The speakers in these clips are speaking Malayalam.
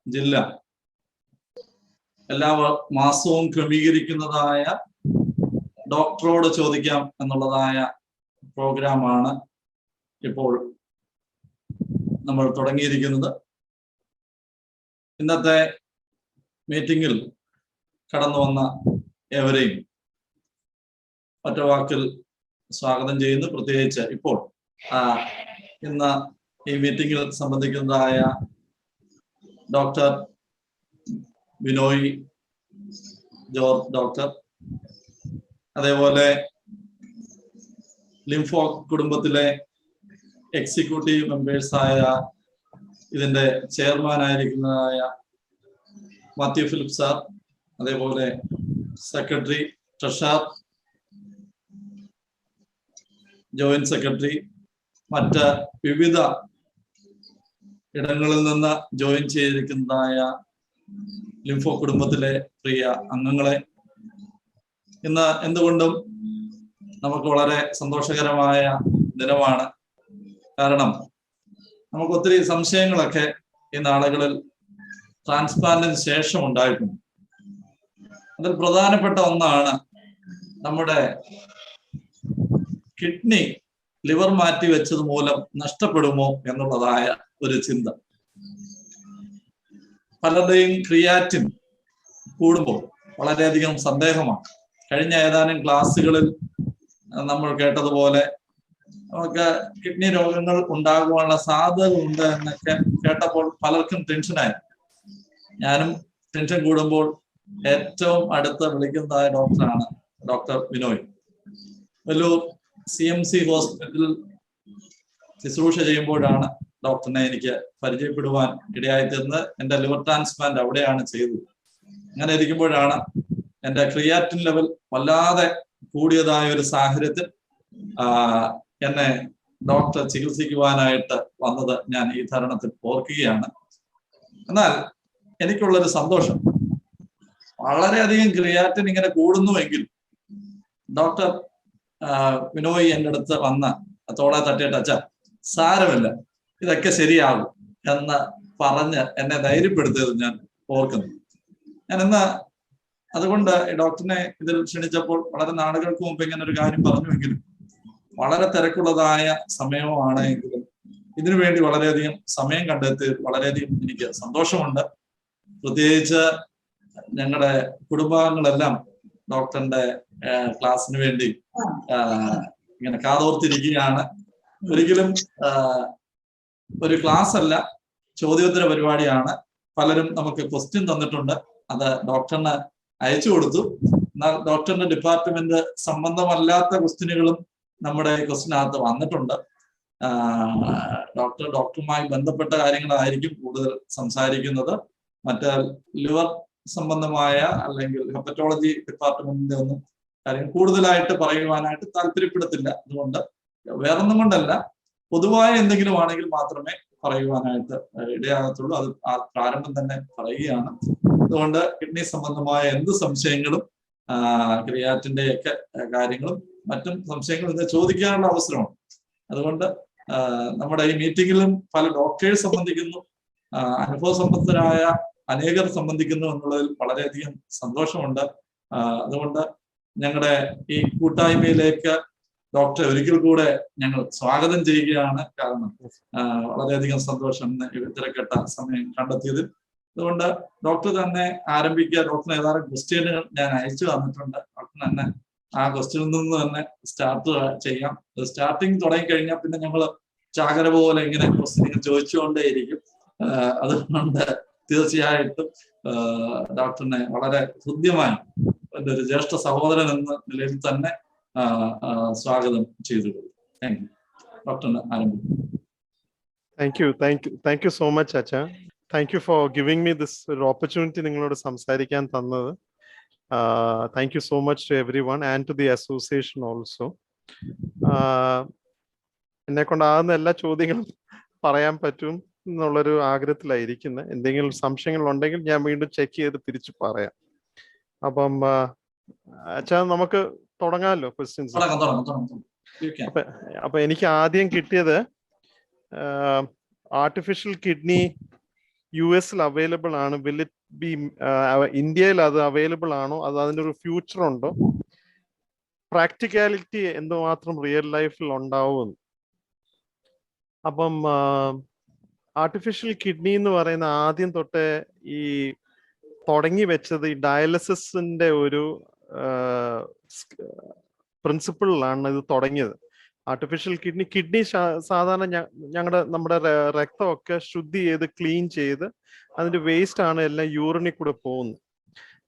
ജില്ല എല്ലാ മാസവും ക്രമീകരിക്കുന്നതായ ഡോക്ടറോട് ചോദിക്കാം എന്നുള്ളതായ പ്രോഗ്രാമാണ് ഇപ്പോൾ നമ്മൾ തുടങ്ങിയിരിക്കുന്നത്. ഇന്നത്തെ മീറ്റിംഗിൽ കടന്നു വന്ന ഏവരെയും ഒറ്റ വാക്കിൽ സ്വാഗതം ചെയ്യുന്നു. പ്രത്യേകിച്ച് ഇപ്പോൾ ഇന്ന് ഈ മീറ്റിംഗിൽ സംബന്ധിക്കുന്നതായ ഡോക്ടർ ബിനോയ് ജോർജ് ഡോക്ടർ, അതേപോലെ ലിംഫോ കുടുംബത്തിലെ എക്സിക്യൂട്ടീവ് മെമ്പേഴ്സായ ഇതിന്റെ ചെയർമാനായിരിക്കുന്നതായ മാത്യു ഫിലിപ്പ് സാർ, അതേപോലെ സെക്രട്ടറി, ട്രഷറർ, ജോയിന്റ് സെക്രട്ടറി, മറ്റ് വിവിധ ഇടങ്ങളിൽ നിന്ന് ജോയിൻ ചെയ്തിരിക്കുന്നതായ ലിംഫോ കുടുംബത്തിലെ പ്രിയ അംഗങ്ങളെ, ഇന്ന് എന്തുകൊണ്ടും നമുക്ക് വളരെ സന്തോഷകരമായ ദിനമാണ്. കാരണം നമുക്ക് ഒത്തിരി സംശയങ്ങളൊക്കെ ഈ നാളുകളിൽ ട്രാൻസ്പ്ലാന്റിന് ശേഷം ഉണ്ടായിട്ടുണ്ട്. അതിൽ പ്രധാനപ്പെട്ട ഒന്നാണ് നമ്മുടെ കിഡ്നി ലിവർ മാറ്റി വെച്ചത് മൂലം നഷ്ടപ്പെടുമോ എന്നുള്ളതായ ഒരു ചിന്ത. പലരുടെയും ക്രിയാറ്റിൻ കൂടുമ്പോൾ വളരെയധികം സന്ദേഹമാണ്. കഴിഞ്ഞ ഏതാനും ക്ലാസ്സുകളിൽ നമ്മൾ കേട്ടതുപോലെ നമുക്ക് കിഡ്നി രോഗങ്ങൾ ഉണ്ടാകുവാനുള്ള സാധ്യത ഉണ്ട് എന്നൊക്കെ കേട്ടപ്പോൾ പലർക്കും ടെൻഷനായി. ഞാനും ടെൻഷൻ കൂടുമ്പോൾ ഏറ്റവും അടുത്ത് വിളിക്കുന്നതായ ഡോക്ടറാണ് ഡോക്ടർ ബിനോയ്. വെല്ലൂർ CMC ഹോസ്പിറ്റലിൽ ശുശ്രൂഷ ചെയ്യുമ്പോഴാണ് ഡോക്ടറിനെ എനിക്ക് പരിചയപ്പെടുവാൻ ഇടയായിത്തീർന്നത്. എൻ്റെ ലിവർ ട്രാൻസ്പ്ലാന്റ് അവിടെയാണ് ചെയ്തത്. അങ്ങനെ ഇരിക്കുമ്പോഴാണ് എൻ്റെ ക്രിയാറ്റിൻ ലെവൽ വല്ലാതെ കൂടിയതായ ഒരു സാഹചര്യത്തിൽ എന്നെ ഡോക്ടർ ചികിത്സിക്കുവാനായിട്ട് വന്നത് ഞാൻ ഈ തരുണത്തിൽ ഓർക്കുകയാണ്. എന്നാൽ എനിക്കുള്ളൊരു സന്തോഷം, വളരെയധികം ക്രിയാറ്റിൻ ഇങ്ങനെ കൂടുന്നുവെങ്കിൽ ഡോക്ടർ ബിനോയ് എൻ്റെ അടുത്ത് വന്ന് തോളെ തട്ടിയിട്ട് അച്ഛാ സാരമില്ല, ഇതൊക്കെ ശരിയാകും എന്ന് പറഞ്ഞ് എന്നെ ധൈര്യപ്പെടുത്തിയത് ഞാൻ ഓർക്കുന്നു. ഞാൻ ഇന്ന് അതുകൊണ്ട് ഡോക്ടറിനെ ഇതിൽ ക്ഷണിച്ചപ്പോൾ വളരെ നാളുകൾക്ക് മുമ്പ് ഇങ്ങനെ ഒരു കാര്യം പറഞ്ഞുവെങ്കിലും വളരെ തിരക്കുള്ളതായ സമയമാണ് എങ്കിലും ഇതിനു വേണ്ടി വളരെയധികം സമയം കണ്ടെത്തി വളരെയധികം എനിക്ക് സന്തോഷമുണ്ട്. പ്രത്യേകിച്ച് ഞങ്ങളുടെ കുടുംബാംഗങ്ങളെല്ലാം ഡോക്ടറിന്റെ ക്ലാസ്സിന് വേണ്ടി ഇങ്ങനെ കാതോർത്തിരിക്കുകയാണ്. ഒരിക്കലും ഒരു ക്ലാസ് അല്ല, ചോദ്യോത്തര പരിപാടിയാണ്. പലരും നമുക്ക് ക്വസ്റ്റ്യൻ തന്നിട്ടുണ്ട്, അത് ഡോക്ടറിന് അയച്ചു കൊടുത്തു. എന്നാൽ ഡോക്ടറിന്റെ ഡിപ്പാർട്ട്മെന്റ് സംബന്ധമല്ലാത്ത ക്വസ്റ്റ്യനുകളും നമ്മുടെ ക്വസ്റ്റ്യനകത്ത് വന്നിട്ടുണ്ട്. ഡോക്ടറുമായി ബന്ധപ്പെട്ട കാര്യങ്ങളായിരിക്കും കൂടുതൽ സംസാരിക്കുന്നത്. മറ്റേ ലിവർ സംബന്ധമായ അല്ലെങ്കിൽ ഹെപ്പറ്റോളജി ഡിപ്പാർട്ട്മെന്റിന്റെ ഒന്നും കാര്യം കൂടുതലായിട്ട് പറയുവാനായിട്ട് താല്പര്യപ്പെടുത്തില്ല. അതുകൊണ്ട് വേറൊന്നും കൊണ്ടല്ല, പൊതുവായ എന്തെങ്കിലും ആണെങ്കിൽ മാത്രമേ പറയുവാനായിട്ട് ഇടയാകത്തുള്ളൂ. അത് ആ പ്രാരംഭം തന്നെ പറയുകയാണ്. അതുകൊണ്ട് കിഡ്നി സംബന്ധമായ എന്ത് സംശയങ്ങളും ക്രിയാറ്റിന്റെ ഒക്കെ കാര്യങ്ങളും മറ്റും സംശയങ്ങളും ഇത് ചോദിക്കാനുള്ള അവസരമാണ്. അതുകൊണ്ട് നമ്മുടെ ഈ മീറ്റിങ്ങിലും പല ഡോക്ടേഴ്സ് സംബന്ധിക്കുന്നു, അനുഭവ സമ്പന്നരായ അനേകർ സംബന്ധിക്കുന്നു എന്നുള്ളതിൽ വളരെയധികം സന്തോഷമുണ്ട്. അതുകൊണ്ട് ഞങ്ങളുടെ ഈ കൂട്ടായ്മയിലേക്ക് ഡോക്ടറെ ഒരിക്കൽ കൂടെ ഞങ്ങൾ സ്വാഗതം ചെയ്യുകയാണ്. കാരണം വളരെയധികം സന്തോഷം തിരക്കട്ട സമയം കണ്ടെത്തിയതിൽ. അതുകൊണ്ട് ഡോക്ടർ തന്നെ ആരംഭിക്കുക. ഡോക്ടറിന് ഏതാനും ക്വസ്റ്റ്യനുകൾ ഞാൻ അയച്ചു തന്നിട്ടുണ്ട്. ഡോക്ടർ തന്നെ ആ ക്വസ്റ്റ്യനിൽ നിന്ന് തന്നെ സ്റ്റാർട്ട് ചെയ്യാം. സ്റ്റാർട്ടിങ് തുടങ്ങിക്കഴിഞ്ഞാൽ പിന്നെ ഞങ്ങൾ ചാകര പോലെ ഇങ്ങനെ ക്വസ്റ്റ്യനുകൾ ചോദിച്ചുകൊണ്ടേയിരിക്കും. അതുകൊണ്ട് തീർച്ചയായിട്ടും ഡോക്ടറിനെ വളരെ ഹൃദ്യമായി എൻ്റെ ഒരു ജ്യേഷ്ഠ സഹോദരൻ എന്ന നിലയിൽ തന്നെ സ്വാഗതം ചെയ്തു. Thank you. ഡോക്ടറിന് ആരംഭിക്കും. താങ്ക് യു സോ മച്ച് അച്ഛ. Thank you for giving me this ഒരു ഓപ്പർച്യൂണിറ്റി നിങ്ങളോട് സംസാരിക്കാൻ തന്നത്. Thank you so much to everyone and to the association also. എന്നെ കൊണ്ടാകുന്ന എല്ലാ ചോദ്യങ്ങളും പറയാൻ പറ്റും എന്നുള്ളൊരു ആഗ്രഹത്തിലായിരിക്കുന്നത്. എന്തെങ്കിലും സംശയങ്ങൾ ഉണ്ടെങ്കിൽ ഞാൻ വീണ്ടും ചെക്ക് ചെയ്ത് തിരിച്ചു പറയാം. അപ്പം അച്ഛാ നമുക്ക് തുടങ്ങാമല്ലോ ക്വസ്റ്റ്യൻസ്. അപ്പൊ എനിക്ക് ആദ്യം കിട്ടിയത് ആർട്ടിഫിഷ്യൽ കിഡ്നി US അവൈലബിൾ ആണ്, വിൽ ഇറ്റ് ബി ഇന്ത്യയിൽ അത് അവൈലബിൾ ആണോ, അത് അതിൻ്റെ ഒരു ഫ്യൂച്ചർ ഉണ്ടോ, പ്രാക്ടിക്കാലിറ്റി എന്തുമാത്രം റിയൽ ലൈഫിൽ ഉണ്ടാവും. അപ്പം ആർട്ടിഫിഷ്യൽ കിഡ്നി എന്ന് പറയുന്ന ആദ്യം തൊട്ടേ ഈ തുടങ്ങി വെച്ചത് ഈ ഡയാലിസിന്റെ ഒരു പ്രിൻസിപ്പിളിലാണ് ഇത് തുടങ്ങിയത്. ആർട്ടിഫിഷ്യൽ കിഡ്നി സാധാരണ നമ്മുടെ രക്തമൊക്കെ ശുദ്ധി ചെയ്ത് ക്ലീൻ ചെയ്ത് അതിന്റെ വേസ്റ്റ് ആണ് എല്ലാം യൂറിനിൽ കൂടെ പോകുന്നത്.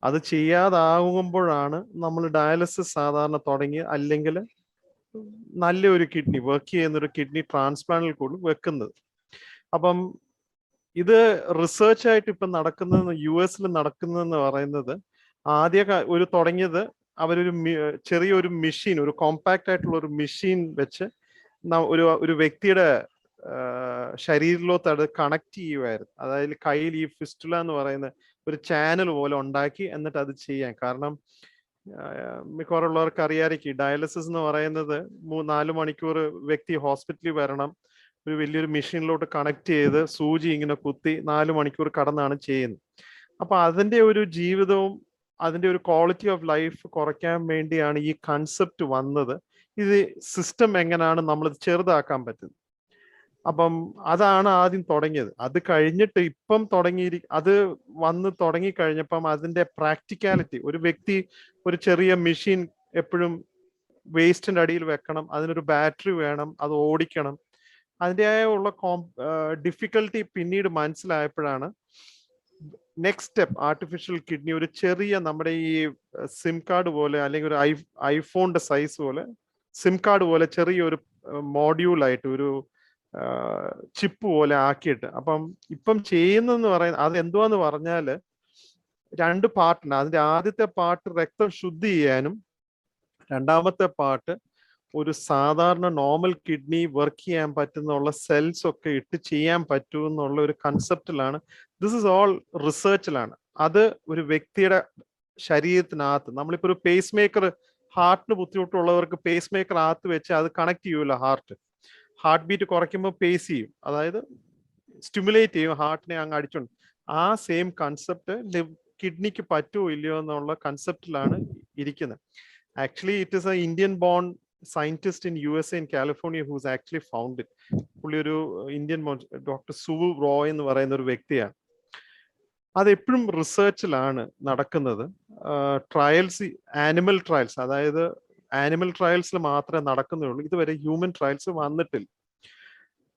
അത് ചെയ്യാതാകുമ്പോഴാണ് നമ്മൾ ഡയാലിസിസ് സാധാരണ തുടങ്ങി, അല്ലെങ്കിൽ നല്ലൊരു കിഡ്നി വർക്ക് ചെയ്യുന്നൊരു കിഡ്നി ട്രാൻസ്പ്ലാന്റിൽ കൂടി വെക്കുന്നത്. അപ്പം ഇത് റിസർച്ച് ആയിട്ട് ഇപ്പം നടക്കുന്നത് US നടക്കുന്നതെന്ന് പറയുന്നത്, ആദ്യ ഒരു തുടങ്ങിയത് അവരൊരു ചെറിയൊരു മെഷീൻ, ഒരു കോമ്പാക്റ്റ് ആയിട്ടുള്ള ഒരു മെഷീൻ വെച്ച് ഒരു വ്യക്തിയുടെ ശരീരത്തിലോട്ട് അത് കണക്ട് ചെയ്യുമായിരുന്നു. അതായത് കയ്യിൽ ഈ ഫിസ്റ്റുല എന്ന് പറയുന്ന ഒരു ചാനൽ പോലെ ഉണ്ടാക്കി എന്നിട്ട് അത് ചെയ്യാൻ. കാരണം മിക്കവാറുള്ളവർക്ക് അറിയാമായിരിക്കും, ഡയാലിസിസ് എന്ന് പറയുന്നത് 4 മണിക്കൂർ വ്യക്തി ഹോസ്പിറ്റലിൽ വരണം, ഒരു വലിയൊരു മെഷീനിലോട്ട് കണക്ട് ചെയ്ത് സൂചി ഇങ്ങനെ കുത്തി 4 മണിക്കൂർ കടന്നാണ് ചെയ്യുന്നത്. അപ്പൊ അതിന്റെ ഒരു ജീവിതവും അതിന്റെ ഒരു ക്വാളിറ്റി ഓഫ് ലൈഫ് കുറയ്ക്കാൻ വേണ്ടിയാണ് ഈ കൺസെപ്റ്റ് വന്നത്. ഇത് സിസ്റ്റം എങ്ങനെയാണ് നമ്മൾ ചെറുതാക്കാൻ പറ്റുന്നത്. അപ്പം അതാണ് ആദ്യം തുടങ്ങിയത്. അത് കഴിഞ്ഞിട്ട് ഇപ്പം അത് വന്ന് തുടങ്ങി കഴിഞ്ഞപ്പം അതിന്റെ പ്രാക്ടിക്കാലിറ്റി, ഒരു വ്യക്തി ഒരു ചെറിയ മെഷീൻ എപ്പോഴും വേസ്റ്റിന്റെ അടിയിൽ വെക്കണം, അതിനൊരു ബാറ്ററി വേണം, അത് ഓടിക്കണം, അതിൻ്റെതായ ഉള്ള ഡിഫിക്കൽട്ടി പിന്നീട് മനസ്സിലായപ്പോഴാണ് നെക്സ്റ്റ് സ്റ്റെപ്പ് ആർട്ടിഫിഷ്യൽ കിഡ്നി ഒരു ചെറിയ നമ്മുടെ ഈ സിം കാർഡ് പോലെ, അല്ലെങ്കിൽ ഒരു ഐഫോണിന്റെ സൈസ് പോലെ സിം കാർഡ് പോലെ ചെറിയൊരു മോഡ്യൂളായിട്ട് ഒരു ചിപ്പ് പോലെ ആക്കിയിട്ട്. അപ്പം ഇപ്പം ചെയ്യുന്നതെന്ന് പറയുന്നത് അത് എന്തുവാന്ന് പറഞ്ഞാല് 2 പാർട്ടുണ്ട്. അതിന്റെ ആദ്യത്തെ പാർട്ട് രക്തം ശുദ്ധി ചെയ്യാനും, രണ്ടാമത്തെ പാർട്ട് ഒരു സാധാരണ നോർമൽ കിഡ്നി വർക്ക് ചെയ്യാൻ പറ്റുന്നുള്ള സെൽസ് ഒക്കെ ഇട്ട് ചെയ്യാൻ പറ്റുമെന്നുള്ള ഒരു കൺസെപ്റ്റിലാണ്. ദിസ് ഇസ് ഓൾ റിസർച്ചിലാണ്. അത് ഒരു വ്യക്തിയുടെ ശരീരത്തിനകത്ത്, നമ്മളിപ്പോ ഒരു പേസ് മേക്കർ, ഹാർട്ടിന് ബുദ്ധിമുട്ടുള്ളവർക്ക് പേസ് മേക്കർ അകത്ത് വെച്ച് അത് കണക്ട് ചെയ്യൂല, ഹാർട്ട് ബീറ്റ് കുറയ്ക്കുമ്പോൾ പേസ് ചെയ്യും, അതായത് സ്റ്റിമുലേറ്റ് ചെയ്യും, ഹാർട്ടിനെ അങ്ങ് അടിച്ചോണ്ട്. ആ സെയിം കൺസെപ്റ്റ് കിഡ്നിക്ക് പറ്റുമോ ഇല്ലയോ എന്നുള്ള കൺസെപ്റ്റിലാണ് ഇരിക്കുന്നത്. Actually it is a Indian born scientist in USA in California who's actually found it. പുള്ളി ഒരു ഇന്ത്യൻ ഡോക്ടർ സുവു റോയ് എന്ന് പറയുന്ന ഒരു വ്യക്തിയാണ്. അത് എപ്പോഴും റിസർച്ചിലാണ് നടക്കുന്നത്. ട്രയൽസ്, ആനിമൽ ട്രയൽസ്, അതായത് ആനിമൽ ട്രയൽസിൽ മാത്രമേ നടക്കുന്നുള്ളൂ. ഇതുവരെ ഹ്യൂമൻ ട്രയൽസ് വന്നിട്ടില്ല.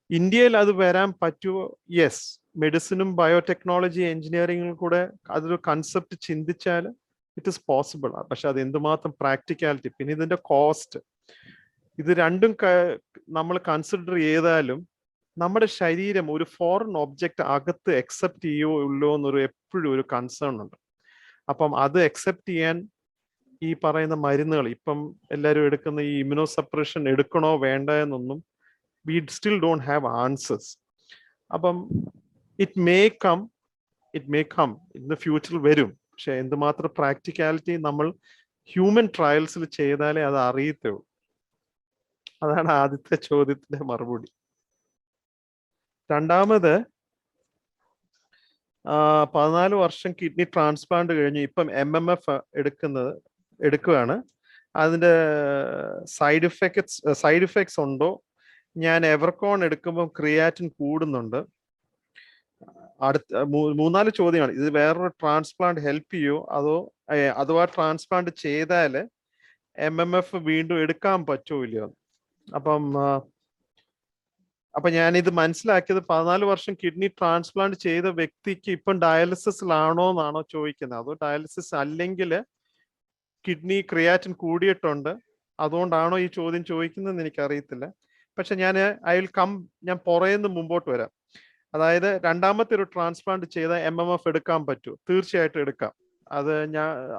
ഇന്ത്യയിൽ അത് വരാൻ പറ്റുമോ? യെസ്. മെഡിസിനും ബയോടെക്നോളജി എഞ്ചിനീയറിംഗിൽ കൂടെ അതൊരു കൺസെപ്റ്റ് ചിന്തിച്ചാൽ ഇറ്റ് ഇസ് പോസിബിൾ. പക്ഷെ അത് എന്തുമാത്രം പ്രാക്ടിക്കാലിറ്റി, പിന്നെ ഇതിന്റെ കോസ്റ്റ്, ഇത് രണ്ടും നമ്മൾ കൺസിഡർ ചെയ്താലും നമ്മുടെ ശരീരം ഒരു ഫോറിൻ ഒബ്ജക്റ്റ് അകത്ത് അക്സെപ്റ്റ് ചെയ്യോ ഇല്ലോ എന്നൊരു എപ്പോഴും ഒരു കൺസേൺ ഉണ്ട്. അപ്പം അത് അക്സെപ്റ്റ് ചെയ്യാൻ ഈ പറയുന്ന മരുന്നുകൾ, ഇപ്പം എല്ലാവരും എടുക്കുന്ന ഈ ഇമ്യൂണോസപ്രഷൻ എടുക്കണോ വേണ്ട എന്നൊന്നും we still don't have answers. അപ്പം it may come in the ഫ്യൂച്ചറിൽ വരും. പക്ഷെ എന്തുമാത്രം പ്രാക്ടിക്കാലിറ്റി നമ്മൾ ഹ്യൂമൻ ട്രയൽസിൽ ചെയ്താലേ അത് അറിയത്തുള്ളൂ. അതാണ് ആദ്യത്തെ ചോദ്യത്തിന്റെ മറുപടി. രണ്ടാമത്, 14 വർഷം കിഡ്നി ട്രാൻസ്പ്ലാന്റ് കഴിഞ്ഞ് ഇപ്പം MMF എടുക്കുകയാണ്. അതിന്റെ സൈഡ് ഇഫക്ട്സ് ഉണ്ടോ? ഞാൻ എവർകോൺ എടുക്കുമ്പോൾ ക്രിയാറ്റിൻ കൂടുന്നുണ്ട്. അടുത്ത 3-4 ചോദ്യമാണ്. ഇത് വേറൊരു ട്രാൻസ്പ്ലാന്റ് ഹെൽപ്പ് ചെയ്യോ, അഥവാ ട്രാൻസ്പ്ലാന്റ് ചെയ്താല് MMF വീണ്ടും എടുക്കാൻ പറ്റുമോ ഇല്ലയോ? അപ്പൊ ഞാനിത് മനസ്സിലാക്കിയത് 14 വർഷം കിഡ്നി ട്രാൻസ്പ്ലാന്റ് ചെയ്ത വ്യക്തിക്ക് ഇപ്പം ഡയാലിസിസിലാണോ എന്നാണോ ചോദിക്കുന്നത്. അതോ ഡയാലിസിസ് അല്ലെങ്കിൽ കിഡ്നി ക്രിയാറ്റിൻ കൂടിയിട്ടുണ്ട് അതുകൊണ്ടാണോ ഈ ചോദ്യം ചോദിക്കുന്നതെന്ന് എനിക്കറിയത്തില്ല. പക്ഷെ ഞാൻ പുറയുന്ന മുമ്പോട്ട് വരാം. അതായത് രണ്ടാമത്തെ ഒരു ട്രാൻസ്പ്ലാന്റ് ചെയ്ത MMF എടുക്കാൻ പറ്റൂ? തീർച്ചയായിട്ടും എടുക്കാം.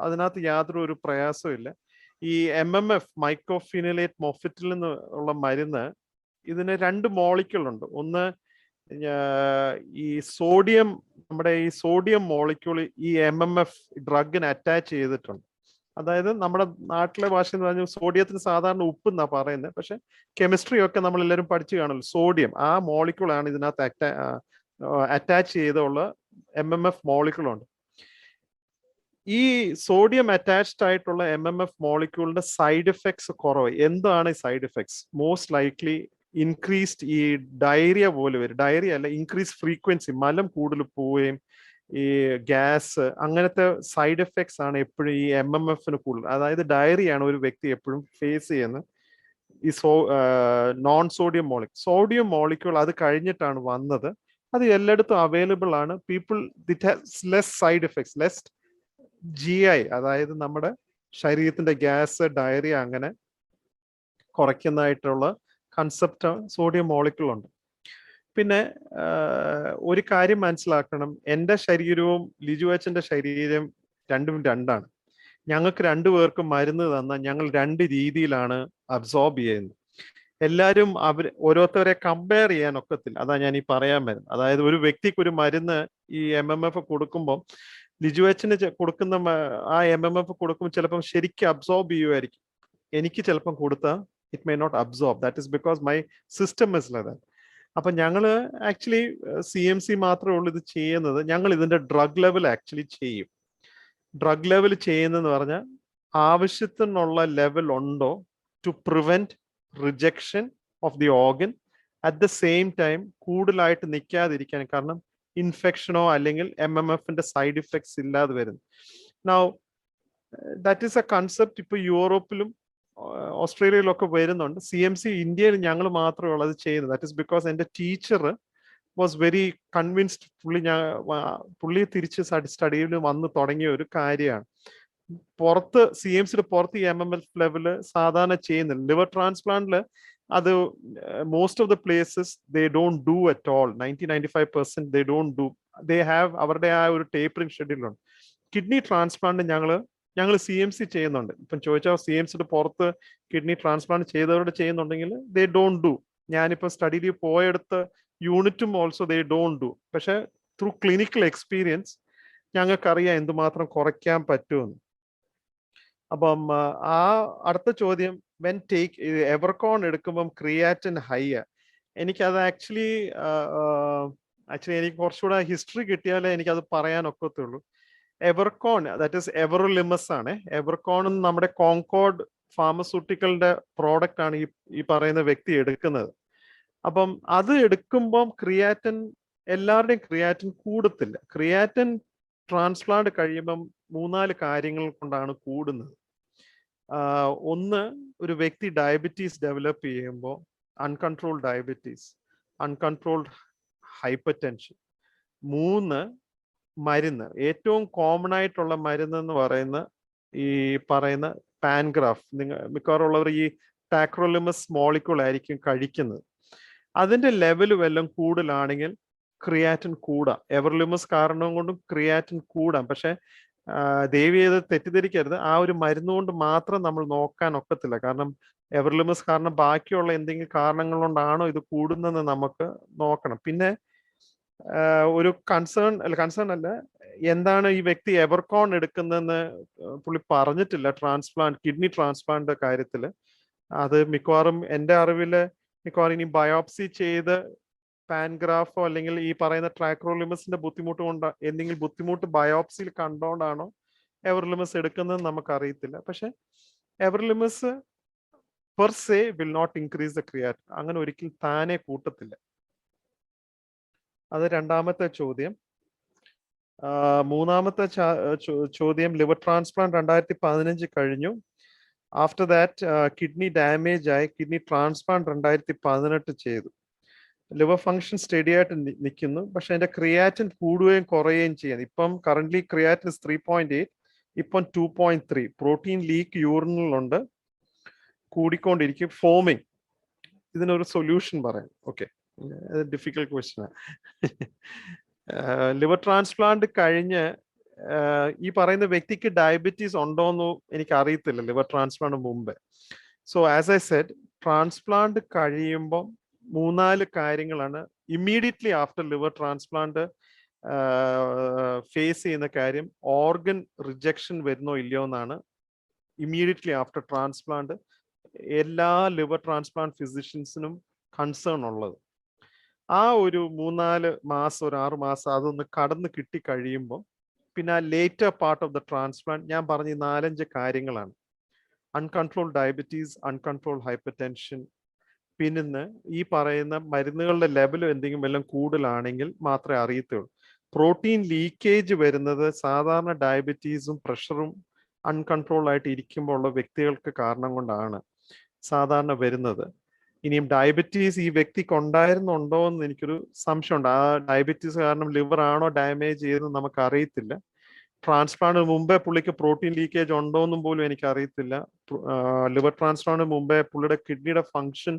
അതിനകത്ത് യാതൊരു പ്രയാസവും ഇല്ല. ഈ MMF മൈക്രോഫിനലേറ്റ് മൊഫറ്റിൽ നിന്നുള്ള മരുന്ന്, ഇതിന് 2 മോളിക്യൂൾ ഉണ്ട്. ഒന്ന് ഈ സോഡിയം, നമ്മുടെ ഈ സോഡിയം മോളിക്യൂൾ ഈ MMF ഡ്രഗിന് അറ്റാച്ച് ചെയ്തിട്ടുണ്ട്. അതായത് നമ്മുടെ നാട്ടിലെ ഭാഷ എന്ന് പറഞ്ഞാൽ സോഡിയത്തിന് സാധാരണ ഉപ്പ് എന്നാ പറയുന്നത്. പക്ഷെ കെമിസ്ട്രി ഒക്കെ നമ്മൾ എല്ലാവരും പഠിച്ചു കാണുമല്ലോ. സോഡിയം ആ മോളിക്യൂൾ ആണ് ഇതിനകത്ത് അറ്റാച്ച് ചെയ്തുള്ള MMF മോളിക്യൂൾ ഉണ്ട്. ഈ സോഡിയം അറ്റാച്ച്ഡ് ആയിട്ടുള്ള MMF മോളിക്യൂളിന്റെ സൈഡ് എഫക്ട്സ് കുറവ്. എന്താണ് ഈ side effects? Most likely increased ഈ ഡയറിയ പോലെ വരും. ഡയറിയ അല്ല, ഇൻക്രീസ് ഫ്രീക്വൻസി, മലം കൂടുതൽ പോവുകയും ഈ ഗ്യാസ്, അങ്ങനത്തെ സൈഡ് എഫക്ട്സ് ആണ് എപ്പോഴും ഈ MMFന് കൂടുതൽ. അതായത് ഡയറിയാണ് ഒരു വ്യക്തി എപ്പോഴും ഫേസ് ചെയ്യുന്നത്. ഈ നോൺ സോഡിയം സോഡിയം മോളിക്യൂൾ അത് കഴിഞ്ഞിട്ടാണ് വന്നത്. അത് എല്ലായിടത്തും അവൈലബിൾ ആണ്. People it has less side effects, less GI, അതായത് നമ്മുടെ ശരീരത്തിന്റെ ഗ്യാസ്, ഡയറിയ അങ്ങനെ കുറയ്ക്കുന്നതായിട്ടുള്ള കൺസെപ്റ്റ് സോഡിയം മോളിക്യൂൾ ഉണ്ട്. പിന്നെ ഒരു കാര്യം മനസ്സിലാക്കണം, എൻ്റെ ശരീരവും ലിജു അച്ഛൻ്റെ ശരീരം രണ്ടും രണ്ടാണ്. ഞങ്ങൾക്ക് രണ്ടുപേർക്കും മരുന്ന് തന്നാൽ ഞങ്ങൾ രണ്ട് രീതിയിലാണ് അബ്സോർബ് ചെയ്യുന്നത്. എല്ലാവരും ഓരോരുത്തരെ കമ്പയർ ചെയ്യാൻ ഒക്കത്തില്ല. അതാ ഞാൻ ഈ പറയാൻ വരുന്നത്. അതായത് ഒരു വ്യക്തിക്ക് ഒരു മരുന്ന് ഈ MMF കൊടുക്കുമ്പോൾ ലിജു അച്ഛന് കൊടുക്കുന്ന ആ MMF കൊടുക്കുമ്പോൾ ചിലപ്പം ശരിക്കും അബ്സോർബ് ചെയ്യുമായിരിക്കും. എനിക്ക് ചിലപ്പം കൊടുത്താൽ it may not absorb. That is because my system is like that. അപ്പൊ ഞങ്ങള് ആക്ച്വലി CMC മാത്രമേ ഉള്ളൂ ഇത് ചെയ്യുന്നത്. ഞങ്ങൾ ഇതിന്റെ ഡ്രഗ് ലെവൽ ആക്ച്വലി ചെയ്യും. ഡ്രഗ് ലെവൽ ചെയ്യുന്നതെന്ന് പറഞ്ഞാൽ ആവശ്യത്തിനുള്ള ലെവൽ ഉണ്ടോ to prevent rejection of the organ, at the same time കൂടുതലായിട്ട് നിൽക്കാതിരിക്കാൻ. കാരണം ഇൻഫെക്ഷനോ അല്ലെങ്കിൽ MMFന്റെ സൈഡ് ഇഫക്ട്സ് ഇല്ലാതെ വരുന്നു. Now that is A concept ഇപ്പോൾ യൂറോപ്പിലും ഓസ്ട്രേലിയയിലൊക്കെ വരുന്നുണ്ട്. CMC ഇന്ത്യയിൽ ഞങ്ങൾ മാത്രമേ ഉള്ളത് ചെയ്യുന്നത്. ദാറ്റ് ഇസ് ബിക്കോസ് എൻ്റെ ടീച്ചർ വാസ് വെരി കൺവിൻസ്ഡ്. പുള്ളി തിരിച്ച് സ്റ്റഡിയിൽ വന്ന് തുടങ്ങിയ ഒരു കാര്യമാണ്. പുറത്ത് CMCയുടെ പുറത്ത് ഈ MMF ലെവല് സാധാരണ ചെയ്യുന്നില്ല. ലിവർ ട്രാൻസ്പ്ലാന്റില് അത് most of the places they don't do at all. 95% they don't do. They have അവരുടെ ആ ഒരു ടേപ്പറിംഗ് ഷെഡ്യൂളുണ്ട്. കിഡ്നി ട്രാൻസ്പ്ലാന്റ് ഞങ്ങൾ CMC ചെയ്യുന്നുണ്ട്. ഇപ്പം ചോദിച്ചാൽ CMCയുടെ പുറത്ത് കിഡ്നി ട്രാൻസ്പ്ലാന്റ് ചെയ്തവരോട് ചെയ്യുന്നുണ്ടെങ്കിൽ ദേ ഡോണ്ട് ഡു. ഞാനിപ്പോൾ സ്റ്റഡിയിൽ പോയെടുത്ത യൂണിറ്റും ഓൾസോ ദേ ഡോണ്ട് ഡു. പക്ഷെ ത്രൂ ക്ലിനിക്കൽ എക്സ്പീരിയൻസ് ഞങ്ങൾക്കറിയാം എന്തുമാത്രം കുറയ്ക്കാൻ പറ്റുമെന്ന്. അപ്പം ആ അടുത്ത ചോദ്യം, വെൻ ടേക്ക് എവർകോൺ എടുക്കുമ്പം ക്രിയാറ്റിൻ ഹൈ. എനിക്കത് ആക്ച്വലി എനിക്ക് കുറച്ചുകൂടെ ഹിസ്റ്ററി കിട്ടിയാലേ എനിക്കത് പറയാൻ ഒക്കത്തുള്ളൂ. എവർകോൺ ദാറ്റ് ഈസ് എവറോലിമസ് ആണ്. എവർകോൺ നമ്മുടെ കോൺകോർഡ് ഫാർമസ്യൂട്ടിക്കലിന്റെ പ്രോഡക്റ്റ് ആണ് ഈ പറയുന്ന വ്യക്തി എടുക്കുന്നത്. അപ്പം അത് എടുക്കുമ്പം ക്രിയാറ്റിൻ, എല്ലാവരുടെയും ക്രിയാറ്റിൻ കൂടത്തില്ല. ക്രിയാറ്റിൻ ട്രാൻസ്പ്ലാന്റ് കഴിയുമ്പം 3-4 കാര്യങ്ങൾ കൊണ്ടാണ് കൂടുന്നത്. ഒന്ന്, ഒരു വ്യക്തി ഡയബറ്റീസ് ഡെവലപ്പ് ചെയ്യുമ്പോൾ uncontrolled diabetes, uncontrolled hyper tension. 3, മരുന്ന്. ഏറ്റവും കോമൺ ആയിട്ടുള്ള മരുന്ന് എന്ന് പറയുന്ന പാൻഗ്രാഫ്. മിക്കവാറും ഉള്ളവർ ഈ ടാക്രോലിമസ് മോളിക്യൂൾ ആയിരിക്കും കഴിക്കുന്നത്. അതിന്റെ ലെവൽ വല്ലതും കൂടുതലാണെങ്കിൽ ക്രിയാറ്റിൻ കൂടാം. എവർലിമസ് കാരണം കൊണ്ടും ക്രിയാറ്റിൻ കൂടാം. പക്ഷെ ദയവ് ചെയ്ത് തെറ്റിദ്ധരിക്കരുത്, ആ ഒരു മരുന്ന് കൊണ്ട് മാത്രം നമ്മൾ നോക്കാൻ ഒക്കത്തില്ല. കാരണം എവർലിമസ് കാരണം ബാക്കിയുള്ള എന്തെങ്കിലും കാരണങ്ങൾ കൊണ്ടാണോ ഇത് കൂടുന്നതെന്ന് നമുക്ക് നോക്കണം. പിന്നെ ഒരു കൺസേൺ അല്ല, എന്താണ് ഈ വ്യക്തി എവർകോൺ എടുക്കുന്നതെന്ന് പുള്ളി പറഞ്ഞിട്ടില്ല. കിഡ്നി ട്രാൻസ്പ്ലാന്റ് കാര്യത്തിൽ അത് മിക്കവാറും എൻ്റെ അറിവില് മിക്കവാറും ഇനി ബയോപ്സി ചെയ്ത് പാൻഗ്രാഫോ അല്ലെങ്കിൽ ഈ പറയുന്ന ട്രാക്രോലിമസിന്റെ ബുദ്ധിമുട്ട് കൊണ്ട് എന്തെങ്കിലും ബുദ്ധിമുട്ട് ബയോപ്സിയിൽ കണ്ടോണ്ടാണോ എവർലിമസ് എടുക്കുന്നത് നമുക്ക് അറിയത്തില്ല. പക്ഷെ everolimus per say will not increase the creatine. അങ്ങനെ ഒരിക്കലും താനെ കൂട്ടത്തില്ല. അത് രണ്ടാമത്തെ ചോദ്യം. മൂന്നാമത്തെ ചോദ്യം, ലിവർ ട്രാൻസ്പ്ലാന്റ് 2015 കഴിഞ്ഞു. ആഫ്റ്റർ ദാറ്റ് കിഡ്നി ഡാമേജ് ആയി. കിഡ്നി ട്രാൻസ്പ്ലാന്റ് 2018 ചെയ്തു. ലിവർ ഫംഗ്ഷൻ സ്റ്റഡി ആയിട്ട് നിൽക്കുന്നു. പക്ഷെ അതിന്റെ ക്രിയാറ്റിൻ കൂടുകയും കുറയുകയും ചെയ്യുന്നു. ഇപ്പം കറന്റ്ലി ക്രിയാറ്റിൻ 3.8, ഇപ്പം 2.3. പ്രോട്ടീൻ ലീക്ക് യൂറിനിലുണ്ട്, കൂടിക്കൊണ്ടിരിക്കും. ഫോമിങ്. ഇതിനൊരു സൊല്യൂഷൻ പറയാം. Okay, difficult question. Liver transplant കഴിഞ്ഞ് ഈ പറയുന്ന വ്യക്തിക്ക് ഡയബറ്റീസ് ഉണ്ടോയെന്ന് എനിക്ക് അറിയത്തില്ല ലിവർ ട്രാൻസ്പ്ലാന്റ് മുമ്പ്. So as I said, transplant കഴിയുമ്പം 3-4 കാര്യങ്ങളാണ് immediately after liver transplant phase ചെയ്യുന്ന കാര്യം. ഓർഗൻ റിജക്ഷൻ വരുന്നോ ഇല്ലയോ എന്നാണ് ഇമ്മീഡിയറ്റ്ലി ആഫ്റ്റർ ട്രാൻസ്പ്ലാന്റ് എല്ലാ ലിവർ ട്രാൻസ്പ്ലാന്റ് ഫിസിഷ്യൻസിനും കൺസേൺ ഉള്ളത്. ആ ഒരു 3-4 മാസം, ഒരു 6 മാസം അതൊന്ന് കടന്ന് കിട്ടി കഴിയുമ്പോൾ പിന്നെ ആ later part of the transplant ഞാൻ പറഞ്ഞ 4-5 കാര്യങ്ങളാണ്. Uncontrolled diabetes, uncontrolled hyper tension, പിന്നെ ഈ പറയുന്ന മരുന്നുകളുടെ ലെവൽ എന്തെങ്കിലും വല്ലതും കൂടുതലാണെങ്കിൽ മാത്രമേ അറിയത്തുള്ളൂ. പ്രോട്ടീൻ ലീക്കേജ് വരുന്നത് സാധാരണ ഡയബറ്റീസും പ്രഷറും അൺകൺട്രോൾ ആയിട്ട് ഇരിക്കുമ്പോൾ ഉള്ള വ്യക്തികൾക്ക് കാരണം കൊണ്ടാണ് സാധാരണ വരുന്നത്. ഇനിയും ഡയബറ്റീസ് ഈ വ്യക്തിക്ക് ഉണ്ടായിരുന്നുണ്ടോ എന്ന് എനിക്കൊരു സംശയമുണ്ട്. ആ ഡയബറ്റീസ് കാരണം ലിവർ ആണോ ഡാമേജ് ചെയ്തതെന്ന് നമുക്ക് അറിയത്തില്ല. ട്രാൻസ്പ്ലാന്റ് മുമ്പേ പുള്ളിക്ക് പ്രോട്ടീൻ ലീക്കേജ് ഉണ്ടോ എന്നും പോലും എനിക്ക് അറിയത്തില്ല. ലിവർ ട്രാൻസ്പ്ലാന്റ് മുമ്പേ പുള്ളിയുടെ കിഡ്നിയുടെ ഫങ്ഷൻ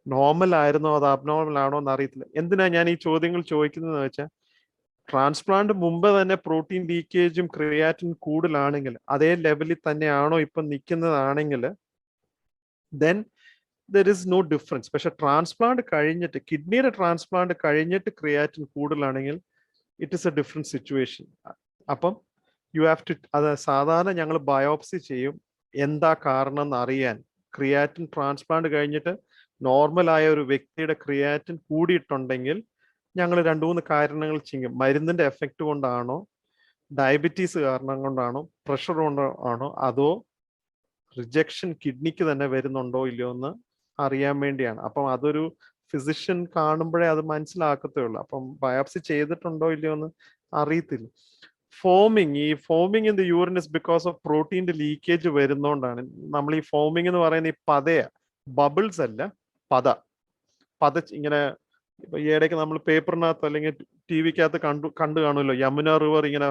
നോർമൽ ആയിരുന്നോ അത് അബ്നോർമൽ ആണോ എന്ന് അറിയത്തില്ല. എന്തിനാ ഞാൻ ഈ ചോദ്യങ്ങൾ ചോദിക്കുന്നതെന്ന് വെച്ചാൽ, ട്രാൻസ്പ്ലാന്റ് മുമ്പ് തന്നെ പ്രോട്ടീൻ ലീക്കേജും ക്രിയാറ്റിൻ കൂടുതലാണെങ്കിൽ അതേ ലെവലിൽ തന്നെയാണോ ഇപ്പം നിൽക്കുന്നതാണെങ്കിൽ then there is no difference. പക്ഷെ ട്രാൻസ്പ്ലാന്റ് കഴിഞ്ഞിട്ട്, കിഡ്നിയുടെ ട്രാൻസ്പ്ലാന്റ് കഴിഞ്ഞിട്ട് ക്രിയാറ്റിൻ കൂടുതലാണെങ്കിൽ it is a different situation. അപ്പം യു ഹാവ് ടു, അത് സാധാരണ ഞങ്ങൾ ബയോപ്സി ചെയ്യും എന്താ കാരണം എന്ന് അറിയാൻ. ക്രിയാറ്റിൻ ട്രാൻസ്പ്ലാന്റ് കഴിഞ്ഞിട്ട് നോർമലായ ഒരു വ്യക്തിയുടെ ക്രിയാറ്റിൻ കൂടിയിട്ടുണ്ടെങ്കിൽ ഞങ്ങൾ 2-3 കാരണങ്ങൾ ചെയ്യും. മരുന്നിന്റെ എഫക്റ്റ് കൊണ്ടാണോ, ഡയബറ്റീസ് കാരണം കൊണ്ടാണോ, പ്രഷർ കൊണ്ടാണോ, അതോ റിജക്ഷൻ കിഡ്നിക്ക് തന്നെ വരുന്നുണ്ടോ ഇല്ലയോ എന്ന് അറിയാൻ വേണ്ടിയാണ്. അപ്പം അതൊരു ഫിസിഷ്യൻ കാണുമ്പോഴേ അത് മനസ്സിലാക്കത്തേ ഉള്ളൂ. അപ്പം ബയോപ്സി ചെയ്തിട്ടുണ്ടോ ഇല്ലയോ എന്ന് അറിയത്തില്ല. ഈ foaming in the urine is because of പ്രോട്ടീൻ്റെ ലീക്കേജ് വരുന്നോണ്ടാണ്. നമ്മൾ ഈ ഫോമിങ് എന്ന് പറയുന്ന ഈ പതയാ, ബബിൾസ് അല്ല, പത ഇങ്ങനെ ഈ ഇടയ്ക്ക് നമ്മൾ പേപ്പറിനകത്ത് അല്ലെങ്കിൽ ടി വിക്കകത്ത് കണ്ടു കാണുമല്ലോ, യമുന റിവർ ഇങ്ങനെ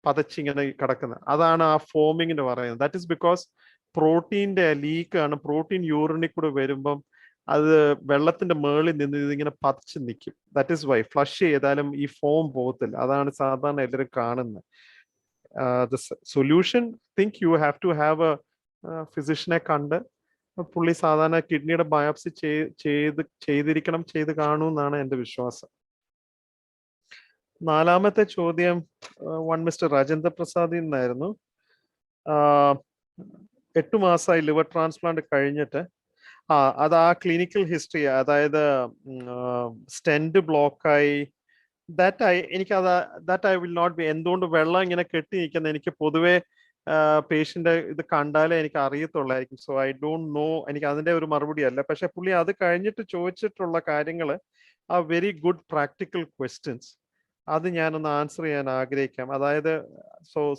പതച്ചിങ്ങനെ കിടക്കുന്നത്, അതാണ് ആ ഫോമിങ്ങിന് പറയുന്നത്. ദാറ്റ് ഇസ് ബിക്കോസ് പ്രോട്ടീൻ്റെ ലീക്കാണ്. പ്രോട്ടീൻ യൂറിനിൽ കൂടെ വരുമ്പം അത് വെള്ളത്തിന്റെ മേളിൽ നിന്ന് ഇതിങ്ങനെ പതച്ച് നിൽക്കും. ദാറ്റ് ഇസ് വൈ ഫ്ലഷ് ചെയ്താലും ഈ ഫോം പോകത്തില്ല. അതാണ് സാധാരണ എല്ലാവരും കാണുന്നത്. The solution, think you have to have a ഫിസിഷ്യനെ കണ്ട് പുള്ളി സാധാരണ കിഡ്നിയുടെ ബയോപ്സി ചെയ്ത് കാണുമെന്നാണ് എൻ്റെ വിശ്വാസം. 4-മത്തെ ചോദ്യം മിസ്റ്റർ രാജേന്ദ്ര പ്രസാദിൽ നിന്നായിരുന്നു. 8 മാസമായി ലിവർ ട്രാൻസ്പ്ലാന്റ് കഴിഞ്ഞിട്ട്. അത് ആ ക്ലിനിക്കൽ ഹിസ്റ്ററി, അതായത് സ്റ്റെന്റ് ബ്ലോക്കായി, that I will not be. എന്തുകൊണ്ട് വെള്ളം ഇങ്ങനെ കെട്ടി നിൽക്കുന്നത് എനിക്ക് പൊതുവെ പേഷ്യന്റ് ഇത് കണ്ടാലേ എനിക്ക് അറിയത്തുള്ളായിരിക്കും. സോ ഐ ഡോണ്ട് നോ, എനിക്ക് അതിന്റെ ഒരു മറുപടി അല്ല. പക്ഷെ പുള്ളി അത് കഴിഞ്ഞിട്ട് ചോദിച്ചിട്ടുള്ള കാര്യങ്ങൾ ആ വെരി ഗുഡ് പ്രാക്ടിക്കൽ ക്വസ്റ്റ്യൻസ്, അത് ഞാനൊന്ന് ആൻസർ ചെയ്യാൻ ആഗ്രഹിക്കാം. അതായത്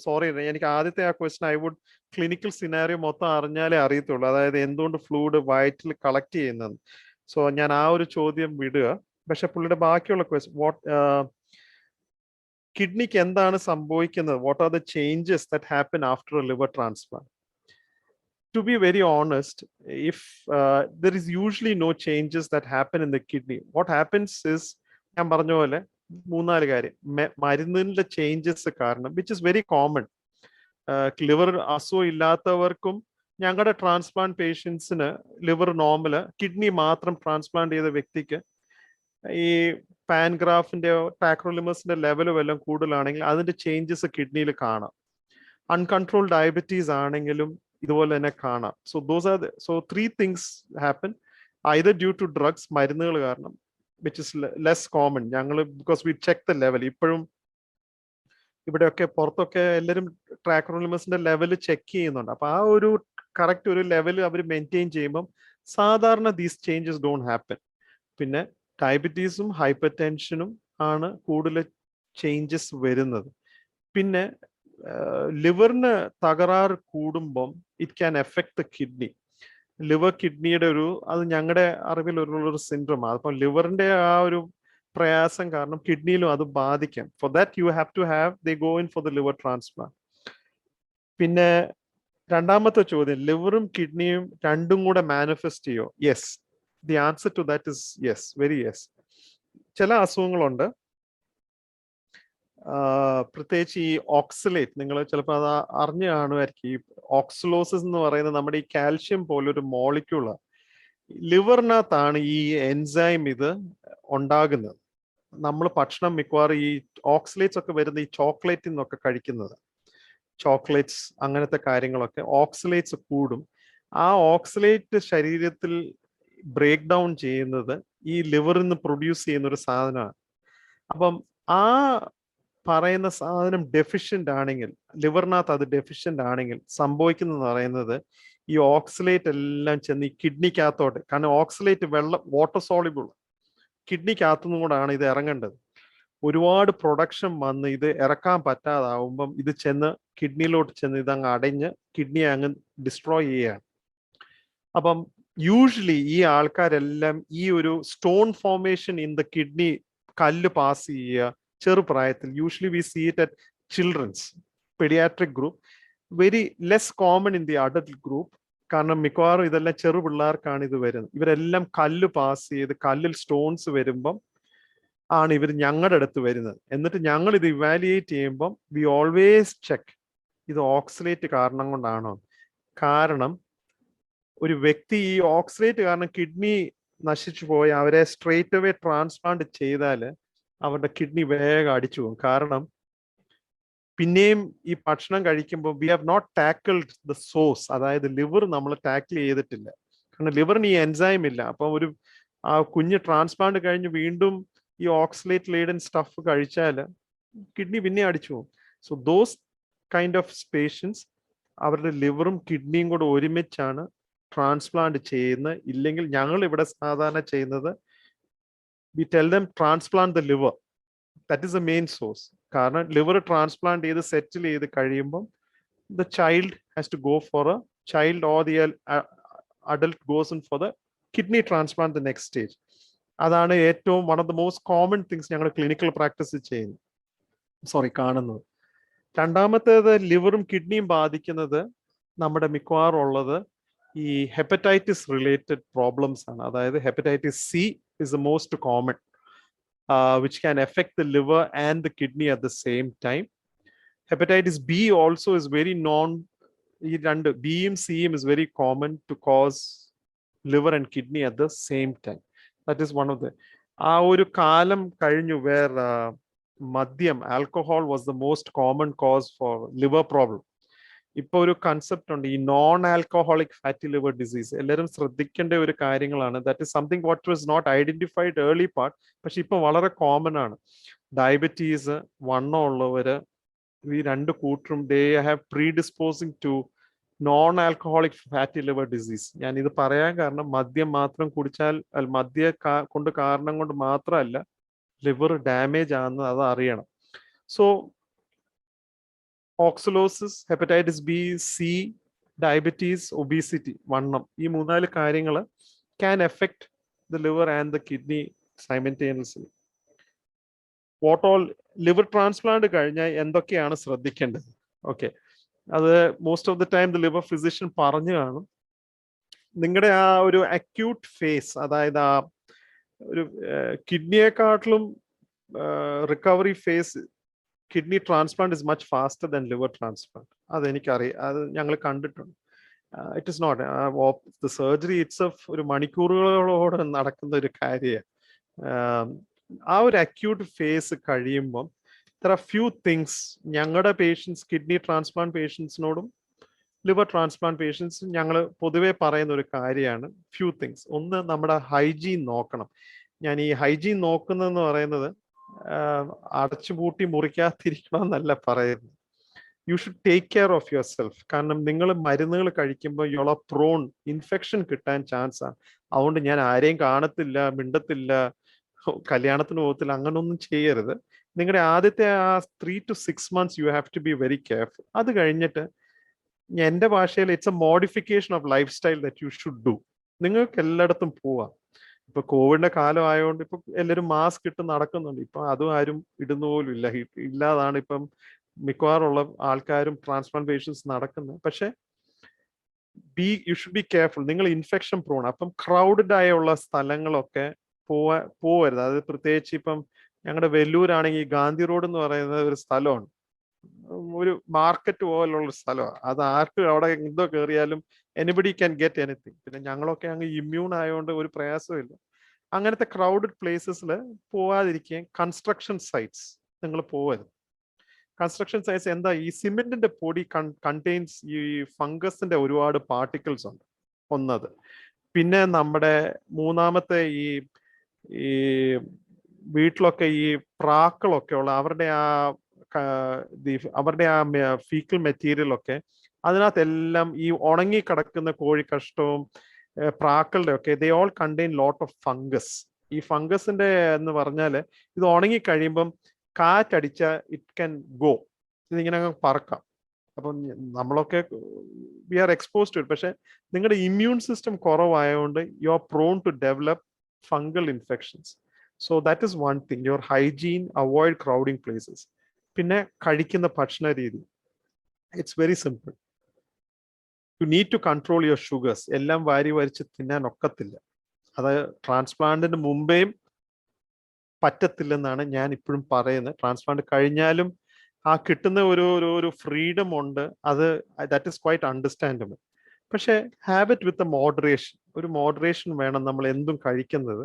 സോറി, എനിക്ക് ആദ്യത്തെ ആ question I would clinical scenario മൊത്തം അറിഞ്ഞാലേ അറിയത്തുള്ളൂ. അതായത് എന്തുകൊണ്ട് ഫ്ലൂയിഡ് വയറ്റിൽ കളക്ട് ചെയ്യുന്നത്. സോ ഞാൻ ആ ഒരു ചോദ്യം വിടുക. പക്ഷെ പുള്ളിയുടെ ബാക്കിയുള്ള ക്വസ്റ്റ്യൻ, കിഡ്നിക്ക് എന്താണ് സംഭവിക്കുന്നത്, what are the changes that happen after A liver transplant? To be very honest, if there is usually no changes that happen in the kidney. What happens is, ഞാൻ പറഞ്ഞ പോലെ 3-4 കാര്യം. മരുന്നിന്റെ ചേഞ്ചസ് കാരണം, which is very common. Liver അസുഖം ഇല്ലാത്തവർക്കും ഞങ്ങളുടെ ട്രാൻസ്പ്ലാന്റ് പേഷ്യൻസിന് ലിവർ നോർമല്, കിഡ്നി മാത്രം ട്രാൻസ്പ്ലാന്റ് ചെയ്ത വ്യക്തിക്ക് ഈ പാൻഗ്രാഫിന്റെയോ ടാക്രോലിമസിന്റെ ലെവലോ എല്ലാം കൂടുതലാണെങ്കിൽ അതിന്റെ ചേഞ്ചസ് കിഡ്നിയിൽ കാണാം. അൺകൺട്രോൾഡ് ഡയബറ്റീസ് ആണെങ്കിലും ഇതുപോലെ തന്നെ കാണാം. So 3 things happen, either due to drugs, മരുന്നുകൾ കാരണം, which is less common. ഞങ്ങൾ because we check the level. ഇപ്പോഴും ഇവിടെയൊക്കെ പുറത്തൊക്കെ എല്ലാവരും ട്രാക്രോലിമസിന്റെ ലെവൽ ചെക്ക് ചെയ്യുന്നുണ്ട്. അപ്പൊ ആ ഒരു കറക്റ്റ് ഒരു ലെവൽ അവർ മെയിൻറ്റെയിൻ ചെയ്യുമ്പം സാധാരണ ദീസ് ചേഞ്ചസ് ഡോണ്ട് ഹാപ്പൻ. പിന്നെ ഡയബറ്റീസും ഹൈപ്പർ ടെൻഷനും ആണ് കൂടുതൽ ചേഞ്ചസ് വരുന്നത്. പിന്നെ ലിവറിന് തകരാറ് കൂടുമ്പം it can effect the kidney. Liver കിഡ്നിയുടെ അത് ഞങ്ങളുടെ അറിവിൽ ഒരു സിൻഡ്രോമാണ്. അപ്പം ലിവറിന്റെ ആ ഒരു പ്രയാസം കാരണം കിഡ്നിയിലും അത് ബാധിക്കാം. For that you have to have they go in for the liver transplant. പിന്നെ 2-മത്തെ ചോദ്യം, ലിവറും കിഡ്നിയും രണ്ടും കൂടെ മാനിഫെസ്റ്റ് ചെയ്യോ? Yes, the answer to that is yes, very yes. ചില അസുഖങ്ങളുണ്ട്, പ്രത്യേകിച്ച് ഈ ഓക്സലേറ്റ്, നിങ്ങൾ ചിലപ്പോൾ അത് അറിഞ്ഞു കാണുമായിരിക്കും. ഈ ഓക്സലോസിസ് എന്ന് പറയുന്നത് നമ്മുടെ ഈ കാൽഷ്യം പോലൊരു മോളിക്യൂളാണ്. ലിവറിനകത്താണ് ഈ എൻസൈം ഇത് ഉണ്ടാകുന്നത്. നമ്മൾ ഭക്ഷണം മിക്കവാറും ഈ ഓക്സലേറ്റ്സ് ഒക്കെ വരുന്ന ഈ ചോക്ലേറ്റിൽ നിന്നൊക്കെ കഴിക്കുന്നത്, ചോക്ലേറ്റ്സ് അങ്ങനത്തെ കാര്യങ്ങളൊക്കെ ഓക്സലേറ്റ്സ് കൂടും. ആ ഓക്സലേറ്റ് ശരീരത്തിൽ ബ്രേക്ക് ഡൗൺ ചെയ്യുന്നത് ഈ ലിവറിൽ നിന്ന് പ്രൊഡ്യൂസ് ചെയ്യുന്ന ഒരു സാധനമാണ്. അപ്പം ആ പറയുന്ന സാധനം ഡെഫിഷ്യന്റ് ആണെങ്കിൽ, ലിവറിനകത്ത് അത് ഡെഫിഷ്യന്റ് ആണെങ്കിൽ സംഭവിക്കുന്നതെന്ന് പറയുന്നത് ഈ ഓക്സലേറ്റ് എല്ലാം ചെന്ന് ഈ കിഡ്നിക്കകത്തോട്ട്, കാരണം ഓക്സലേറ്റ് വാട്ടർ സോളിബിൾ, കിഡ്നിക്കകത്തുനിന്നും കൂടാണ് ഇത് ഇറങ്ങേണ്ടത്. ഒരുപാട് പ്രൊഡക്ഷൻ വന്ന് ഇത് ഇറക്കാൻ പറ്റാതാവുമ്പം ഇത് ചെന്ന് കിഡ്നിയിലോട്ട് ചെന്ന് ഇതങ്ങ് അടഞ്ഞ് കിഡ്നിയെ അങ്ങ് ഡിസ്ട്രോയ് ചെയ്യുകയാണ്. അപ്പം യൂഷ്വലി ഈ ആൾക്കാരെല്ലാം ഈ ഒരു stone formation in the kidney, കല്ല് പാസ് ചെയ്യുക ചെറുപ്രായത്തിൽ, usually we see it at children's paediatric group, very less common in the adult group. കാരണം മിക്കവാറും ഇതെല്ലാം ചെറു പിള്ളേർക്കാണ് ഇത് വരുന്നത്. ഇവരെല്ലാം കല്ല് പാസ് ചെയ്ത് കല്ലിൽ സ്റ്റോൺസ് വരുമ്പം ആണ് ഇവർ ഞങ്ങളുടെ അടുത്ത് വരുന്നത്. എന്നിട്ട് ഞങ്ങൾ ഇത് ഇവാലുവേറ്റ് ചെയ്യുമ്പം വി ഓൾവേസ് ചെക്ക് ഇത് ഓക്സലേറ്റ് കാരണം കൊണ്ടാണോ. കാരണം ഒരു വ്യക്തി ഈ ഓക്സലേറ്റ് കാരണം കിഡ്നി നശിച്ചു പോയി അവരെ സ്ട്രേറ്റ് അവേ ട്രാൻസ്പ്ലാന്റ് ചെയ്താൽ അവരുടെ കിഡ്നി വേഗം അടിച്ചു പോകും. കാരണം പിന്നെയും ഈ ഭക്ഷണം കഴിക്കുമ്പോൾ we have not tackled the source, അതായത് ലിവർ നമ്മൾ ടാക്കിൾ ചെയ്തിട്ടില്ല. കാരണം ലിവറിന് ഈ എൻസൈം ഇല്ല. അപ്പം ഒരു ആ കുഞ്ഞ് ട്രാൻസ്പ്ലാന്റ് കഴിഞ്ഞ് വീണ്ടും ഈ ഓക്സലേറ്റ് ലേഡൻ സ്റ്റഫ് കഴിച്ചാൽ കിഡ്നി പിന്നെ അടിച്ചു പോകും. So those kind of patients അവരുടെ ലിവറും കിഡ്നിയും കൂടെ ഒരുമിച്ചാണ് ട്രാൻസ്പ്ലാന്റ് ചെയ്യുന്നത്. ഇല്ലെങ്കിൽ ഞങ്ങൾ ഇവിടെ സാധാരണ ചെയ്യുന്നത് we tell them transplant the liver, that is the main source. കാരണം ലിവർ ട്രാൻസ്പ്ലാന്റ് ചെയ്ത് സെറ്റിൽ ചെയ്ത് കഴിയുമ്പം the child has to go for a child or the adult goes in for the kidney transplant the next stage. അതാണ് ഏറ്റവും one of the most common things ഞങ്ങൾ ക്ലിനിക്കൽ പ്രാക്ടീസ് കാണുന്നത്. രണ്ടാമത്തേത് ലിവറും കിഡ്നിയും ബാധിക്കുന്നത് നമ്മുടെ മിക്കവാറും ഉള്ളത് ഈ ഹെപ്പറ്റൈറ്റിസ് റിലേറ്റഡ് പ്രോബ്ലംസ് ആണ്. അതായത് hepatitis C is the most common, which can affect the liver and the kidney at the same time. Hepatitis B also is very Bയും Cയും is very common to cause liver and kidney at the same time. That is one of the ആ ഒരു കാലം കഴിഞ്ഞു where മദ്യം, alcohol was the most common cause for liver problem. ഇപ്പൊ ഒരു കൺസെപ്റ്റ് ഉണ്ട്, ഈ non alcoholic fatty liver disease. എല്ലാവരും ശ്രദ്ധിക്കേണ്ട ഒരു കാര്യങ്ങളാണ്. That is something what was not identified early part, പക്ഷെ ഇപ്പൊ വളരെ കോമൺ ആണ്. ഡയബറ്റീസ്, വണ്ണം ഉള്ളവര്, ഈ രണ്ട് കൂട്ടരും they have predisposing to non alcoholic fatty liver disease. ഞാൻ ഇത് പറയാൻ കാരണം മദ്യം മാത്രം കുടിച്ചാൽ കൊണ്ട് കാരണം കൊണ്ട് മാത്രമല്ല ലിവർ ഡാമേജ് ആണെന്ന് അത് അറിയണം. So oxalosis, hepatitis B, C, diabetes, obesity, വണ്ണം, ഈ 3-4 കാര്യങ്ങൾ can effect the liver and the kidney simultaneously. What all liver transplant കഴിഞ്ഞാൽ എന്തൊക്കെയാണ് ശ്രദ്ധിക്കേണ്ടത്? ഓക്കെ, അത് most of the time the liver physician പറഞ്ഞു കാണും. നിങ്ങളുടെ ആ ഒരു അക്യൂട്ട് ഫേസ്, അതായത് ആ ഒരു കിഡ്നിയെക്കാട്ടിലും recovery phase, kidney transplant is much faster than liver transplant. അതെനിക്കറിയാം, അത് ഞങ്ങൾ കണ്ടിട്ടുണ്ട്. It is not the surgery itself ഒരു മണിക്കൂറുകളോടെ നടക്കുന്ന ഒരു കാര്യമാണ്. ആ ഒരു അക്യൂട്ട് ഫേസ് കഴിയുമ്പം there are few things ഞങ്ങളുടെ പേഷ്യൻസ്, കിഡ്നി ട്രാൻസ്പ്ലാന്റ് പേഷ്യൻസിനോടും ലിവർ ട്രാൻസ്പ്ലാന്റ് പേഷ്യൻസ് ഞങ്ങൾ പൊതുവെ പറയുന്ന ഒരു കാര്യമാണ് ഫ്യൂ തിങ്സ്. ഒന്ന്, നമ്മുടെ ഹൈജീൻ നോക്കണം. ഞാൻ ഈ ഹൈജീൻ നോക്കുന്നതെന്ന് പറയുന്നത് അടച്ചുപൂട്ടി മുറിക്കാതിരിക്കണം എന്നല്ല പറയുന്നത്. You should take care of your self. കാരണം നിങ്ങൾ മരുന്നുകൾ കഴിക്കുമ്പോൾ യു ആർ പ്രോൺ, ഇൻഫെക്ഷൻ കിട്ടാൻ ചാൻസ് ആണ്. അതുകൊണ്ട് ഞാൻ ആരെയും കാണത്തില്ല, മിണ്ടത്തില്ല, കല്യാണത്തിന് പോകത്തില്ല, അങ്ങനൊന്നും ചെയ്യരുത്. നിങ്ങളുടെ ആദ്യത്തെ ആ 3 to 6 months you have to be very careful. അത് കഴിഞ്ഞിട്ട് എൻ്റെ ഭാഷയിൽ it's a modification of lifestyle that you should do. നിങ്ങൾക്ക് എല്ലായിടത്തും പോവാം. ഇപ്പൊ കോവിഡിന്റെ കാലം ആയതുകൊണ്ട് ഇപ്പൊ എല്ലാവരും മാസ്ക് ഇട്ട് നടക്കുന്നുണ്ട്. ഇപ്പൊ അതും ആരും ഇടുന്ന പോലും ഇല്ല, ഇല്ലാതാണ് ഇപ്പം മിക്കവാറുള്ള ആൾക്കാരും ട്രാൻസ്പ്ലാന്റ് പേഷ്യൻസ് നടക്കുന്നത്. പക്ഷെ യു ഷുഡ് ബി കെയർഫുൾ. നിങ്ങൾ ഇൻഫെക്ഷൻ പ്രോൺ. അപ്പം ക്രൗഡഡ് ആയുള്ള സ്ഥലങ്ങളൊക്കെ പോവരുത്. അത് പ്രത്യേകിച്ച് ഇപ്പം ഞങ്ങളുടെ വെല്ലൂരാണെങ്കിൽ ഗാന്ധി റോഡ് എന്ന് പറയുന്ന ഒരു സ്ഥലമാണ്, ഒരു മാർക്കറ്റ് പോലുള്ള സ്ഥലമാണ്. അത് ആർക്ക് അവിടെ എന്തോ കയറിയാലും എനിബഡി ക്യാൻ ഗെറ്റ് എനിത്തിങ്. പിന്നെ ഞങ്ങളൊക്കെ അങ്ങ് ഇമ്മ്യൂൺ ആയതുകൊണ്ട് ഒരു പ്രയാസവും ഇല്ല. അങ്ങനത്തെ ക്രൗഡഡ് പ്ലേസസിൽ പോവാതിരിക്കുകയും കൺസ്ട്രക്ഷൻ സൈറ്റ്സ് നിങ്ങൾ പോവരുത്. കൺസ്ട്രക്ഷൻ സൈറ്റ്സ് എന്താ, ഈ സിമെന്റിന്റെ പൊടി കണ്ടെയ്ൻസ് ഈ ഫംഗസിന്റെ ഒരുപാട് പാർട്ടിക്കിൾസ് ഉണ്ട് ഒന്നത്. പിന്നെ നമ്മുടെ മൂന്നാമത്തെ ഈ ഈ വീട്ടിലൊക്കെ ഈ പ്രാക്കളൊക്കെ ഉള്ള അവരുടെ ആ ഫീക്കൽ മെറ്റീരിയൽ ഒക്കെ അതിനകത്തെല്ലാം ഈ ഉണങ്ങി കിടക്കുന്ന കോഴി കഷ്ടവും പ്രാക്കളുടെ ഒക്കെ they all contain lot of fungus. ഈ ഫംഗസിന്റെ എന്ന് പറഞ്ഞാല് ഇത് ഉണങ്ങി കഴിയുമ്പം കാറ്റടിച്ച ഇറ്റ് ക്യാൻ ഗോ, ഇതിങ്ങനെ പറക്കാം. അപ്പം നമ്മളൊക്കെ we are exposed to it. പക്ഷെ നിങ്ങളുടെ ഇമ്മ്യൂൺ സിസ്റ്റം കുറവായതുകൊണ്ട് you are prone to develop fungal infections. So that is one thing. Your hygiene, avoid crowding places. പിന്നെ കഴിക്കുന്ന ഭക്ഷണ രീതി, it's very simple. You need to control your sugars. എല്ലാം വാരി വരിച്ച് തിന്നാൻ ഒക്കത്തില്ല. അത് ട്രാൻസ്പ്ലാന്റിന് മുമ്പേയും പറ്റത്തില്ലെന്നാണ് ഞാൻ ഇപ്പോഴും പറയുന്നത്. ട്രാൻസ്പ്ലാന്റ് കഴിഞ്ഞാലും ആ കിട്ടുന്ന ഒരു ഫ്രീഡം ഉണ്ട്. അത് ദാറ്റ് ഇസ് ക്വൈറ്റ് അണ്ടർസ്റ്റാൻഡബിൾ. പക്ഷെ ഹാബിറ്റ് വിത്ത് എ മോഡറേഷൻ, ഒരു മോഡറേഷൻ വേണം നമ്മൾ എന്തും കഴിക്കുന്നത്.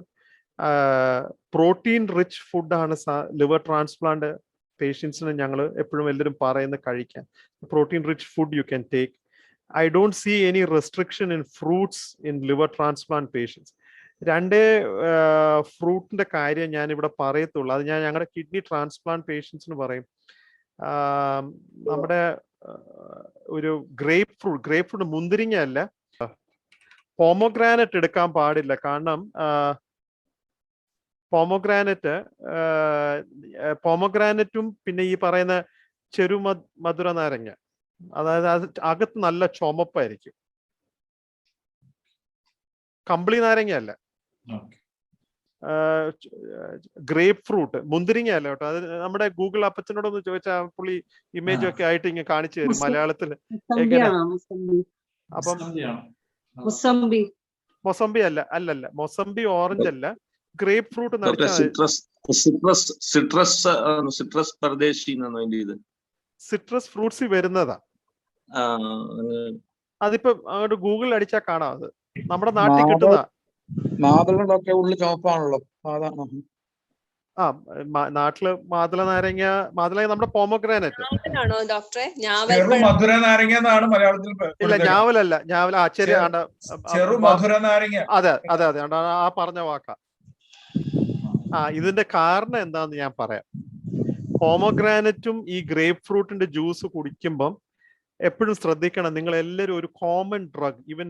പ്രോട്ടീൻ റിച്ച് ഫുഡാണ് ലിവർ ട്രാൻസ്പ്ലാന്റ് പേഷ്യൻസിന് ഞങ്ങൾ എപ്പോഴും എല്ലാവരും പറയുന്നത് കഴിക്കാൻ. Protein rich food U can take. I don't see any restriction in fruits in liver transplant patients. രണ്ടേ ഫ്രൂട്ടിന്റെ കാര്യം ഞാൻ ഇവിടെ പറയത്തുള്ളൂ. അത് ഞാൻ ഞങ്ങളുടെ കിഡ്നി ട്രാൻസ്പ്ലാന്റ് പേഷ്യൻസിന് പറയും. നമ്മുടെ ഒരു ഗ്രേപ്പ് ഫ്രൂട്ട് മുന്തിരിങ്ങ അല്ല, പോമോഗ്രാനറ്റ് എടുക്കാൻ പാടില്ല. കാരണം പോമോഗ്രാനറ്റും പിന്നെ ഈ പറയുന്ന മധുര നാരങ്ങ, അതായത് അത് അകത്ത് നല്ല ചുമപ്പായിരിക്കും. കമ്പിളി നാരങ്ങ അല്ല, ഗ്രേപ്പ് ഫ്രൂട്ട്, മുന്തിരിങ്ങ അല്ല കേട്ടോ. അത് നമ്മുടെ ഗൂഗിൾ അപ്പച്ചനോടൊന്ന് ചോദിച്ചാൽ പുള്ളി ഇമേജ് ഒക്കെ ആയിട്ട് ഇങ്ങനെ കാണിച്ചു തരും മലയാളത്തിൽ. അപ്പം മൊസംബി അല്ലല്ല, മൊസംബി ഓറഞ്ച് അല്ല, ഗ്രേപ്പ് ഫ്രൂട്ട്. സിട്രസ് ഫ്രൂട്ട്സ് വരുന്നതാ. അതിപ്പോ അങ്ങോട്ട് ഗൂഗിളിൽ അടിച്ചാൽ കാണാം. അത് നമ്മുടെ നാട്ടിൽ കിട്ടുന്ന നാട്ടില് മാതള നാരങ്ങ നമ്മുടെ പോമോഗ്രാനറ്റ്. ഇല്ല, ഞാവലല്ല, ചെറിയ അതെ അതെ അതെ ആ പറഞ്ഞ വാക്കാ. ഇതിന്റെ കാരണം എന്താന്ന് ഞാൻ പറയാം. പോമോഗ്രാനറ്റും ഈ ഗ്രേപ്പ് ഫ്രൂട്ടിന്റെ ജ്യൂസ് കുടിക്കുമ്പം എപ്പോഴും ശ്രദ്ധിക്കണം, നിങ്ങൾ എല്ലാവരും ഒരു കോമൺ ഡ്രഗ്, ഈവൻ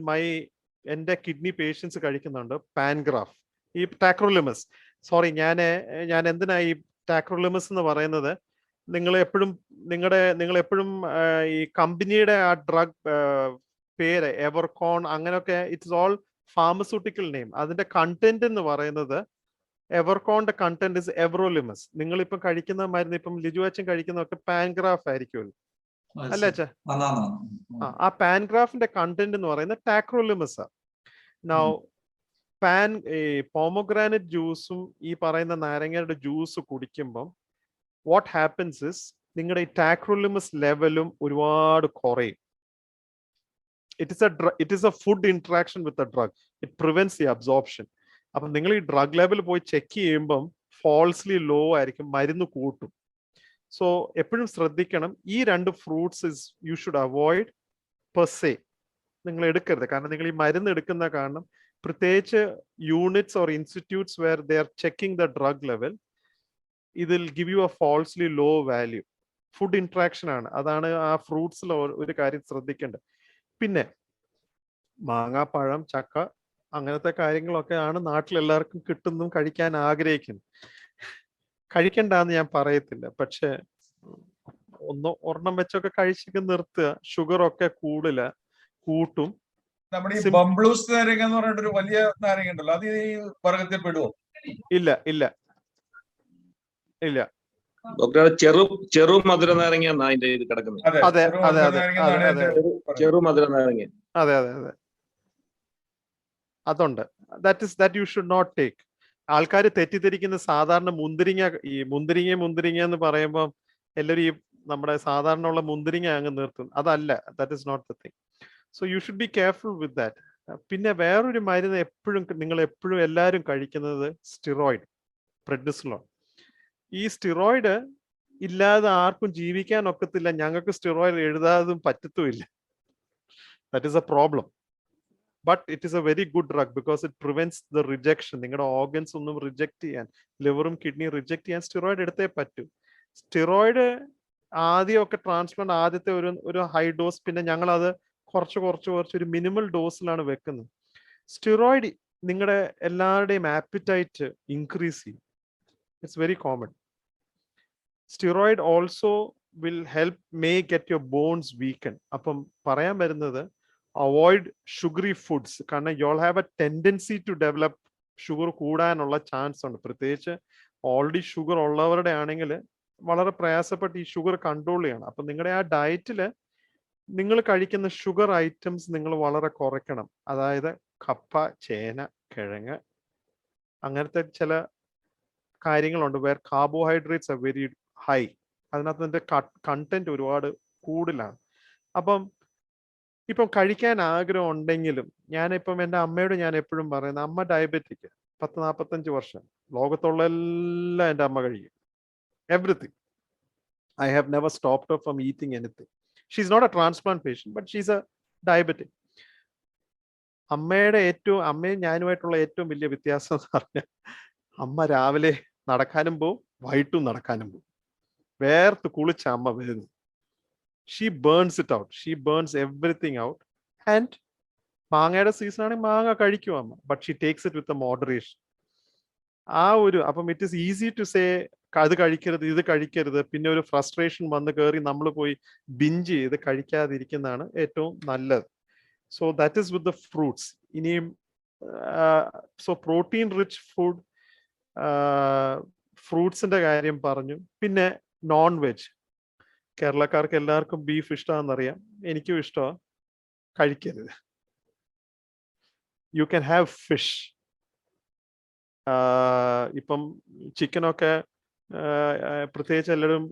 എന്റെ കിഡ്നി പേഷ്യൻസ് കഴിക്കുന്നുണ്ട്, പാൻഗ്രാഫ്, ഈ ടാക്രോലിമസ്. സോറി, ഞാൻ എന്തിനാ ഈ ടാക്രോലിമസ് എന്ന് പറയുന്നത്? നിങ്ങൾ എപ്പോഴും ഈ കമ്പനിയുടെ ആ ഡ്രഗ് പേര് എവർകോൺ അങ്ങനെയൊക്കെ, ഇറ്റ്സ് ഓൾ ഫാർമസ്യൂട്ടിക്കൽ നെയിം. അതിന്റെ കണ്ടന്റ് എന്ന് പറയുന്നത്, എവർകോണിന്റെ കണ്ടന്റ് ഇസ് എവറോലിമസ്. നിങ്ങളിപ്പം കഴിക്കുന്ന മരുന്ന്, ഇപ്പം ലിജു അച്ഛൻ കഴിക്കുന്നതൊക്കെ പാൻഗ്രാഫ് ആയിരിക്കുമല്ലോ, അല്ലേ അച്ഛാ? ആ പാൻഗ്രാഫിന്റെ കണ്ടന്റ് എന്ന് പറയുന്നത് ടാക്രോലിമസ്. നൗ ഈ പോമോഗ്രാനറ്റ് ജ്യൂസും ഈ പറയുന്ന നാരങ്ങയുടെ ജ്യൂസ് കുടിക്കുമ്പം വാട്ട് ഹാപ്പൻസ് ഇസ്, നിങ്ങളുടെ ഈ ടാക്രോലിമസ് ലെവലും ഒരുപാട് കുറയും. It is a food interaction with a drug. It prevents the absorption. അപ്പൊ നിങ്ങൾ ഈ ഡ്രഗ് ലെവൽ പോയി ചെക്ക് ചെയ്യുമ്പം ഫോൾസ്ലി ലോ ആയിരിക്കും, മരുന്ന് കൂട്ടും. സോ എപ്പോഴും ശ്രദ്ധിക്കണം, ഈ രണ്ട് fruits you should avoid per se. നിങ്ങൾ എടുക്കരുത്. കാരണം നിങ്ങൾ ഈ മരുന്ന് എടുക്കുന്ന കാരണം, പ്രത്യേകിച്ച് units or institutes where they are checking the drug level, ഇതിൽ give you a falsely low value. Food interaction ആണ്. അതാണ് ആ ഫ്രൂട്ട്സിൽ ഒരു കാര്യം ശ്രദ്ധിക്കേണ്ടത്. പിന്നെ മാങ്ങ, പഴം, ചക്ക അങ്ങനത്തെ കാര്യങ്ങളൊക്കെ ആണ് നാട്ടിലെല്ലാവർക്കും കിട്ടുന്നതും കഴിക്കാൻ ആഗ്രഹിക്കുന്നു. കഴിക്കണ്ടെന്ന് ഞാൻ പറയത്തില്ല, പക്ഷെ ഒരെണ്ണം വെച്ചൊക്കെ കഴിച്ചൊക്കെ നിർത്തുക. ഷുഗർ ഒക്കെ കൂട്ടും. നമ്മുടെ ഈ ബംബ്ലൂസ് നാരങ്ങ എന്ന് പറഞ്ഞിട്ട് ഒരു വലിയ നാരങ്ങ ഉണ്ടല്ലോ, അത് ഈ വർഗത്തിൽ പെടുവോ? ഇല്ല ഇല്ല ഇല്ല, ചെറു മധുര നാരങ്ങ അതിന്റെ ഇത് കിടക്കുന്നത്. അതെ അതെ അതെ ചെറു മധുര നാരങ്ങ, അതെ അതെ അതെ, അതുണ്ട്. That you should not take. ആൾക്കാർ തെറ്റിദ്ധരിക്കുന്ന സാധാരണ മുന്തിരിങ്ങ എന്ന് പറയുമ്പോൾ എല്ലാവരും ഈ നമ്മുടെ സാധാരണ ഉള്ള മുന്തിരിങ്ങ അങ്ങ് നിർത്തും. അതല്ല, that is not the thing. So you should be careful with that. പിന്നെ വേറൊരു മരുന്ന് നിങ്ങൾ എപ്പോഴും എല്ലാവരും കഴിക്കുന്നത് സ്റ്റിറോയിഡ്, പ്രെഡ്നിസോലോൺ. ഈ സ്റ്റിറോയിഡ് ഇല്ലാതെ ആർക്കും ജീവിക്കാൻ ഒക്കത്തില്ല. ഞങ്ങൾക്ക് സ്റ്റിറോയിഡ് എഴുതാതും പറ്റത്തുമില്ല. That is a problem. But it is a very good drug because it prevents the rejection. നിങ്ങളുടെ ഓർഗൻസ് ഒന്നും റിജക്ട് ചെയ്യാൻ, ലിവറും കിഡ്നിയും റിജക്ട് ചെയ്യാൻ സ്റ്റിറോയിഡ് എടുത്തേ പറ്റൂ. സ്റ്റിറോയിഡ് ആദ്യമൊക്കെ ട്രാൻസ്പ്ലാന്റ് ആദ്യത്തെ ഒരു ഹൈ ഡോസ്, പിന്നെ ഞങ്ങൾ അത് കുറച്ച് ഒരു മിനിമൽ ഡോസിലാണ് വെക്കുന്നത്. സ്റ്റിറോയിഡ് നിങ്ങളുടെ എല്ലാവരുടെയും ആപ്പിറ്റൈറ്റ് ഇൻക്രീസ് ചെയ്യും. It's very common. Steroid also will help get your bones weaken. അപ്പം പറയാൻ വരുന്നത് അവോയ്ഡ് ഷുഗറി ഫുഡ്സ്. കാരണം you all have a tendency to develop sugar കൂടാനുള്ള ചാൻസ് ഉണ്ട്. പ്രത്യേകിച്ച് ഓൾറെഡി ഷുഗർ ഉള്ളവരുടെ ആണെങ്കിൽ വളരെ പ്രയാസപ്പെട്ട് ഈ ഷുഗർ കൺട്രോൾ ചെയ്യണം. അപ്പം നിങ്ങളുടെ ആ ഡയറ്റിൽ നിങ്ങൾ കഴിക്കുന്ന ഷുഗർ ഐറ്റംസ് നിങ്ങൾ വളരെ കുറയ്ക്കണം. അതായത് കപ്പ, ചേന, കിഴങ്ങ്, അങ്ങനത്തെ ചില കാര്യങ്ങളുണ്ട് where carbohydrates are very high. അതിനകത്ത് അതിൻ്റെ കണ്ടന്റ് ഒരുപാട് കൂടുതലാണ്. അപ്പം ഇപ്പം കഴിക്കാൻ ആഗ്രഹം ഉണ്ടെങ്കിലും, ഞാനിപ്പം എൻ്റെ അമ്മയോട് ഞാൻ എപ്പോഴും പറയുന്നത്, അമ്മ ഡയബറ്റിക് 40-45 വർഷം, ലോകത്തുള്ള എല്ലാം എൻ്റെ അമ്മ കഴിക്കും, everything. I have never stopped her from eating anything. She's not a transplant patient, but she's a diabetic. അമ്മയും ഞാനുമായിട്ടുള്ള ഏറ്റവും വലിയ വ്യത്യാസം എന്ന് പറഞ്ഞാൽ, അമ്മ രാവിലെ നടക്കാനും പോവും, വൈകിട്ടും നടക്കാനും പോവും. വേർത്ത് കുളിച്ച അമ്മ വരുന്നു. She burns it out, she burns everything out. And മാങ്ങയുടെ സീസൺ ആണെങ്കിൽ മാങ്ങ കഴിക്കും അമ്മ, but she takes it with a moderation. അപ്പം it is easy to say അത് കഴിക്കരുത്, ഇത് കഴിക്കരുത്, പിന്നെ ഒരു ഫ്രസ്ട്രേഷൻ വന്ന് കയറി നമ്മൾ പോയി ബിഞ്ച് ചെയ്ത് കഴിക്കാതിരിക്കുന്നതാണ് ഏറ്റവും നല്ലത്. So that is with the fruits. ഇനിയും സോ പ്രോട്ടീൻ റിച്ച് ഫുഡ്, ഫ്രൂട്ട്സിന്റെ കാര്യം പറഞ്ഞു. പിന്നെ നോൺ വെജ്, കേരളക്കാർക്ക് എല്ലാവർക്കും ബീഫ് ഇഷ്ടമാണെന്നറിയാം, എനിക്കും ഇഷ്ടമാണ്. കഴിക്കരുത്. You can have fish. ഇപ്പം ചിക്കനൊക്കെ പ്രത്യേകിച്ച് എല്ലാവരും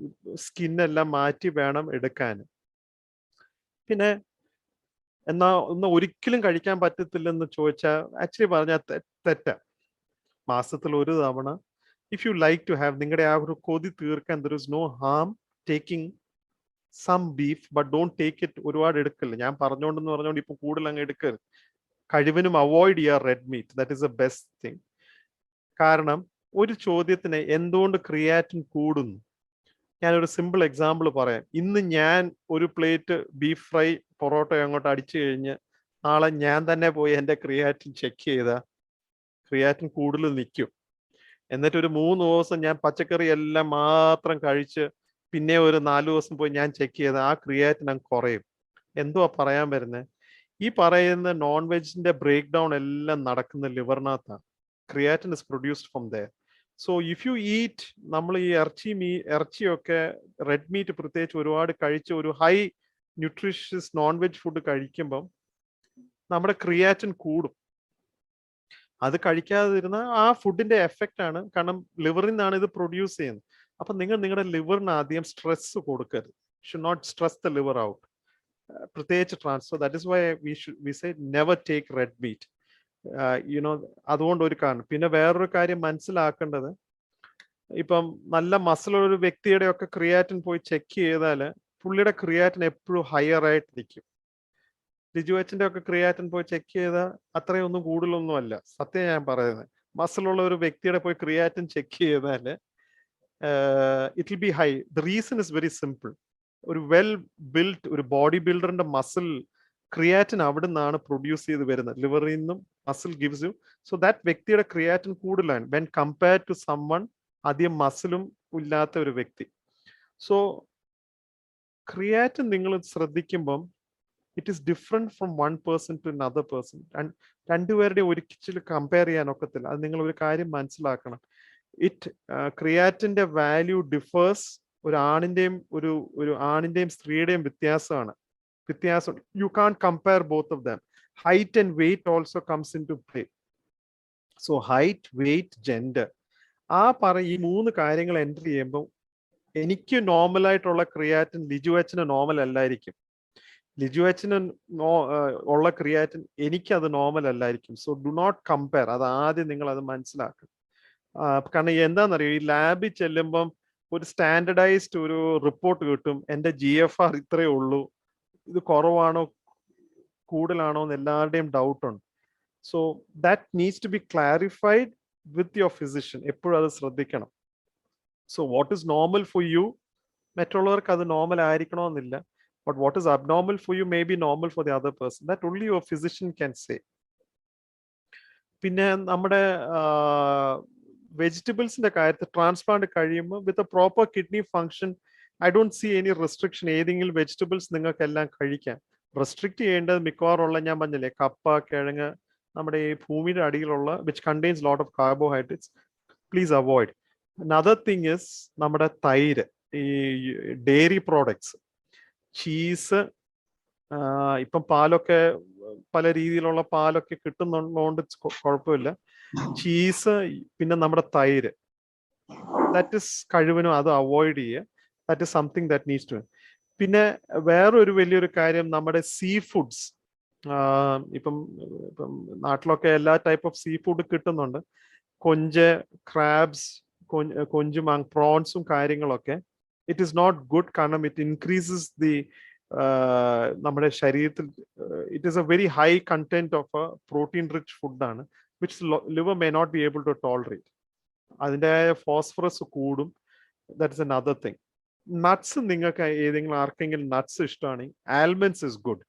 സ്കിന്നെല്ലാം മാറ്റി വേണം എടുക്കാൻ. പിന്നെ ഒന്ന് ഒരിക്കലും കഴിക്കാൻ പറ്റത്തില്ലെന്ന് ചോദിച്ചാൽ ആക്ച്വലി പറഞ്ഞാൽ തെറ്റാ. മാസത്തിൽ ഒരു തവണ if you like to have, നിങ്ങളുടെ ആ ഒരു കൊതി തീർക്കാൻ, there is no harm taking some beef, but don't take it ഒരുപാട് എടുക്കല്ല. ഞാൻ പറഞ്ഞുകൊണ്ട് ഇപ്പൊ കൂടുതൽ അങ്ങ് എടുക്കരുത്. കഴിവിനും അവോയ്ഡ് ചെയ്യുക red meat. That is the best thing. കാരണം ഒരു ചോദ്യത്തിന് എന്തുകൊണ്ട് ക്രിയാറ്റിൻ കൂടുന്നു, ഞാനൊരു സിമ്പിൾ എക്സാമ്പിൾ പറയാം. ഇന്ന് ഞാൻ ഒരു പ്ലേറ്റ് ബീഫ് ഫ്രൈ പൊറോട്ട അങ്ങോട്ട് അടിച്ചു കഴിഞ്ഞ് നാളെ ഞാൻ തന്നെ പോയി എൻ്റെ ക്രിയാറ്റിൻ ചെക്ക് ചെയ്ത ക്രിയാറ്റിൻ കൂടുതൽ നിൽക്കും. എന്നിട്ട് ഒരു 3 ദിവസം ഞാൻ പച്ചക്കറി എല്ലാം മാത്രം കഴിച്ച് പിന്നെ ഒരു 4 ദിവസം പോയി ഞാൻ ചെക്ക് ചെയ്ത ആ ക്രിയാറ്റിൻ അങ്ങ് കുറയും. എന്തുവാ പറയാൻ വരുന്നത്? ഈ പറയുന്ന നോൺ വെജിന്റെ ബ്രേക്ക് ഡൗൺ എല്ലാം നടക്കുന്ന ലിവറിനകത്താണ്. Creatine is produced from there. So if you eat, നമ്മൾ ഈ ഇറച്ചിയൊക്കെ റെഡ് മീറ്റ് പ്രത്യേകിച്ച് ഒരുപാട് കഴിച്ച് ഒരു high nutritious non veg food കഴിക്കുമ്പം നമ്മുടെ ക്രിയാറ്റിൻ കൂടും. അത് കഴിക്കാതിരുന്ന ആ ഫുഡിന്റെ എഫക്റ്റ് ആണ്. കാരണം ലിവറിൽ നിന്നാണ് ഇത് പ്രൊഡ്യൂസ് ചെയ്യുന്നത്. അപ്പൊ നിങ്ങളുടെ ലിവറിന് ആദ്യം സ്ട്രെസ് കൊടുക്കരുത്. Should not stress the liver out, പ്രത്യേകിച്ച് transfer. That is why we say never take red meat. അതുകൊണ്ട് ഒരു കാരണം. പിന്നെ വേറൊരു കാര്യം മനസ്സിലാക്കേണ്ടത്, ഇപ്പം നല്ല മസിലുള്ള ഒരു വ്യക്തിയുടെ ഒക്കെ ക്രിയാറ്റിൻ പോയി ചെക്ക് ചെയ്താൽ പുള്ളിയുടെ ക്രിയാറ്റിൻ എപ്പോഴും ഹയർ ആയിട്ട് നിൽക്കും. ലിജു എച്ചിന്റെ ഒക്കെ ക്രിയാറ്റിൻ പോയി ചെക്ക് ചെയ്താൽ അത്രയൊന്നും കൂടുതലൊന്നും അല്ല. സത്യം ഞാൻ പറയുന്നത്. മസിലുള്ള ഒരു വ്യക്തിയുടെ പോയി ക്രിയാറ്റിൻ ചെക്ക് ചെയ്താൽ it will be high. The reason is very simple. ഒരു വെൽ ബിൽഡ് ഒരു ബോഡി ബിൽഡറിന്റെ മസിൽ ക്രിയാറ്റിൻ അവിടെ നിന്നാണ് പ്രൊഡ്യൂസ് ചെയ്ത് വരുന്നത്. ലിവറിൽ നിന്നും muscle gives you. So that വ്യക്തിയുടെ ക്രിയാറ്റിൻ കൂടുതലാണ് വെൻ കമ്പയർഡ് ടു സമ്മൺ അധികം മസിലും ഇല്ലാത്ത ഒരു വ്യക്തി. സോ ക്രിയാറ്റിൻ നിങ്ങൾ ശ്രദ്ധിക്കുമ്പം it is different from one person to another person. രണ്ടുപേരുടെ ഒരിക്കലും കമ്പയർ ചെയ്യാൻ ഒക്കത്തില്ല. അത് നിങ്ങൾ ഒരു കാര്യം മനസ്സിലാക്കണം. ക്രിയാറ്റിന്റെ വാല്യൂ ഡിഫേഴ്സ്. ഒരു ആണിന്റെയും സ്ത്രീയുടെയും വ്യത്യാസം. You can't compare both of them. Height and weight also comes into play. So height, weight, gender, ഈ 3 കാര്യങ്ങൾ എൻട്രി ചെയ്യുമ്പോൾ എനിക്ക് നോർമൽ ആയിട്ടുള്ള ക്രിയാറ്റിൻ ലിജു എച്ചിന് നോർമൽ അല്ലായിരിക്കും. ലിജു എച്ചിന് ഉള്ള ക്രിയാറ്റിൻ എനിക്കത് നോർമൽ അല്ലായിരിക്കും. So do not compare. അത് ആദ്യം നിങ്ങൾ അത് മനസ്സിലാക്കും. കാരണം എന്താണെന്നറിയോ, ഈ ലാബിൽ ചെല്ലുമ്പം ഒരു സ്റ്റാൻഡർഡൈസ്ഡ് ഒരു റിപ്പോർട്ട് കിട്ടും. എൻ്റെ GFR ഇത്രയേ ഉള്ളൂ, ഇത് കുറവാണോ കൂടുതലാണോ എന്ന് എല്ലാവരുടെയും ഡൗട്ട് ഉണ്ട്. So that needs to be clarified with your physician. എപ്പോഴും അത് ശ്രദ്ധിക്കണം. So what is normal for you, മറ്റുള്ളവർക്ക് അത് നോർമൽ ആയിരിക്കണമെന്നില്ല. But what is abnormal for you may be normal for the other person. That only your physician can say. പിന്നെ നമ്മുടെ വെജിറ്റബിൾസിന്റെ കാര്യത്തിൽ ട്രാൻസ്പ്ലാന്റ് കഴിയുമ്പോൾ with a proper kidney function I don't see any restriction. ഏതെങ്കിലും വെജിറ്റബിൾസ് നിങ്ങൾക്ക് എല്ലാം കഴിക്കാം. റെസ്ട്രിക്ട് ചെയ്യേണ്ടത് മിക്കവാറുള്ള, ഞാൻ പറഞ്ഞില്ലേ, കപ്പ, കിഴങ്ങ്, നമ്മുടെ ഈ ഭൂമിയുടെ അടിയിലുള്ള which contains lot of carbohydrates, please avoid. Another thing is നമ്മുടെ തൈര്, ഈ ഡെയറി പ്രോഡക്ട്സ്, ചീസ്, ഇപ്പം പാലൊക്കെ പല രീതിയിലുള്ള പാലൊക്കെ കിട്ടുന്നതുകൊണ്ട് കുഴപ്പമില്ല. ചീസ്, പിന്നെ നമ്മുടെ തൈര്, ദാറ്റ് ഇസ് കഴിവിനും അത് അവോയ്ഡ് ചെയ്യുക. That is something that needs to. പിന്നെ വേറൊരു വലിയൊരു കാര്യം, നമ്മുടെ സീ ഫുഡ്സ്. ഇപ്പം നാട്ടിലൊക്കെ എല്ലാ ടൈപ്പ് ഓഫ് സീ ഫുഡ് കിട്ടുന്നുണ്ട്. കൊഞ്ച്, ക്രാബ്സ്, കൊഞ്ചും പ്രോൺസും കാര്യങ്ങളൊക്കെ ഇറ്റ് ഈസ് നോട്ട് ഗുഡ്. കാരണം ഇറ്റ് ഇൻക്രീസസ് ദി നമ്മുടെ ശരീരത്തിൽ it is a very high content of a protein rich ഫുഡാണ്, which liver may not be able to tolerate. അതിൻ്റെ ഫോസ്ഫറസ് കൂടും. That is another thing. Nuts, നിങ്ങൾക്ക് ഏതെങ്കിലും ആർക്കെങ്കിലും നട്ട്സ് ഇഷ്ടമാണെങ്കിൽ almonds is good.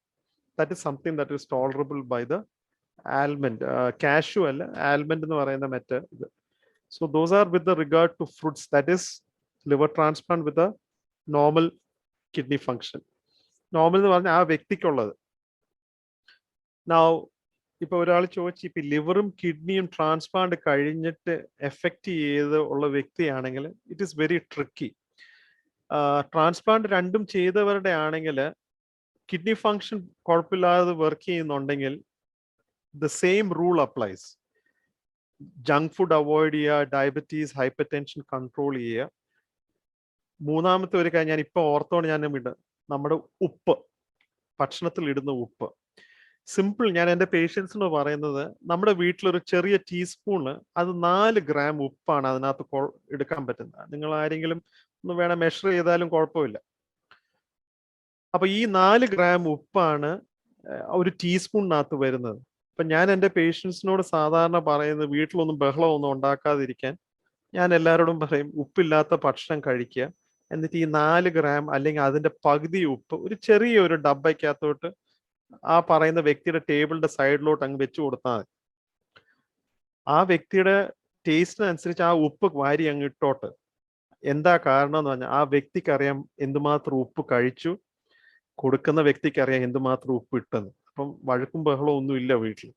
That is something that is tolerable by the almond. Cashew അല്ല, ആൽമണ്ട് എന്ന് പറയുന്ന മറ്റ് ഇത്. So those are with regard to fruits. That is liver transplant with a normal kidney function. Normal എന്ന് പറഞ്ഞാൽ ആ വ്യക്തിക്കുള്ളത്. നൗ ഇപ്പൊ ഒരാൾ ചോദിച്ചു, ഇപ്പൊ ലിവറും കിഡ്നിയും ട്രാൻസ്പ്ലാന്റ് കഴിഞ്ഞിട്ട് എഫക്റ്റ് ചെയ്ത് ഉള്ള വ്യക്തിയാണെങ്കിൽ it is very tricky. Transplant രണ്ടും ചെയ്തവരുടെ ആണെങ്കിൽ കിഡ്നി ഫംഗ്ഷൻ കുഴപ്പമില്ലാതെ വർക്ക് ചെയ്യുന്നുണ്ടെങ്കിൽ the same rule applies. Junk food avoid ചെയ്യുക, ഡയബറ്റീസ്, ഹൈപ്പർ ടെൻഷൻ കൺട്രോൾ ചെയ്യുക. മൂന്നാമത്തെ ഒരു കാര്യം ഞാൻ ഇപ്പൊ ഓർത്തോണ്ട് ഞാൻ വിടും, നമ്മുടെ ഉപ്പ്, ഭക്ഷണത്തിൽ ഇടുന്ന ഉപ്പ്. സിമ്പിൾ, ഞാൻ എൻ്റെ പേഷ്യൻസിന് പറയുന്നത്, നമ്മുടെ വീട്ടിലൊരു ചെറിയ ടീസ്പൂണ്, അത് 4 ഗ്രാം ഉപ്പാണ് അതിനകത്ത് എടുക്കാൻ പറ്റുന്നത്. നിങ്ങൾ ആരെങ്കിലും ഒന്ന് വേണം മെഷർ ചെയ്താലും കുഴപ്പമില്ല. അപ്പൊ ഈ 4 ഗ്രാം ഉപ്പാണ് ഒരു ടീസ്പൂണിനകത്ത് വരുന്നത്. അപ്പൊ ഞാൻ എൻ്റെ പേഷ്യൻസിനോട് സാധാരണ പറയുന്നത്, വീട്ടിലൊന്നും ബഹളമൊന്നും ഉണ്ടാക്കാതിരിക്കാൻ ഞാൻ എല്ലാവരോടും പറയും, ഉപ്പില്ലാത്ത ഭക്ഷണം കഴിക്കുക. എന്നിട്ട് ഈ 4 ഗ്രാം അല്ലെങ്കിൽ അതിന്റെ പകുതി ഉപ്പ് ഒരു ചെറിയ ഒരു ഡബ്ബയ്ക്കകത്തോട്ട് ആ പറയുന്ന വ്യക്തിയുടെ ടേബിളിന്റെ സൈഡിലോട്ട് അങ്ങ് വെച്ചു കൊടുത്താൽ മതി. ആ വ്യക്തിയുടെ ടേസ്റ്റിനനുസരിച്ച് ആ ഉപ്പ് വാരി അങ്ങ് ഇട്ടോട്ട്. എന്താ കാരണം എന്ന് പറഞ്ഞാൽ ആ വ്യക്തിക്ക് അറിയാം എന്തുമാത്രം ഉപ്പ് കഴിച്ചു, കൊടുക്കുന്ന വ്യക്തിക്ക് അറിയാം എന്തുമാത്രം ഉപ്പ് ഇട്ടെന്ന്. അപ്പം വഴക്കും ബഹളവും ഒന്നും ഇല്ല വീട്ടിൽ.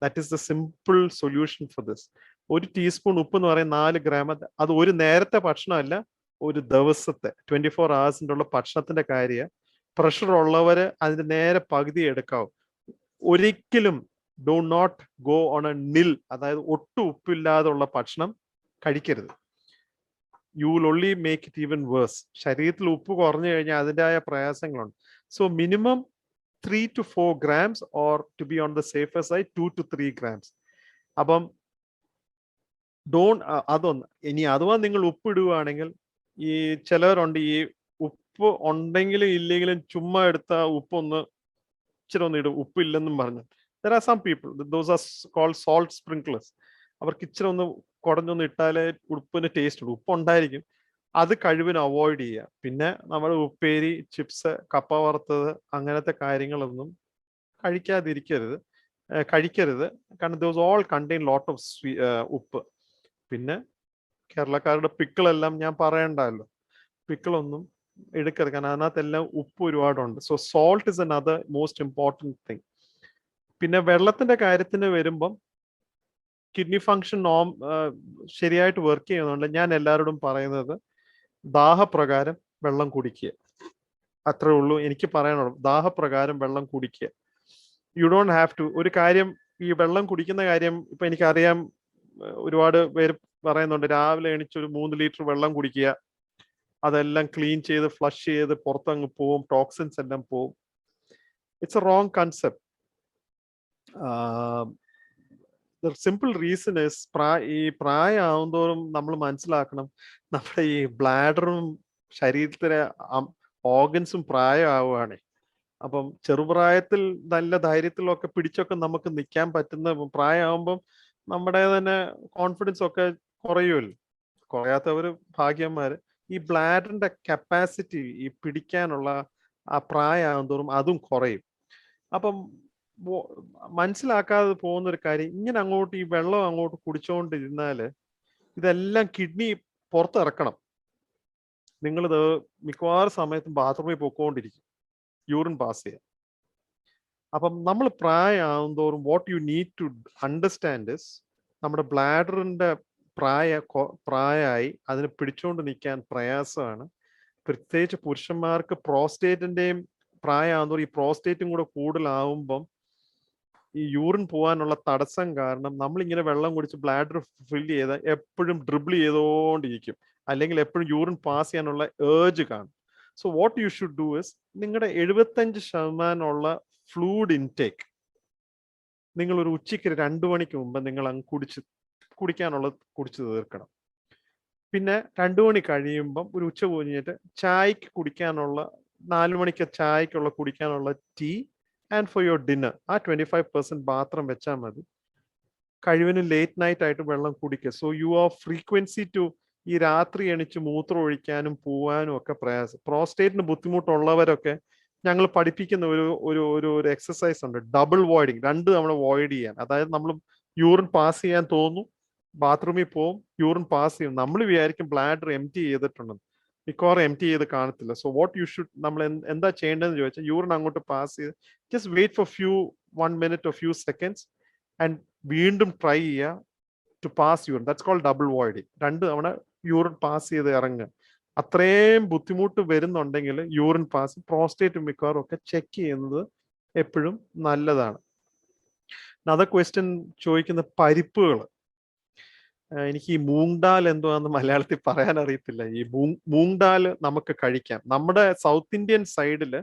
That is the simple solution for this. ഒരു ടീസ്പൂൺ ഉപ്പ് എന്ന് പറയുന്നത് 4 ഗ്രാം. അത് ഒരു നേരത്തെ ഭക്ഷണമല്ല, ഒരു ദിവസത്തെ 24 hours ഉള്ള ഭക്ഷണത്തിന്റെ കാര്യം. പ്രഷർ ഉള്ളവര് അതിന്റെ നേരെ പകുതി എടുക്കാവും. ഒരിക്കലും do not go on a nil, അതായത് ഒട്ടും ഉപ്പില്ലാതുള്ള ഭക്ഷണം കഴിക്കരുത്. You will only make it even worse. ശരീരത്തിൽ ഉപ്പ് കുറഞ്ഞു കഴിഞ്ഞാൽ അതിൻ്റെതായ പ്രയാസങ്ങളുണ്ട്. So minimum 3 to 4 grams, or to be on the safer side 2 to 3 grams. അപ്പം അതൊന്ന്. ഇനി അഥവാ നിങ്ങൾ ഉപ്പിടുകയാണെങ്കിൽ, ഈ ചിലവരുണ്ട് ഈ ഉപ്പ് ഉണ്ടെങ്കിലും ഇല്ലെങ്കിലും ചുമ്മാ എടുത്ത ഉപ്പൊന്ന് ഇച്ചിരി ഒന്ന് ഇടും, ഉപ്പില്ലെന്നും പറഞ്ഞു. There are some people, those are called salt sprinklers. അവർക്ക് ഇച്ചിരി ഒന്ന് കുടഞ്ഞൊന്ന് ഇട്ടാലേ ഉപ്പിന് ടേസ്റ്റ് ഉള്ളൂ. ഉപ്പുണ്ടായിരിക്കും. അത് കഴിവിന് അവോയ്ഡ് ചെയ്യുക. പിന്നെ നമ്മുടെ ഉപ്പേരി, ചിപ്സ്, കപ്പ വറുത്തത്, അങ്ങനത്തെ കാര്യങ്ങളൊന്നും കഴിക്കരുത്. കാരണം those all contain lot of ഉപ്പ്. പിന്നെ കേരളക്കാരുടെ പിക്കിളെല്ലാം ഞാൻ പറയണ്ടല്ലോ, പിക്കിളൊന്നും എടുക്കരുത്, കാരണം അതിനകത്തെല്ലാം ഉപ്പ് ഒരുപാടുണ്ട്. So salt is another most important thing. പിന്നെ വെള്ളത്തിന്റെ കാര്യത്തിന് വരുമ്പം കിഡ്നി ഫംഗ്ഷൻ ശരിയായിട്ട് വർക്ക് ചെയ്യുന്നുണ്ട്. ഞാൻ എല്ലാവരോടും പറയുന്നത്, ദാഹപ്രകാരം വെള്ളം കുടിക്കുക. അത്രേ ഉള്ളൂ എനിക്ക് പറയാനുള്ളൂ. ദാഹപ്രകാരം വെള്ളം കുടിക്കുക. You don't have to. ഒരു കാര്യം, ഈ വെള്ളം കുടിക്കുന്ന കാര്യം ഇപ്പൊ എനിക്കറിയാം, ഒരുപാട് പേര് പറയുന്നുണ്ട്, രാവിലെ എണീച്ച് ഒരു 3 ലിറ്റർ വെള്ളം കുടിക്കുക, അതെല്ലാം ക്ലീൻ ചെയ്ത് ഫ്ലഷ് ചെയ്ത് പുറത്തങ്ങ് പോവും, ടോക്സിൻസ് എല്ലാം പോവും. It's A wrong concept. The simple reason is, ഈ പ്രായമാവുന്തോറും നമ്മൾ മനസ്സിലാക്കണം, നമ്മുടെ ഈ ബ്ലാഡറും ശരീരത്തിലെ ഓർഗൻസും പ്രായമാവുകയാണ്. അപ്പം ചെറുപ്രായത്തിൽ നല്ല ധൈര്യത്തിലൊക്കെ പിടിച്ചൊക്കെ നമുക്ക് നിൽക്കാൻ പറ്റുന്ന പ്രായമാകുമ്പം നമ്മുടെ തന്നെ കോൺഫിഡൻസ് ഒക്കെ കുറയുമല്ലോ. കുറയാത്തവർ ഭാഗ്യന്മാര്. ഈ ബ്ലാഡറിന്റെ കപ്പാസിറ്റി ഈ പിടിക്കാനുള്ള ആ പ്രായമാകും തോറും അതും കുറയും. അപ്പം മനസ്സിലാക്കാതെ പോകുന്ന ഒരു കാര്യം, ഇങ്ങനെ അങ്ങോട്ട് ഈ വെള്ളം അങ്ങോട്ട് കുടിച്ചുകൊണ്ടിരുന്നാല് ഇതെല്ലാം കിഡ്നി പുറത്തിറക്കണം. നിങ്ങളിത് മിക്കവാറും സമയത്തും ബാത്റൂമിൽ പോയിക്കൊണ്ടിരിക്കും, യൂറിൻ പാസ് ചെയ്യാൻ. അപ്പം നമ്മൾ പ്രായമാകും തോറും what you need to understand is നമ്മുടെ ബ്ലാഡറിന്റെ പ്രായമായി അതിനെ പിടിച്ചുകൊണ്ട് നിൽക്കാൻ പ്രയാസമാണ്. പ്രത്യേകിച്ച് പുരുഷന്മാർക്ക് പ്രോസ്റ്റേറ്റിന്റെയും പ്രായമാകുന്നതോറും ഈ പ്രോസ്റ്റേറ്റും കൂടെ കൂടുതലാവുമ്പം ഈ യൂറിൻ പോകാനുള്ള തടസ്സം കാരണം നമ്മളിങ്ങനെ വെള്ളം കുടിച്ച് ബ്ലാഡർ ഫില്ല് ചെയ്ത് എപ്പോഴും ഡ്രിബിൾ ചെയ്തുകൊണ്ടിരിക്കും, അല്ലെങ്കിൽ എപ്പോഴും യൂറിൻ പാസ് ചെയ്യാനുള്ള ഏർജ് കാണും. So what you should do is നിങ്ങളുടെ 75% ഫ്ലൂയിഡ് ഇൻടേക്ക് നിങ്ങൾ ഒരു ഉച്ചയ്ക്ക് 2 മണിക്ക് മുമ്പ് നിങ്ങൾ അങ്ങ് കുടിക്കാനുള്ളത് കുടിച്ചു തീർക്കണം. പിന്നെ 2 മണി കഴിയുമ്പം ഒരു ഉച്ച കഴിഞ്ഞിട്ട് ചായക്ക് കുടിക്കാനുള്ള 4 മണിക്ക് ചായക്കുള്ള കുടിക്കാനുള്ള tea and for your dinner ആ 25% മാത്രം വെച്ചാൽ മതി. കഴിവിന് ലേറ്റ് നൈറ്റ് ആയിട്ട് വെള്ളം കുടിക്കുക. So you are frequency to ഈ രാത്രി എണിച്ച് മൂത്രം ഒഴിക്കാനും പോവാനും ഒക്കെ പ്രയാസം. പ്രോസ്റ്റേറ്റിന് ബുദ്ധിമുട്ടുള്ളവരൊക്കെ ഞങ്ങൾ പഠിപ്പിക്കുന്ന ഒരു എക്സസൈസ് ഉണ്ട്, ഡബിൾ വോയിഡിങ്. 2 തവണ വോയിഡ് ചെയ്യാൻ. അതായത് നമ്മൾ യൂറിൻ പാസ് ചെയ്യാൻ തോന്നും, ബാത്റൂമിൽ പോവും, യൂറിൻ പാസ് ചെയ്യും. നമ്മൾ വിചാരിക്കും ബ്ലാഡർ എംറ്റി ചെയ്തിട്ടുണ്ടെന്ന്, മിക്കവാറും എംറ്റി ചെയ്ത് കാണത്തില്ല. സോ വാട്ട് യു ഷുഡ് നമ്മൾ എന്താ ചെയ്യേണ്ടതെന്ന് ചോദിച്ചാൽ യൂറിൻ അങ്ങോട്ട് പാസ് ചെയ്ത് just wait for 1 minute or few seconds and വീണ്ടും ട്രൈ ചെയ്യുക to pass urine. That's called double voiding. 2 തവണ യൂറിൻ പാസ് ചെയ്ത് ഇറങ്ങുക. അത്രയും ബുദ്ധിമുട്ട് വരുന്നുണ്ടെങ്കിൽ യൂറിൻ പാസ്, പ്രോസ്റ്റേറ്റ് മിക്കവാറും ഒക്കെ ചെക്ക് ചെയ്യുന്നത് എപ്പോഴും നല്ലതാണ്. അത ക്വസ്റ്റ്യൻ ചോദിക്കുന്ന പരിപ്പുകൾ. എനിക്ക് ഈ മൂങ് ദാൽ എന്തുവാന്ന് മലയാളത്തിൽ പറയാൻ അറിയത്തില്ല. ഈ മൂങ് ദാൽ നമുക്ക് കഴിക്കാം. നമ്മുടെ സൗത്ത് ഇന്ത്യൻ സൈഡിൽ,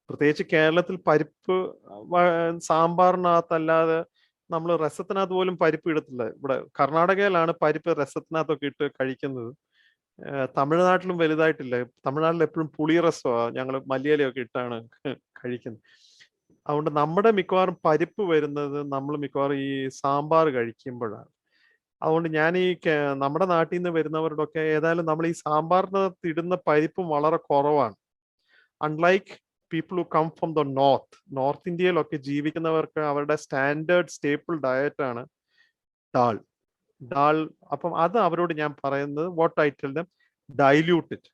പ്രത്യേകിച്ച് കേരളത്തിൽ, പരിപ്പ് സാമ്പാറിനകത്തല്ലാതെ നമ്മൾ രസത്തിനകത്ത് പോലും പരിപ്പ് ഇടത്തില്ല. ഇവിടെ കർണാടകയിലാണ് പരിപ്പ് രസത്തിനകത്തൊക്കെ ഇട്ട് കഴിക്കുന്നത്. തമിഴ്നാട്ടിലും വലുതായിട്ടില്ല. തമിഴ്നാട്ടിൽ എപ്പോഴും പുളി രസമാണ്, ഞങ്ങൾ മല്ലിയിലയൊക്കെ ഇട്ടാണ് കഴിക്കുന്നത്. അതുകൊണ്ട് നമ്മുടെ മിക്കവാറും പരിപ്പ് വരുന്നത് നമ്മൾ മിക്കവാറും ഈ സാമ്പാർ കഴിക്കുമ്പോഴാണ്. അതുകൊണ്ട് ഞാൻ ഈ നമ്മുടെ നാട്ടിൽ നിന്ന് വരുന്നവരോടൊക്കെ ഏതായാലും നമ്മൾ ഈ സാമ്പാറിനകത്ത് ഇടുന്ന പരിപ്പും വളരെ കുറവാണ്. Unlike people who come from the north ഇന്ത്യയിലൊക്കെ ജീവിക്കുന്നവർക്ക് അവരുടെ സ്റ്റാൻഡേർഡ് സ്റ്റേപ്പിൾ ഡയറ്റ് ആണ് ഡാൾ. അപ്പം അത് അവരോട് ഞാൻ പറയുന്നത് what I tell them, dilute it.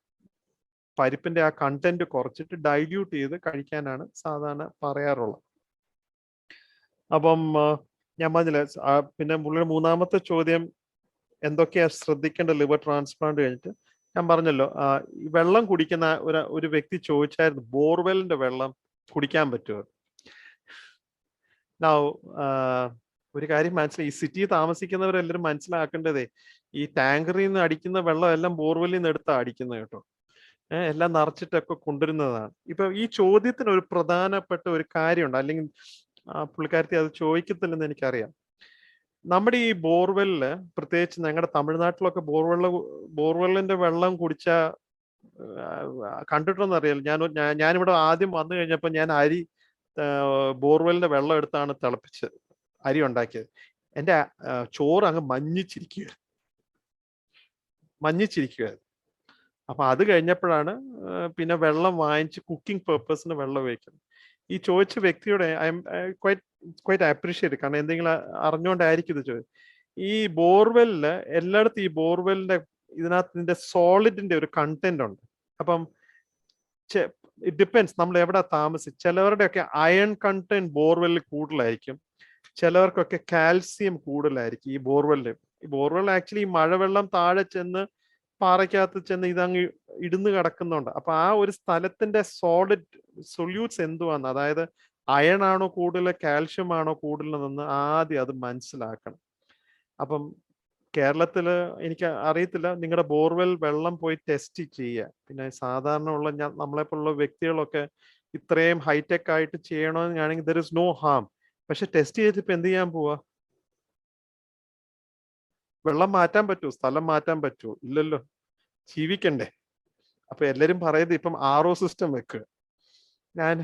പരിപ്പിന്റെ ആ കണ്ടന്റ് കുറച്ചിട്ട് ഡൈല്യൂട്ട് ചെയ്ത് കഴിക്കാനാണ് സാധാരണ പറയാറുള്ളത്. അപ്പം ഞാൻ പറഞ്ഞില്ല. പിന്നെ പുള്ളിയുടെ 3ാമത്തെ ചോദ്യം എന്തൊക്കെയാ ശ്രദ്ധിക്കേണ്ട ലിവർ ട്രാൻസ്പ്ലാന്റ് കഴിഞ്ഞിട്ട്, ഞാൻ പറഞ്ഞല്ലോ വെള്ളം കുടിക്കുന്ന ഒരു വ്യക്തി ചോദിച്ചായിരുന്നു ബോർവെല്ലിന്റെ വെള്ളം കുടിക്കാൻ പറ്റുമോ. ഒരു കാര്യം മനസ്സിലായി, ഈ സിറ്റി താമസിക്കുന്നവരെല്ലാവരും മനസ്സിലാക്കേണ്ടതേ ഈ ടാങ്കറിൽ നിന്ന് അടിക്കുന്ന വെള്ളം എല്ലാം ബോർവെല്ലിൽ നിന്ന് എടുത്താ അടിക്കുന്നത് കേട്ടോ. എല്ലാം നിറച്ചിട്ടൊക്കെ കൊണ്ടുവരുന്നതാണ്. ഇപ്പൊ ഈ ചോദ്യത്തിന് ഒരു പ്രധാനപ്പെട്ട ഒരു കാര്യമുണ്ട്, അല്ലെങ്കിൽ പുള്ളിക്കാരത്തി അത് ചോദിക്കത്തില്ലെന്ന് എനിക്കറിയാം. നമ്മുടെ ഈ ബോർവെല്ലില്, പ്രത്യേകിച്ച് ഞങ്ങളുടെ തമിഴ്നാട്ടിലൊക്കെ ബോർവെല്ലിന്റെ വെള്ളം കുടിച്ച കണ്ടിട്ടൊന്നും അറിയാലോ. ഞാനിവിടെ ആദ്യം വന്നു കഴിഞ്ഞപ്പോൾ ഞാൻ ബോർവെല്ലിന്റെ വെള്ളം എടുത്താണ് തിളപ്പിച്ച് അരി ഉണ്ടാക്കിയത്. എൻ്റെ ചോറ് അങ്ങ് മഞ്ഞിച്ചിരിക്കുക. അപ്പൊ അത് കഴിഞ്ഞപ്പോഴാണ് പിന്നെ വെള്ളം വാങ്ങിച്ച് കുക്കിംഗ് പേർപ്പസിന് വെള്ളം ഉപയോഗിക്കുന്നത്. ഈ ചോദിച്ച വ്യക്തിയുടെ ഐ എം ക്വൈറ്റ് അപ്രീഷിയേറ്റ്, കാരണം എന്തെങ്കിലും അറിഞ്ഞുകൊണ്ടായിരിക്കും ഇത് ചോദിച്ചത്. ഈ ബോർവെല്ലില് എല്ലായിടത്തും ഈ ബോർവെല്ലിന്റെ ഇതിനകത്തിന്റെ സോളിഡിന്റെ ഒരു കണ്ടന്റ് ഉണ്ട്. അപ്പം ഇറ്റ് ഡിപ്പെൻസ് നമ്മൾ എവിടെ ചിലവരുടെയൊക്കെ അയൺ കണ്ടന്റ് ബോർവെല്ലിൽ കൂടുതലായിരിക്കും, ചിലവർക്കൊക്കെ കാൽസ്യം കൂടുതലായിരിക്കും ഈ ബോർവെല്ലിൽ. ഈ ബോർവെൽ ആക്ച്വലി ഈ മഴവെള്ളം താഴെ ചെന്ന് പാറയ്ക്കകത്ത് ചെന്ന് ഇതങ്ങ് ഇടുന്ന് കിടക്കുന്നുണ്ട്. അപ്പൊ ആ ഒരു സ്ഥലത്തിന്റെ സോളിഡ് സൊല്യൂട്ട്സ് എന്തുവാന്ന്, അതായത് അയൺ ആണോ കൂടുതൽ, കാൽഷ്യം ആണോ കൂടുതലെന്ന് ആദ്യം അത് മനസ്സിലാക്കണം. അപ്പം കേരളത്തില് എനിക്ക് അറിയത്തില്ല, നിങ്ങളുടെ ബോർവെൽ വെള്ളം പോയി ടെസ്റ്റ് ചെയ്യുക. പിന്നെ സാധാരണ ഉള്ള നമ്മളെപ്പോലുള്ള വ്യക്തികളൊക്കെ ഇത്രയും ഹൈടെക് ആയിട്ട് ചെയ്യണമെന്നാണെങ്കിൽ ദർ ഇസ് നോ ഹാം. പക്ഷെ ടെസ്റ്റ് ചെയ്തിട്ട് ഇപ്പൊ എന്ത് ചെയ്യാൻ പോവാ? വെള്ളം മാറ്റാൻ പറ്റുമോ? സ്ഥലം മാറ്റാൻ പറ്റുമോ? ഇല്ലല്ലോ, ജീവിക്കണ്ടേ. അപ്പൊ എല്ലാരും പറയുന്നത് ഇപ്പം RO സിസ്റ്റം വെക്കുക. ഞാൻ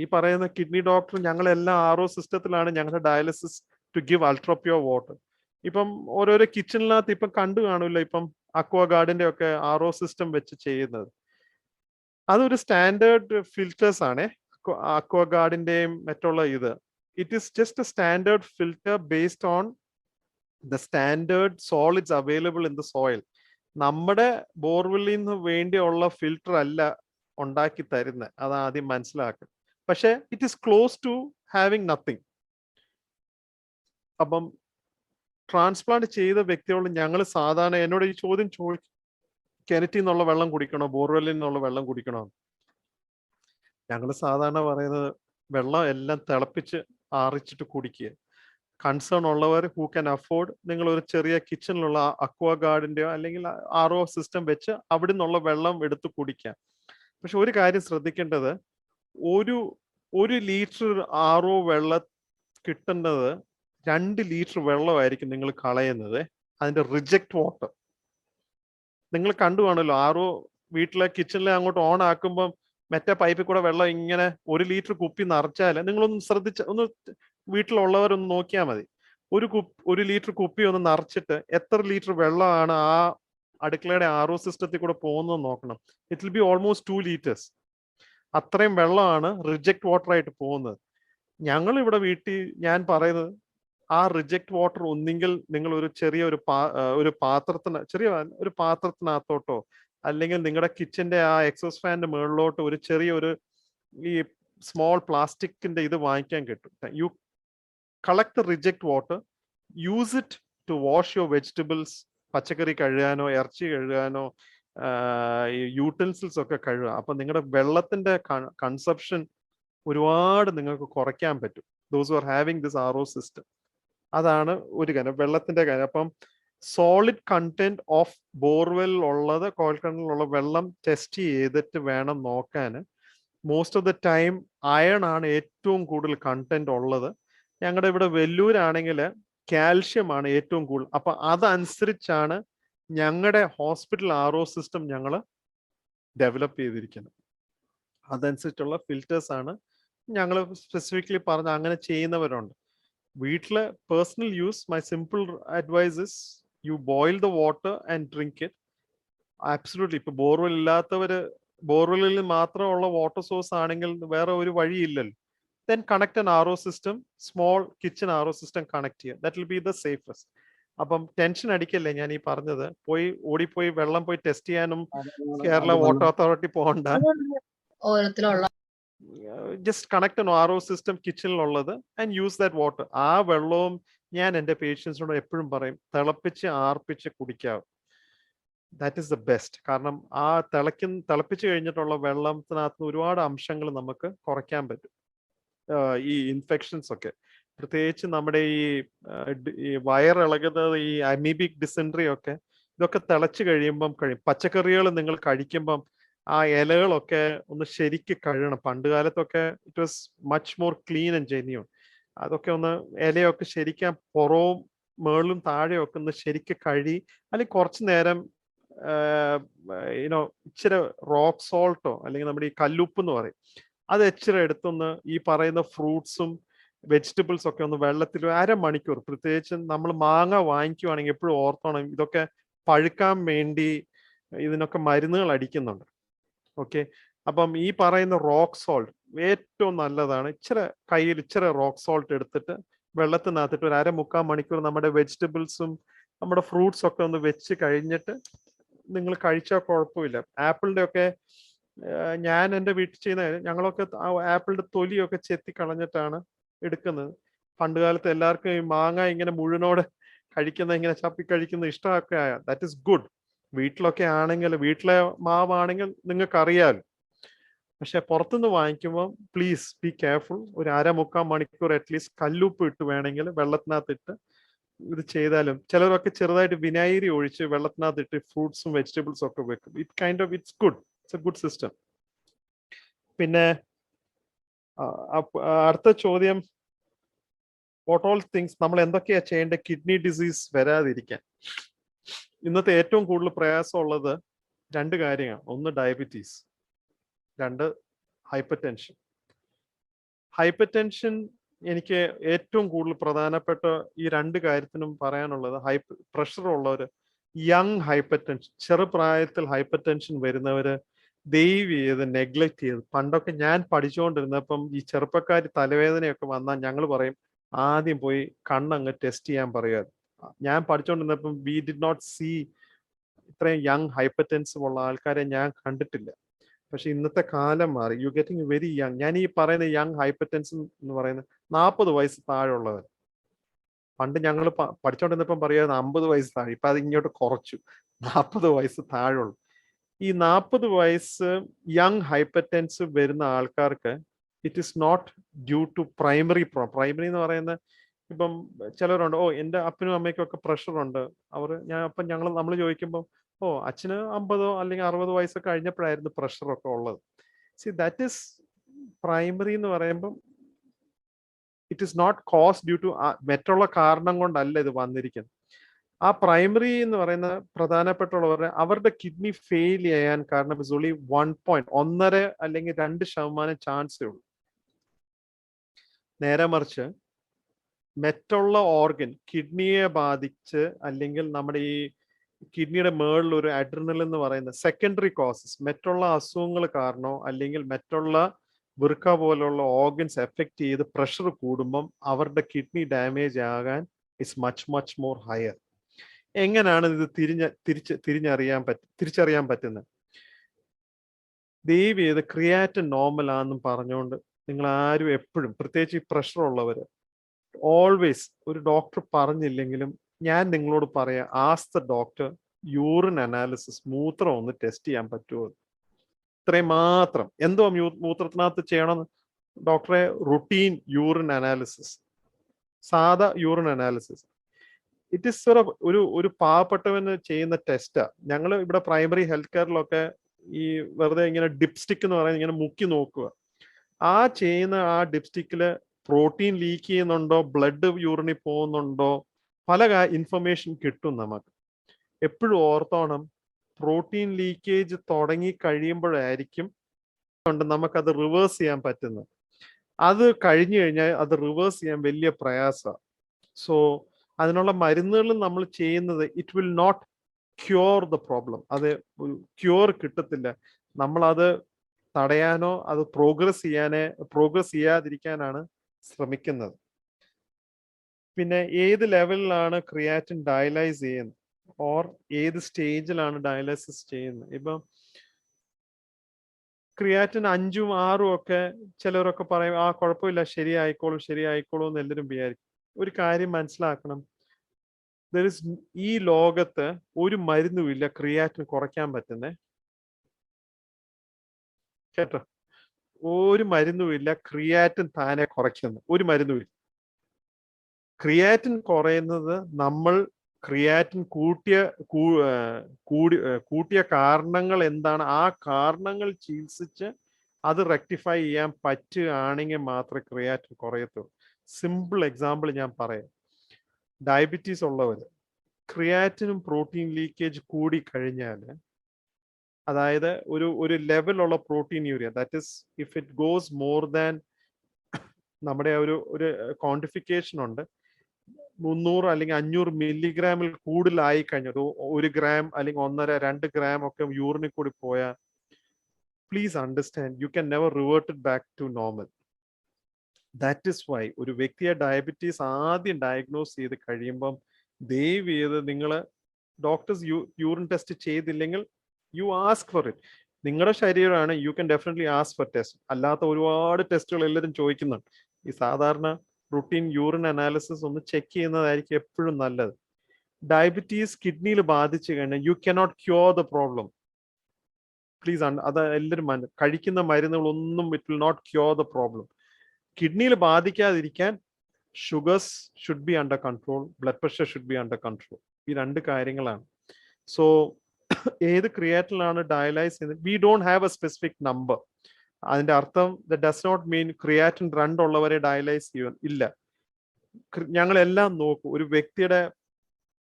ഈ പറയുന്ന കിഡ്നി ഡോക്ടർ ഞങ്ങളെല്ലാം RO സിസ്റ്റത്തിലാണ് ഞങ്ങളുടെ dialysis to give ultra pure water. ഇപ്പം ഓരോരോ കിച്ചണിനകത്ത് ഇപ്പം കണ്ടു കാണൂല, ഇപ്പം അക്വാ ഗാർഡിന്റെ ഒക്കെ RO സിസ്റ്റം വെച്ച് ചെയ്യുന്നത്. അതൊരു സ്റ്റാൻഡേർഡ് ഫിൽറ്റേഴ്സ് ആണ്. അക്വാ ഗാർഡിന്റെയും മറ്റുള്ള ഇത് it is just A standard filter based on the standard solids available in the soil. നമ്മുടെ ബോർവെല്ലിൽ നിന്ന് വേണ്ടിയുള്ള ഫിൽറ്റർ അല്ല ഉണ്ടാക്കി തരുന്നത്, അത് ആദ്യം മനസ്സിലാക്കുക. പക്ഷെ it is close to having nothing. അപ്പം ട്രാൻസ്പ്ലാന്റ് ചെയ്ത വ്യക്തികളോട് ഞങ്ങൾ സാധാരണ എന്നോട് ഈ ചോദ്യം ചോദിക്കും, കിണറ്റിൽ നിന്നുള്ള വെള്ളം കുടിക്കണോ ബോർവെല്ലിൽ നിന്നുള്ള വെള്ളം കുടിക്കണോ? ഞങ്ങൾ സാധാരണ പറയുന്നത് വെള്ളം എല്ലാം തിളപ്പിച്ച് ആറിച്ചിട്ട് കുടിക്കുക. കൺസേൺ ഉള്ളവർ ഹൂ ക്യാൻ അഫോർഡ്, നിങ്ങൾ ഒരു ചെറിയ കിച്ചണിലുള്ള അക്വാ ഗാർഡിന്റെയോ അല്ലെങ്കിൽ RO സിസ്റ്റം വെച്ച് അവിടെ നിന്നുള്ള വെള്ളം എടുത്ത് കുടിക്കാം. പക്ഷെ ഒരു കാര്യം ശ്രദ്ധിക്കേണ്ടത്, ഒരു ലിറ്റർ RO വെള്ളം കിട്ടുന്നത് 2 ലിറ്റർ വെള്ളമായിരിക്കും നിങ്ങൾ കളയുന്നത്. അതിന്റെ റിജക്ട് വാട്ടർ നിങ്ങൾ കണ്ടു കാണുമല്ലോ. RO വീട്ടിലെ കിച്ചണിലെ അങ്ങോട്ട് ഓൺ ആക്കുമ്പം മറ്റേ പൈപ്പിൽ കൂടെ വെള്ളം ഇങ്ങനെ 1 ലിറ്റർ കുപ്പി നിറച്ചാൽ നിങ്ങളൊന്ന് ഒന്ന് വീട്ടിലുള്ളവരൊന്ന് നോക്കിയാൽ മതി. ഒരു ലിറ്റർ കുപ്പി ഒന്ന് നിറച്ചിട്ട് എത്ര ലിറ്റർ വെള്ളമാണ് ആ അടുക്കളയുടെ RO സിസ്റ്റത്തിൽ കൂടെ പോകുന്നത് നോക്കണം. It will B almost 2 liters. അത്രയും വെള്ളമാണ് റിജക്ട് വാട്ടർ ആയിട്ട് പോകുന്നത്. ഞങ്ങൾ ഇവിടെ വീട്ടിൽ ഞാൻ പറയുന്നത് ആ റിജക്ട് വാട്ടർ ഒന്നെങ്കിൽ നിങ്ങൾ ഒരു ചെറിയ ഒരു പാത്രത്തിനകത്തോട്ടോ അല്ലെങ്കിൽ നിങ്ങളുടെ കിച്ചന്റെ ആ എക്സോസ് ഫാനിന്റെ മുകളിലോട്ട് ഒരു ചെറിയൊരു ഈ സ്മോൾ പ്ലാസ്റ്റിക്കിന്റെ ഇത് വാങ്ങിക്കാൻ കിട്ടും. You collect the reject water, use it to wash your vegetables, പച്ചക്കറി കഴുകാനോ ഇറച്ചി കഴുകാനോ യൂട്ടൻസിൽസ് ഒക്കെ കഴുകുക. അപ്പൊ നിങ്ങളുടെ വെള്ളത്തിന്റെ കൺസപ്ഷൻ ഒരുപാട് നിങ്ങൾക്ക് കുറയ്ക്കാൻ പറ്റും. Those are having this RO system. അതാണ് ഒരു കാര്യം, വെള്ളത്തിന്റെ കാര്യം. അപ്പം സോളിഡ് കണ്ടന്റ് ഓഫ് ബോർവെൽ ഉള്ളത് കോഴൽക്കിണറിലുള്ള വെള്ളം ടെസ്റ്റ് ചെയ്തിട്ട് വേണം നോക്കാൻ. Most of the time iron ആണ് ഏറ്റവും കൂടുതൽ കണ്ടന്റ് ഉള്ളത്. ഞങ്ങളുടെ ഇവിടെ വെല്ലൂരാണെങ്കിൽ കാൽഷ്യം ആണ് ഏറ്റവും കൂടുതൽ. അപ്പൊ അതനുസരിച്ചാണ് ഞങ്ങളുടെ ഹോസ്പിറ്റൽ RO സിസ്റ്റം ഞങ്ങൾ ഡെവലപ്പ് ചെയ്തിരിക്കുന്നത്. അതനുസരിച്ചുള്ള ഫിൽറ്റേഴ്സ് ആണ് ഞങ്ങൾ സ്പെസിഫിക്കലി പറഞ്ഞ. അങ്ങനെ ചെയ്യുന്നവരുണ്ട്. വീട്ടിലെ personal use, my simple advice is you boil the water and drink it. Absolutely. ഇപ്പൊ ബോർവെൽ ഇല്ലാത്തവര് ബോർവെല്ലിൽ മാത്രമുള്ള വാട്ടർ സോഴ്സ് ആണെങ്കിൽ വേറെ ഒരു വഴിയില്ലല്ലോ. Then connect an RO system, small kitchen RO system connect ചെയ്യുക. That will be the safest. അപ്പം ടെൻഷൻ അടിക്കല്ലേ ഞാൻ ഈ പറഞ്ഞത്. ഓടിപ്പോയി വെള്ളം പോയി ടെസ്റ്റ് ചെയ്യാനും കേരള വാട്ടർ അതോറിറ്റി പോകണ്ട. Just connect an RO system കിച്ചണിലുള്ളത് ആൻഡ് യൂസ് ദാറ്റ് വാട്ടർ. ആ വെള്ളവും ഞാൻ എൻ്റെ പേഷ്യൻസിനോട് എപ്പോഴും പറയും, തിളപ്പിച്ച് ആർപ്പിച്ച് കുടിക്കാവും. That is the best. കാരണം ആ തിളപ്പിച്ച് കഴിഞ്ഞിട്ടുള്ള വെള്ളത്തിനകത്ത് ഒരുപാട് അംശങ്ങൾ നമുക്ക് കുറയ്ക്കാൻ പറ്റും. ഈ ഇൻഫെക്ഷൻസ് ഒക്കെ, പ്രത്യേകിച്ച് നമ്മുടെ ഈ വയറിളകുന്നത്, ഈ അമീബിക് ഡിസെൻട്രി ഒക്കെ, ഇതൊക്കെ തിളച്ച് കഴിയുമ്പം പച്ചക്കറികൾ നിങ്ങൾ കഴിക്കുമ്പം ആ ഇലകളൊക്കെ ഒന്ന് ശരിക്ക് കഴുകണം. പണ്ട് കാലത്തൊക്കെ it was much more clean and genuine. അതൊക്കെ ഒന്ന് ഇലയൊക്കെ ശരിക്കും പുറവും മേളിലും താഴെയൊക്കെ ഒന്ന് ശരിക്ക് കഴുകി, അല്ലെങ്കിൽ കുറച്ച് നേരം ഇച്ചിരി റോക്ക് സോൾട്ടോ അല്ലെങ്കിൽ നമ്മുടെ ഈ കല്ലുപ്പ് എന്ന് പറയും, അത് ഇച്ചിരി എടുത്തൊന്ന് ഈ പറയുന്ന ഫ്രൂട്ട്സും വെജിറ്റബിൾസ് ഒക്കെ ഒന്ന് വെള്ളത്തിൽ 1/2 മണിക്കൂർ, പ്രത്യേകിച്ച് നമ്മൾ മാങ്ങ വാങ്ങിക്കുവാണെങ്കിൽ എപ്പോഴും ഓർത്തോണം, ഇതൊക്കെ പഴുക്കാൻ വേണ്ടി ഇതിനൊക്കെ മരുന്നുകൾ അടിക്കുന്നുണ്ട്. ഓക്കെ. അപ്പം ഈ പറയുന്ന റോക്ക് സോൾട്ട് ഏറ്റവും നല്ലതാണ്. കയ്യിൽ ഇച്ചിരി റോക്ക് സോൾട്ട് എടുത്തിട്ട് വെള്ളത്തിനകത്തിട്ട് 1/2-3/4 മണിക്കൂർ നമ്മുടെ വെജിറ്റബിൾസും നമ്മുടെ ഫ്രൂട്ട്സ് ഒക്കെ ഒന്ന് വെച്ച് കഴിഞ്ഞിട്ട് നിങ്ങൾ കഴിച്ചാൽ കുഴപ്പമില്ല. ആപ്പിളിന്റെ ഒക്കെ ഞാൻ എൻ്റെ വീട്ടിൽ ചെയ്യുന്ന, ഞങ്ങളൊക്കെ ആപ്പിളിന്റെ തൊലിയൊക്കെ ചെത്തി കളഞ്ഞിട്ടാണ് എടുക്കുന്നത്. പണ്ട് കാലത്ത് എല്ലാവർക്കും ഈ മാങ്ങ ഇങ്ങനെ മുഴുവനോട് കഴിക്കുന്ന, ഇങ്ങനെ ചപ്പി കഴിക്കുന്ന ഇഷ്ടമൊക്കെ ആയ ദാറ്റ് ഇസ് ഗുഡ്. വീട്ടിലൊക്കെ ആണെങ്കിൽ, വീട്ടിലെ മാവാണെങ്കിൽ നിങ്ങൾക്ക് അറിയാമല്ലോ. പക്ഷെ പുറത്തുനിന്ന് വാങ്ങിക്കുമ്പോൾ പ്ലീസ് ബി കെയർഫുൾ. ഒരു 1/2-3/4 മണിക്കൂർ അറ്റ്ലീസ്റ്റ് കല്ലുപ്പ് ഇട്ട് വേണമെങ്കിൽ വെള്ളത്തിനകത്തിട്ട് ഇത് ചെയ്താലും, ചിലരൊക്കെ ചെറുതായിട്ട് വിനാഗിരി ഒഴിച്ച് വെള്ളത്തിനകത്തിട്ട് ഫ്രൂട്ട്സും വെജിറ്റബിൾസും ഒക്കെ വെക്കും. It's good. It's A good system. പിന്നെ അടുത്ത ചോദ്യം, വാട്ട് ഓൾ തിങ്സ്, നമ്മൾ എന്തൊക്കെയാ ചെയ്യേണ്ടത് കിഡ്നി ഡിസീസ് വരാതിരിക്കാൻ? ഇന്നത്തെ ഏറ്റവും കൂടുതൽ പ്രയാസമുള്ളത് 2 കാര്യമാണ്. ഒന്ന് diabetes, 2 hyper tension. Hyper tension എനിക്ക് ഏറ്റവും കൂടുതൽ പ്രധാനപ്പെട്ട ഈ രണ്ട് കാര്യത്തിനും പറയാനുള്ളത് പ്രഷർ ഉള്ളവര്, യങ് ഹൈപ്പർ ടെൻഷൻ, ചെറുപ്രായത്തിൽ ഹൈപ്പർ ടെൻഷൻ വരുന്നവര് ദയവ് ചെയ്ത് നെഗ്ലക്ട് ചെയ്ത്. പണ്ടൊക്കെ ഞാൻ പഠിച്ചുകൊണ്ടിരുന്നപ്പം ഈ ചെറുപ്പക്കാർ തലവേദനയൊക്കെ വന്നാൽ ഞങ്ങൾ പറയും ആദ്യം പോയി കണ്ണങ്ങ് ടെസ്റ്റ് ചെയ്യാൻ പറയുക. ഞാൻ പഠിച്ചുകൊണ്ടിരുന്നപ്പം വി ഡിഡ് നോട്ട് സീ ഇത്രയും യങ് ഹൈപ്പർ ടെൻഷൻ ഉള്ള ആൾക്കാരെ ഞാൻ കണ്ടിട്ടില്ല. പക്ഷെ ഇന്നത്തെ കാലം മാറി. You getting very young. ഞാൻ ഈ പറയുന്ന യങ് ഹൈപ്പർ ടെൻഷൻ എന്ന് പറയുന്നത് 40 വയസ്സ് താഴെയുള്ളവർ. പണ്ട് ഞങ്ങൾ പഠിച്ചോണ്ടിരുന്നപ്പം പറയാതെ 50 വയസ്സ് താഴെ. ഇപ്പൊ അത് ഇങ്ങോട്ട് കുറച്ചു, 40 വയസ്സ് താഴെയുള്ളു. ഈ 40 വയസ്സ് യങ് ഹൈപ്പർ ടെൻഷൻ വരുന്ന ആൾക്കാർക്ക് it is not due to primary primary എന്ന് പറയുന്ന ഇപ്പം ചിലരുണ്ട്, എൻ്റെ അപ്പനും അമ്മയ്ക്കും ഒക്കെ പ്രഷറുണ്ട്. നമ്മൾ ചോദിക്കുമ്പോൾ അച്ഛന് 50 അല്ലെങ്കിൽ 60 വയസ്സൊക്കെ കഴിഞ്ഞപ്പോഴായിരുന്നു പ്രഷറൊക്കെ ഉള്ളത്. സി ദാറ്റ് ഈസ് പ്രൈമറി എന്ന് പറയുമ്പം it is not cause due to മറ്റുള്ള കാരണം കൊണ്ടല്ല ഇത് വന്നിരിക്കുന്നത്. ആ പ്രൈമറി എന്ന് പറയുന്ന പ്രധാനപ്പെട്ടുള്ളവരുടെ അവരുടെ കിഡ്നി ഫെയിൽ ചെയ്യാൻ കാരണം ഇസ് ഓൺലി 1.1 അല്ലെങ്കിൽ 2% ചാൻസേ ഉള്ളൂ. നേരെ മറിച്ച് മറ്റുള്ള ഓർഗൻ കിഡ്നിയെ ബാധിച്ച് അല്ലെങ്കിൽ നമ്മുടെ ഈ കിഡ്നിയുടെ മേളിൽ ഒരു അഡ്രിനൽ എന്ന് പറയുന്ന സെക്കൻഡറി കോസസ്, മറ്റുള്ള അസുഖങ്ങൾ കാരണോ അല്ലെങ്കിൽ മറ്റുള്ള വൃക്ക പോലുള്ള ഓർഗൻസ് എഫക്ട് ചെയ്ത് പ്രഷർ കൂടുമ്പം അവരുടെ കിഡ്നി ഡാമേജ് ആകാൻ ഇസ് മച്ച് മോർ ഹയർ. എങ്ങനെയാണ് ഇത് തിരിച്ചറിയാൻ പറ്റുന്നത്? ദയവ് ചെയ്ത് ക്രിയാറ്റിൻ നോർമൽ ആണെന്നും പറഞ്ഞുകൊണ്ട് നിങ്ങൾ ആരും എപ്പോഴും, പ്രത്യേകിച്ച് ഈ പ്രഷർ ഉള്ളവര്, ഓൾവേസ് ഒരു ഡോക്ടർ പറഞ്ഞില്ലെങ്കിലും ഞാൻ നിങ്ങളോട് പറയാം, ask the doctor urine analysis, മൂത്രം ഒന്ന് ടെസ്റ്റ് ചെയ്യാൻ പറ്റുമോ? ഇത്രയും മാത്രം. എന്തോ മൂത്രത്തിനകത്ത് ചെയ്യണം ഡോക്ടറെ? റുട്ടീൻ യൂറിൻ അനാലിസിസ്, സാധാ യൂറിൻ അനാലിസിസ്. ഇറ്റ് ഇസ് ഒരു പാവപ്പെട്ടവന് ചെയ്യുന്ന ടെസ്റ്റാ. ഞങ്ങൾ ഇവിടെ പ്രൈമറി ഹെൽത്ത് കെയറിലൊക്കെ ഈ വെറുതെ ഇങ്ങനെ ഡിപ്സ്റ്റിക് എന്ന് പറയുന്നത് ഇങ്ങനെ മുക്കി നോക്കുക. ആ ചെയ്യുന്ന ആ ഡിപ്സ്റ്റിക്കില് പ്രോട്ടീൻ ലീക്ക് ചെയ്യുന്നുണ്ടോ, ബ്ലഡ് യൂറിനിൽ പോകുന്നുണ്ടോ, പല ഇൻഫർമേഷൻ കിട്ടും നമുക്ക്. എപ്പോഴും ഓർത്തോണം, പ്രോട്ടീൻ ലീക്കേജ് തുടങ്ങി കഴിയുമ്പോഴായിരിക്കും നമുക്കത് റിവേഴ്സ് ചെയ്യാൻ പറ്റുന്നത്. അത് കഴിഞ്ഞു കഴിഞ്ഞാൽ അത് റിവേഴ്സ് ചെയ്യാൻ വലിയ പ്രയാസമാണ്. സോ അതിനുള്ള മരുന്നുകളും നമ്മൾ ചെയ്യുന്നത് it will not cure the problem. അത് ക്യൂർ കിട്ടത്തില്ല. നമ്മളത് തടയാനോ അത് പ്രോഗ്രസ് ചെയ്യാതിരിക്കാനാണ് ശ്രമിക്കുന്നത്. പിന്നെ ഏത് ലെവലിലാണ് ക്രിയാറ്റിൻ ഡയലൈസ് ചെയ്യുന്നത്, ഓർ ഏത് സ്റ്റേജിലാണ് ഡയലൈസിസ് ചെയ്യുന്നത്? ഇപ്പം ക്രിയാറ്റിൻ 5ഉം 6ഉം ഒക്കെ ചിലരൊക്കെ പറയും കുഴപ്പമില്ല, ശരിയായിക്കോളും എന്ന് എല്ലാവരും വിചാരിക്കും. ഒരു കാര്യം മനസ്സിലാക്കണം, ഈ ലോകത്ത് ഒരു മരുന്നുമില്ല ക്രിയാറ്റിൻ കുറയ്ക്കാൻ പറ്റുന്നേ. കേട്ടോ, ഒരു മരുന്നുമില്ല ക്രിയാറ്റിൻ താനെ കുറയ്ക്കുന്നത്, ഒരു മരുന്നുമില്ല. ക്രിയാറ്റിൻ കുറയുന്നത് നമ്മൾ ക്രിയാറ്റിൻ കൂട്ടിയ കാരണങ്ങൾ എന്താണ്, ആ കാരണങ്ങൾ ചികിത്സിച്ച് അത് റെക്ടിഫൈ ചെയ്യാൻ പറ്റുകയാണെങ്കിൽ മാത്രമേ ക്രിയാറ്റിൻ കുറയത്തുള്ളൂ. സിമ്പിൾ എക്സാമ്പിൾ ഞാൻ പറയാം. ഡയബറ്റീസ് ഉള്ളവർ ക്രിയാറ്റിനും പ്രോട്ടീൻ ലീക്കേജ് കൂടി കഴിഞ്ഞാൽ, അതായത് ഒരു ലെവലുള്ള protein urea, that is if it goes more than, നമ്മുടെ ഒരു ക്വാണ്ടിഫിക്കേഷൻ ഉണ്ട്, 300 അല്ലെങ്കിൽ 500 മില്ലിഗ്രാമിൽ കൂടുതലായി കഴിഞ്ഞാൽ, 1 ഗ്രാം അല്ലെങ്കിൽ 1.5-2 ഗ്രാം ഒക്കെ യൂറിനിൽ കൂടി പോയാൽ, please understand, you can never revert it back to normal. That is why ഒരു വ്യക്തിയെ ഡയബറ്റീസ് ആദ്യം ഡയഗ്നോസ് ചെയ്ത് കഴിയുമ്പം ദയവ് ചെയ്ത് നിങ്ങൾ ഡോക്ടേഴ്സ് യൂറിൻ ടെസ്റ്റ് ചെയ്തില്ലെങ്കിൽ യു ആസ്ക് ഫോർ ഇറ്റ്. നിങ്ങളുടെ ശരീരമാണ്, you can definitely ask for test. അല്ലാത്ത ഒരുപാട് ടെസ്റ്റുകൾ എല്ലാവരും ചോദിക്കുന്നുണ്ട്. ഈ സാധാരണ റുട്ടീൻ യൂറിൻ അനാലിസിസ് ഒന്ന് ചെക്ക് ചെയ്യുന്നതായിരിക്കും എപ്പോഴും നല്ലത്. ഡയബറ്റീസ് കിഡ്നിയിൽ ബാധിച്ചു കഴിഞ്ഞാൽ you cannot cure the problem. Please, അത് എല്ലാവരും കഴിക്കുന്ന മരുന്നുകളൊന്നും it will not cure the problem. കിഡ്നിയിൽ ബാധിക്കാതിരിക്കാൻ sugars should be under control, blood pressure should be under control. ഈ 2 കാര്യങ്ങളാണ്. സോ ഏത് ക്രിയാറ്റിനാണ് ഡയലൈസ് ചെയ്യുന്നത്, we don't have a specific number. അതിന്റെ അർത്ഥം that does not mean creatinine 2 ഉള്ളവരെ ഡയലൈസ് ചെയ്യാൻ ഇല്ല. ഞങ്ങളെല്ലാം നോക്കും. ഒരു വ്യക്തിയുടെ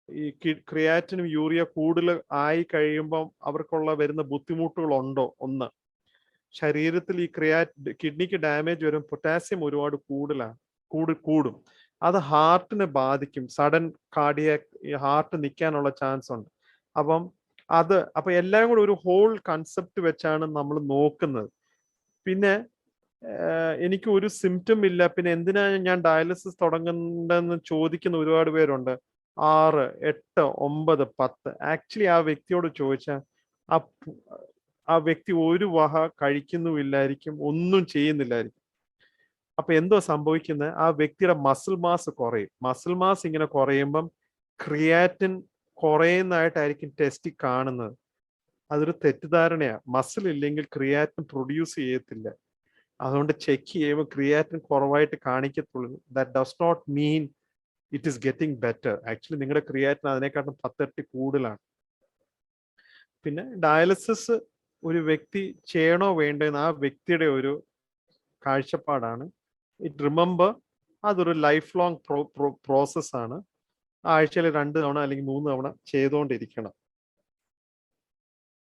ഈ ക്രിയാറ്റിനും യൂറിയ കൂടുതൽ ആയി കഴിയുമ്പം അവർക്കുള്ള വരുന്ന ബുദ്ധിമുട്ടുകളുണ്ടോ, ഒന്ന്. ശരീരത്തിൽ ഈ കിഡ്നിക്ക് ഡാമേജ് വരും, പൊട്ടാസ്യം ഒരുപാട് കൂടും. അത് ഹാർട്ടിനെ ബാധിക്കും. സഡൻ കാർഡിയാക് ഹാർട്ട് നിൽക്കാനുള്ള ചാൻസ് ഉണ്ട്. അപ്പൊ എല്ലാം കൂടെ ഒരു ഹോൾ കൺസെപ്റ്റ് വെച്ചാണ് നമ്മൾ നോക്കുന്നത്. പിന്നെ എനിക്ക് ഒരു സിംറ്റം ഇല്ല, പിന്നെ എന്തിനാ ഞാൻ ഡയാലിസിസ് തുടങ്ങേണ്ടതെന്ന് ചോദിക്കുന്ന ഒരുപാട് പേരുണ്ട്. 6, 8, 9, 10. ആക്ച്വലി ആ വ്യക്തിയോട് ചോദിച്ചാൽ ആ വ്യക്തി ഒരു വഹ കഴിക്കുന്നുമില്ലായിരിക്കും, ഒന്നും ചെയ്യുന്നില്ലായിരിക്കും. അപ്പൊ എന്തോ സംഭവിക്കുന്നത്, ആ വ്യക്തിയുടെ മസിൽ മാസ് കുറയും. മസിൽ മാസ് ഇങ്ങനെ കുറയുമ്പം ക്രിയാറ്റിൻ കുറയുന്നതായിട്ടായിരിക്കും ടെസ്റ്റിൽ കാണുന്നത്. അതൊരു തെറ്റിദ്ധാരണയാണ്. മസിൽ ഇല്ലെങ്കിൽ ക്രിയാറ്റിൻ പ്രൊഡ്യൂസ് ചെയ്യത്തില്ല. അതുകൊണ്ട് ചെക്ക് ചെയ്യുമ്പോൾ ക്രിയാറ്റിൻ കുറവായിട്ട് കാണിക്കത്തുള്ളൂ. That does not mean it is getting better. Actually നിങ്ങളുടെ ക്രിയാറ്റിൻ അതിനെക്കാട്ടും 10 ഇരട്ടി കൂടുതലാണ്. പിന്നെ ഡയാലിസിസ് ഒരു വ്യക്തി ചെയ്യണോ വേണ്ടെന്ന് ആ വ്യക്തിയുടെ ഒരു കാഴ്ചപ്പാടാണ്. റിമെമ്പർ, അതൊരു ലൈഫ് ലോങ് പ്രോസസ്സാണ്. ആഴ്ചയിൽ 2 തവണ അല്ലെങ്കിൽ 3 തവണ ചെയ്തുകൊണ്ടിരിക്കണം.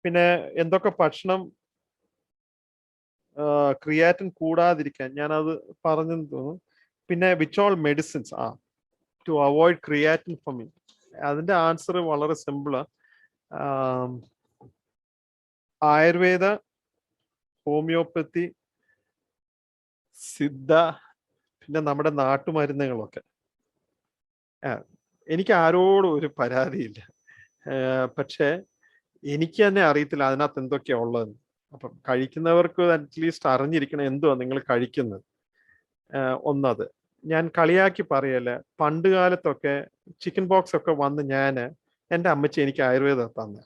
പിന്നെ എന്തൊക്കെ ഭക്ഷണം ക്രിയാറ്റിൻ കൂടാതിരിക്കാൻ ഞാനത് പറഞ്ഞെന്ന് തോന്നുന്നു. പിന്നെ which all medicines to avoid creatinine for me? അതിന്റെ ആൻസർ വളരെ സിമ്പിളാണ്. ആയുർവേദ, ഹോമിയോപ്പത്തി, സിദ്ധ, പിന്നെ നമ്മുടെ നാട്ടുമരുന്നുകളൊക്കെ. എനിക്ക് ആരോടും ഒരു പരാതിയില്ല, പക്ഷെ എനിക്ക് തന്നെ അറിയത്തില്ല അതിനകത്ത് എന്തൊക്കെയാ ഉള്ളതെന്ന്. അപ്പം കഴിക്കുന്നവർക്ക് അറ്റ്ലീസ്റ്റ് അറിഞ്ഞിരിക്കണം എന്തുവാ നിങ്ങൾ കഴിക്കുന്നത്. ഒന്നത് ഞാൻ കളിയാക്കി പറയല്ല, പണ്ട് കാലത്തൊക്കെ ചിക്കൻ ബോക്സ് ഒക്കെ വന്ന് എൻ്റെ അമ്മച്ചി എനിക്ക് ആയുർവേദം തന്നെ.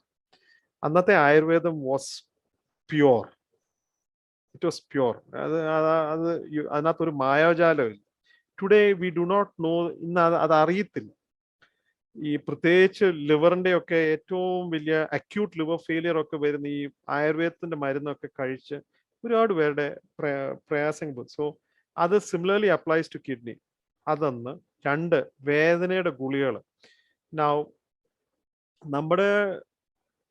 അന്നത്തെ ആയുർവേദം was pure. It was pure. അതിനകത്തൊരു മായാജാലമില്ല. Today we do not know. ഇന്ന് അത് അറിയത്തില്ല. ഈ പ്രത്യേകിച്ച് ലിവറിന്റെ ഒക്കെ ഏറ്റവും വലിയ അക്യൂട്ട് ലിവർ ഫെയിലിയർ ഒക്കെ വരുന്ന ഈ ആയുർവേദത്തിന്റെ മരുന്നൊക്കെ കഴിച്ച് ഒരുപാട് പേരുടെ പ്രയാസങ്ങൾ. സോ അത് സിമിലർലി അപ്ലൈസ് ടു കിഡ്നി. അതൊന്ന്. 2, വേദനയുടെ ഗുളികൾ. നൗ നമ്മുടെ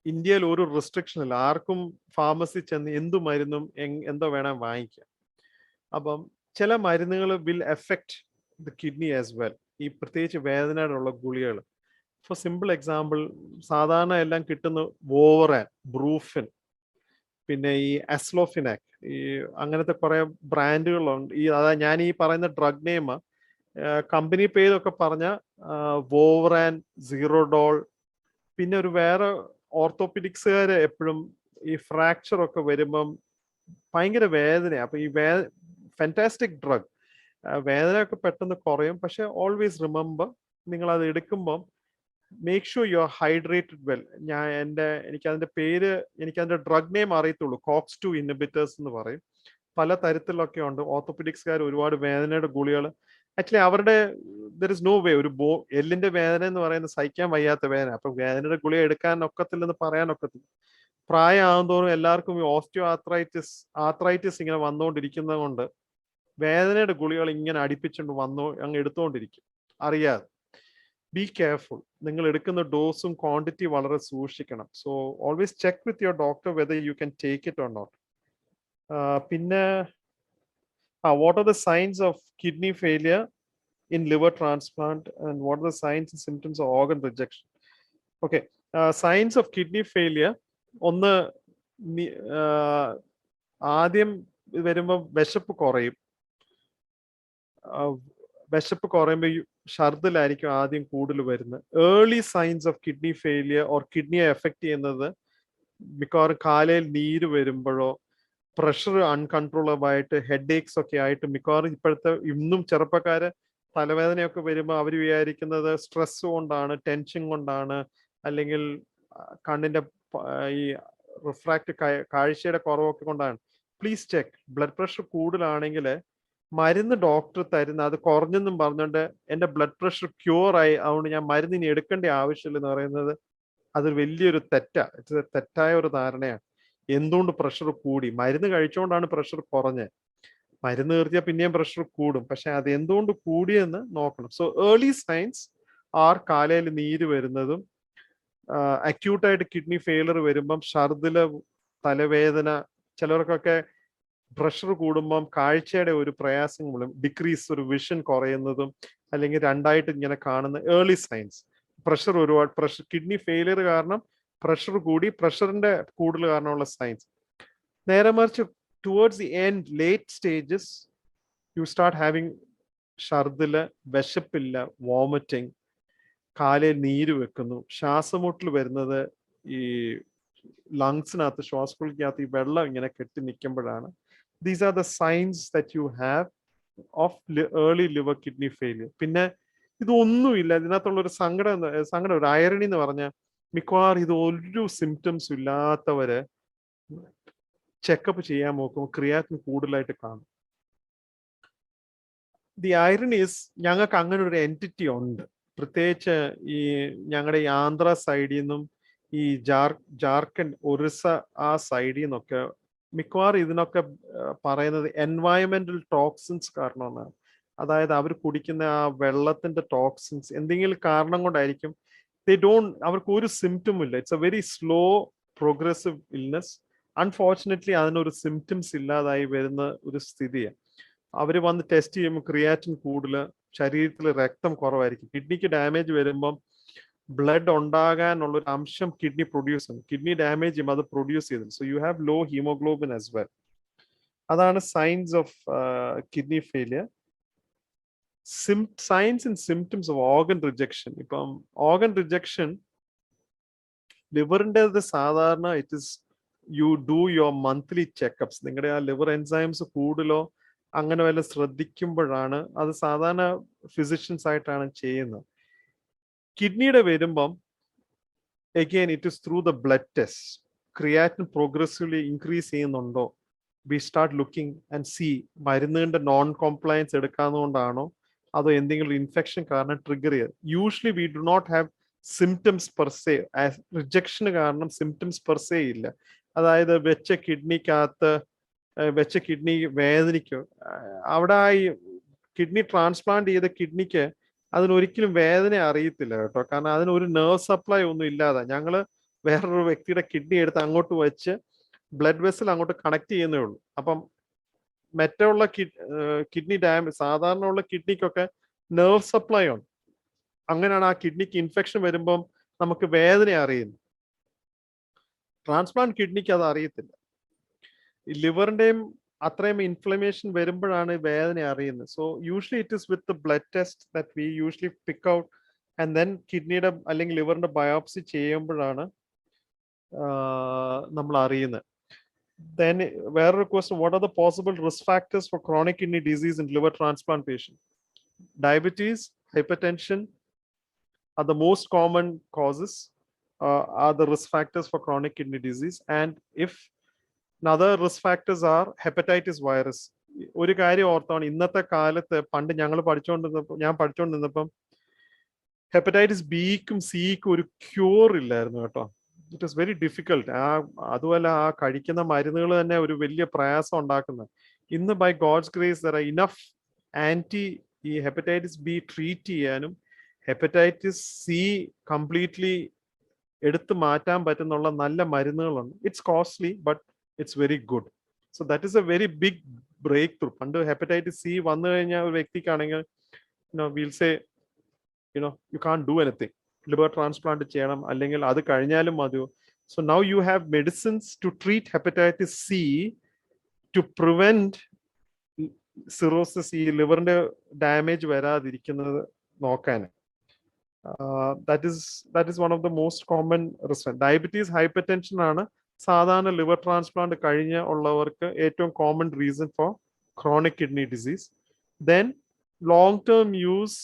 ഇന്ത്യയിൽ ഒരു റെസ്ട്രിക്ഷൻ ഇല്ല, ആർക്കും ഫാർമസി ചെന്ന് എന്തു മരുന്നും എന്തോ വേണം വാങ്ങിക്കാം. അപ്പം ചില മരുന്നുകൾ will effect the kidney as well. ഈ പ്രത്യേകിച്ച് വേദനയുള്ള ഗുളികൾ. ഫോർ സിമ്പിൾ എക്സാമ്പിൾ, സാധാരണ എല്ലാം കിട്ടുന്ന വോവറാൻ, ബ്രൂഫിൻ, പിന്നെ ഈ അസ്ലോഫിനാക്, ഈ അങ്ങനത്തെ കുറെ ബ്രാൻഡുകളുണ്ട്. ഞാൻ ഈ പറയുന്ന ഡ്രഗ് നെയിം കമ്പനി പേരൊക്കെ പറഞ്ഞ വോവറാൻ, സീറോഡോൾ. പിന്നെ ഒരു വേറെ ഓർത്തോപെഡിക്സുകാര് എപ്പോഴും ഈ ഫ്രാക്ചർ ഒക്കെ വരുമ്പം ഭയങ്കര വേദനയാണ്. അപ്പൊ ഈ ഫാന്റാസ്റ്റിക് ഡ്രഗ്, വേദനയൊക്കെ പെട്ടെന്ന് കുറയും. പക്ഷെ ഓൾവേസ് റിമെമ്പർ, നിങ്ങൾ അത് എടുക്കുമ്പം make sure you are hydrated well. എനിക്കതിന്റെ ഡ്രഗ് നെയിം അറിയത്തുള്ളൂ, COX-2 ഇൻഹിബിറ്റേഴ്സ് എന്ന് പറയും. പല തരത്തിലൊക്കെ ഉണ്ട്. ഓർത്തോപെഡിക്സുകാർ ഒരുപാട് വേദനയുടെ ഗുളികൾ. ആക്ച്വലി അവരുടെ ദർ ഇസ് നോ വേ. എല്ലിന്റെ വേദന എന്ന് പറയുന്നത് സഹിക്കാൻ വയ്യാത്ത വേദന. അപ്പൊ വേദനയുടെ ഗുളിക എടുക്കാൻ ഒക്കത്തില്ലെന്ന് പറയാനൊക്കത്തില്ല. പ്രായമാകുന്തോറും എല്ലാവർക്കും ഈ ഓസ്റ്റിയോ ആർത്രൈറ്റിസ് ഇങ്ങനെ വന്നുകൊണ്ടിരിക്കുന്നത് കൊണ്ട് വേദനയുടെ ഗുളികൾ ഇങ്ങനെ അടുപ്പിച്ചുകൊണ്ട് അങ്ങ് എടുത്തുകൊണ്ടിരിക്കും അറിയാതെ. Be careful. നിങ്ങൾ എടുക്കുന്ന ഡോസും ക്വാണ്ടിറ്റി വളരെ സൂക്ഷിക്കണം. So always check with your doctor whether you can take it or not. പിന്നെ what are the signs of kidney failure in liver transplant and what are the signs and symptoms of organ rejection? Okay, signs of kidney failure. ഒന്ന്, ആദ്യം വരുമ്പോൾ വിശപ്പ് കുറയും. വിശപ്പ് കുറയുമ്പോൾ ഛർദിലായിരിക്കും ആദ്യം കൂടുതൽ വരുന്നത്. Early signs of kidney failure or കിഡ്നിയെ എഫക്ട് ചെയ്യുന്നത് മിക്കവാറും കാലയിൽ നീര് വരുമ്പോഴോ, പ്രഷർ അൺകൺട്രോളബിൾ ആയിട്ട്, ഹെഡ് ഏക്സ് ഒക്കെ ആയിട്ട്, മിക്കവാറും ഇന്നും ചെറുപ്പക്കാര് തലവേദനയൊക്കെ വരുമ്പോൾ അവർ വിചാരിക്കുന്നത് സ്ട്രെസ് കൊണ്ടാണ്, ടെൻഷൻ കൊണ്ടാണ്, അല്ലെങ്കിൽ കണ്ണിന്റെ ഈ റിഫ്രാക്ട് കാഴ്ചയുടെ കുറവൊക്കെ കൊണ്ടാണ്. Please check. ബ്ലഡ് പ്രഷർ കൂടുതലാണെങ്കിൽ മരുന്ന് ഡോക്ടർ തരുന്ന അത് കുറഞ്ഞെന്നും പറഞ്ഞുകൊണ്ട് എൻ്റെ ബ്ലഡ് പ്രഷർ ക്യൂർ ആയി, അതുകൊണ്ട് ഞാൻ മരുന്ന് ഇനി എടുക്കേണ്ട ആവശ്യമില്ലെന്ന് പറയുന്നത് അതൊരു വലിയൊരു തെറ്റായ ഒരു ധാരണയാണ്. എന്തുകൊണ്ട് പ്രഷർ കൂടി? മരുന്ന് കഴിച്ചുകൊണ്ടാണ് പ്രഷർ കുറഞ്ഞത്. മരുന്ന് നിർത്തിയാൽ പിന്നെയും പ്രഷർ കൂടും. പക്ഷെ അത് എന്തുകൊണ്ട് കൂടിയെന്ന് നോക്കണം. സോ ഏർലി സൈൻസ് ആർ കാലയിൽ നീര് വരുന്നതും, അക്യൂട്ടായിട്ട് കിഡ്നി ഫെയിലർ വരുമ്പം ഛർദില്, തലവേദന, ചിലർക്കൊക്കെ പ്രഷർ കൂടുമ്പം കാഴ്ചയുടെ ഒരു പ്രയാസങ്ങളും ഡിക്രീസ്, ഒരു വിഷൻ കുറയുന്നതും അല്ലെങ്കിൽ രണ്ടായിട്ട് ഇങ്ങനെ കാണുന്ന ഏർലി സൈൻസ്. പ്രഷർ ഒരുപാട്, പ്രഷർ കിഡ്നി ഫെയിലിയർ കാരണം പ്രഷർ കൂടി, പ്രഷറിന്റെ കൂടുതൽ കാരണമുള്ള സൈൻസ്. നേരെ മറിച്ച് towards the end, late stages, you start having ഛർദില്, വിശപ്പില്ല, വോമിറ്റിംഗ്, കാലിൽ നീര് വെക്കുന്നു, ശ്വാസമുട്ടൽ വരുന്നത് ഈ ലങ്സിനകത്ത്, ശ്വാസക്കുഴലിനകത്ത് ഈ വെള്ളം ഇങ്ങനെ കെട്ടി നിൽക്കുമ്പോഴാണ്. These are the signs that you have of early liver kidney failure. പിന്നെ ഇതൊന്നുമില്ല, ഇതിനകത്തുള്ള ഒരു സങ്കടം ഒരു ഐറണി എന്ന് പറഞ്ഞാൽ, മിക്കവാറും ഇത് ഒരു സിംറ്റംസും ഇല്ലാത്തവര് ചെക്കപ്പ് ചെയ്യാൻ നോക്കുമ്പോൾ ക്രിയാറ്റിൻ കൂടുതലായിട്ട് കാണും. ദി ഐറണി ഈസ്, ഞങ്ങൾക്ക് അങ്ങനെ ഒരു എൻറ്റിറ്റി ഉണ്ട്. പ്രത്യേകിച്ച് ഈ ഞങ്ങളുടെ ഈ ആന്ധ്ര സൈഡിൽ നിന്നും ഈ ജാർഖണ്ഡ്, ഒറിസ്സ ആ സൈഡിൽ നിന്നൊക്കെ മിക്കവാറും ഇതിനൊക്കെ പറയുന്നത് എൻവയറമെന്റൽ ടോക്സിൻസ് കാരണമെന്നാണ്. അതായത് അവർ കുടിക്കുന്ന ആ വെള്ളത്തിന്റെ ടോക്സിൻസ് എന്തെങ്കിലും കാരണം കൊണ്ടായിരിക്കും. അവർക്ക് ഒരു സിംറ്റമും ഇല്ല. It's a very slow progressive illness. Unfortunately അതിനൊരു സിംറ്റംസ് ഇല്ലാതായി വരുന്ന ഒരു സ്ഥിതിയാണ്. അവർ വന്ന് ടെസ്റ്റ് ചെയ്യുമ്പോൾ ക്രിയാറ്റിൻ കൂടുതൽ, ശരീരത്തിൽ രക്തം കുറവായിരിക്കും. കിഡ്നിക്ക് ഡാമേജ് വരുമ്പം ബ്ലഡ് ഉണ്ടാകാനുള്ളൊരു അംശം കിഡ്നി പ്രൊഡ്യൂസ് ചെയ്യും. കിഡ്നി ഡാമേജ് ചെയ്യുമ്പോൾ അത് പ്രൊഡ്യൂസ് ചെയ്തു. So you have low hemoglobin as well. അതാണ് signs of kidney failure. Signs and symptoms of organ rejection. ഇപ്പം ഓർഗൻ റിജക്ഷൻ ലിവറിൻ്റെത് സാധാരണ it is you do your monthly checkups. നിങ്ങളുടെ ആ ലിവർ എൻസൈംസ് കൂടുതലോ അങ്ങനെ വല്ല ശ്രദ്ധിക്കുമ്പോഴാണ്. അത് സാധാരണ ഫിസിഷ്യൻസ് ആയിട്ടാണ് ചെയ്യുന്നത്. കിഡ്നിയുടെ വരുമ്പം again it is through the blood test. Creatine progressively increase ചെയ്യുന്നുണ്ടോ, we start looking and see മരുന്നുകളുടെ നോൺ കോംപ്ലയൻസ് എടുക്കാവുന്നതുകൊണ്ടാണോ അതോ എന്തെങ്കിലും ഇൻഫെക്ഷൻ കാരണം ട്രിഗർ ചെയ്ത്. Usually we do not have symptoms per se. റിജക്ഷന് കാരണം സിംറ്റംസ് പെർസേ ഇല്ല. അതായത് വെച്ച കിഡ്നി വേദനിക്കും. അവിടെ ഈ കിഡ്നി ട്രാൻസ്പ്ലാന്റ് ചെയ്ത കിഡ്നിക്ക് അതിനൊരിക്കലും വേദന അറിയത്തില്ല കേട്ടോ. കാരണം അതിനൊരു നെർവ് സപ്ലൈ ഒന്നും ഇല്ലാതെ ഞങ്ങള് വേറൊരു വ്യക്തിയുടെ കിഡ്നി എടുത്ത് അങ്ങോട്ട് വെച്ച് ബ്ലഡ് വെസൽ അങ്ങോട്ട് കണക്ട് ചെയ്യുന്നേ ഉള്ളൂ. അപ്പം മറ്റുള്ള കിഡ്നി ഡാമേജ്, സാധാരണ ഉള്ള കിഡ്നിക്കൊക്കെ നെർവ് സപ്ലൈ ഉണ്ട്. അങ്ങനെയാണ് ആ കിഡ്നിക്ക് ഇൻഫെക്ഷൻ വരുമ്പം നമുക്ക് വേദന അറിയുന്നത്. ട്രാൻസ്പ്ലാന്റ് കിഡ്നിക്ക് അത് അറിയത്തില്ല. ഈ ലിവറിന്റെയും അത്രയും ഇൻഫ്ലമേഷൻ വരുമ്പോഴാണ് വേദന അറിയുന്നത്. So usually it is with the blood test that we usually pick out and then കിഡ്നിയുടെ അല്ലെങ്കിൽ ലിവറിന്റെ ബയോപ്സി ചെയ്യുമ്പോഴാണ് നമ്മൾ അറിയുന്നത്. Then വേറൊരു question, what are the possible risk factors for chronic kidney disease in liver transplant patient? Diabetes, hypertension are the most common causes, are the risk factors for chronic kidney disease. And if other risk factors are hepatitis virus. ഒരു കാര്യം ഓർത്താണ്, ഇന്നത്തെ കാലത്ത് പണ്ട് ഞാൻ പഠിച്ചുകൊണ്ടിരുന്നപ്പം ഹെപ്പറ്റൈറ്റിസ് ബിക്കും സിക്കും ഒരു ക്യൂർ ഇല്ലായിരുന്നു കേട്ടോ. It was very difficult. അതുമല്ല ആ കഴിക്കുന്ന മരുന്നുകൾ തന്നെ ഒരു വലിയ പ്രയാസം ഉണ്ടാക്കുന്നത്. ഇന്ന് by God's grace there are enough anti ഈ ഹെപ്പറ്റൈറ്റിസ് ബി ട്രീറ്റ് ചെയ്യാനും ഹെപ്പറ്റൈറ്റിസ് സി കംപ്ലീറ്റ്ലി എടുത്തു മാറ്റാൻ പറ്റുന്നുള്ള നല്ല മരുന്നുകളുണ്ട്. It's costly but it's very good. So that is a very big breakthrough. പണ്ട് ഹെപ്പറ്റൈറ്റിസ് സി വന്നു കഴിഞ്ഞാൽ ഒരു വ്യക്തിക്കാണെങ്കിൽ we'll say you can't do anything, liver transplant ചെയ്യണം അല്ലെങ്കിൽ അത് കഴിഞ്ഞാലും മതിയോ. So now you have medicines to treat hepatitis C to prevent cirrhosis, ഈ ലിവറിന്റെ ഡാമേജ് വരാതിരിക്കുന്നത് നോക്കാൻ. that is one of the most common risk. Diabetes, hypertension ആണ് സാധാരണ ലിവർ ട്രാൻസ്പ്ലാന്റ് കഴിഞ്ഞ ഉള്ളവർക്ക് ഏറ്റവും common reason for chronic kidney disease. Then long term use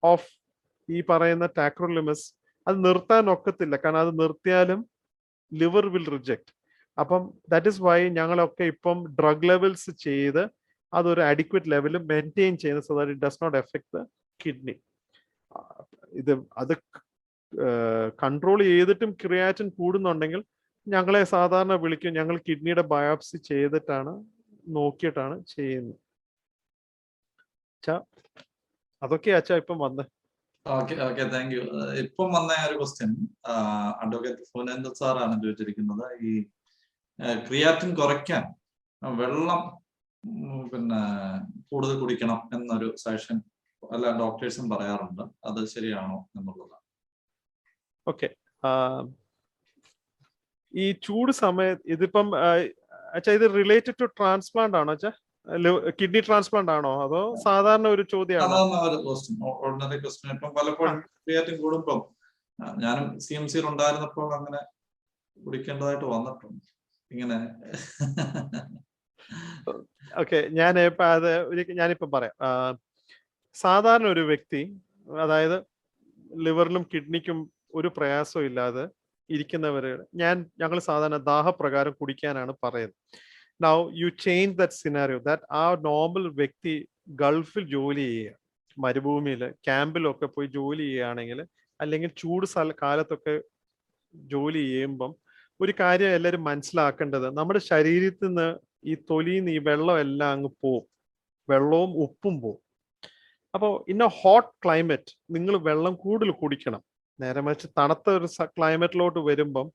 of ഈ പറയുന്ന ടാക്രോലിമസ് അത് നിർത്താൻ ഒക്കത്തില്ല. കാരണം അത് നിർത്തിയാലും ലിവർ വിൽ റിജക്ട്. അപ്പം ദാറ്റ് ഇസ് വൈ ഞങ്ങളൊക്കെ ഇപ്പം ഡ്രഗ് ലെവൽസ് ചെയ്ത് അതൊരു അഡിക്വേറ്റ് ലെവൽ മെയിൻറ്റെയിൻ ചെയ്യുന്നത്, so that it does not effect the kidney. അത് കൺട്രോൾ ചെയ്തിട്ടും ക്രിയാറ്റിൻ കൂടുന്നുണ്ടെങ്കിൽ ഞങ്ങളെ സാധാരണ വിളിക്കും. ഞങ്ങൾ കിഡ്നിയുടെ ബയോപ്സി ചെയ്തിട്ടാണ് നോക്കിയിട്ടാണ് ചെയ്യുന്നത്. അതൊക്കെയാ അച്ഛാ ഇപ്പം വന്നേ. Okay thank you. ഇപ്പം വന്ന ഒരു ക്വസ്റ്റ്യൻ അഡ്വക്കേറ്റ് ഫുനേന്ദ്ര സാറാണ് ചോദിച്ചിരിക്കുന്നത്. ഈ ക്രിയാറ്റിൻ കുറയ്ക്കാൻ വെള്ളം പിന്നെ കൂടുതൽ കുടിക്കണം എന്നൊരു സജഷൻ എല്ലാ ഡോക്ടേഴ്സും പറയാറുണ്ട്. അത് ശരിയാണോ എന്നുള്ളതാണ്. ഓക്കെ, ഈ ചൂട് സമയത്ത് ഇതിപ്പം അച്ഛാ ഇത് റിലേറ്റഡ് ടു ട്രാൻസ്പ്ലാന്റ് ആണോ അച്ഛാ? കിഡ്നി ട്രാൻസ്പ്ലാന്റ് ആണോ അതോ സാധാരണ ഒരു ചോദ്യമാണോ? സാധാരണ ഒരു ക്വസ്റ്റ്യൻ, ഓർഡിനറി ക്വസ്റ്റ്യൻ. ഇപ്പം പലപ്പോഴും ക്രിയാറ്റിൻ കൂടുമ്പം ഞാനും CMC ഉണ്ടായിരുന്നപ്പോൾ അങ്ങനെ കുടിക്കേണ്ടതായിട്ട് വന്നിട്ടുണ്ട് ഇങ്ങനെ. ഓക്കെ, ഞാനിപ്പം പറയാം. സാധാരണ ഒരു വ്യക്തി, അതായത് ലിവറിലും കിഡ്നിക്കും ഒരു പ്രയാസവും ഇല്ലാതെ ഇരിക്കുന്നവര് ഞങ്ങൾ സാധാരണ ദാഹപ്രകാരം കുടിക്കാനാണ് പറയുന്നത്. Now you change that scenario, that ആ നോർമൽ വ്യക്തി ഗൾഫിൽ ജോലി ചെയ്യുക, മരുഭൂമിയിൽ ക്യാമ്പിലൊക്കെ പോയി ജോലി ചെയ്യുകയാണെങ്കിൽ, അല്ലെങ്കിൽ ചൂട് കാലത്തൊക്കെ ജോലി ചെയ്യുമ്പം ഒരു കാര്യം എല്ലാവരും മനസ്സിലാക്കേണ്ടത്, നമ്മുടെ ശരീരത്തിൽ നിന്ന് ഈ തൊലിയിൽ നിന്ന് ഈ വെള്ളം എല്ലാം അങ്ങ് പോവും, വെള്ളവും ഉപ്പും പോവും. അപ്പോൾ ഇൻ എ ഹോട്ട് ക്ലൈമറ്റ് നിങ്ങൾ വെള്ളം കൂടുതൽ കുടിക്കണം. നേരെ മറിച്ച് തണുത്ത ഒരു ക്ലൈമറ്റിലോട്ട് വരുമ്പം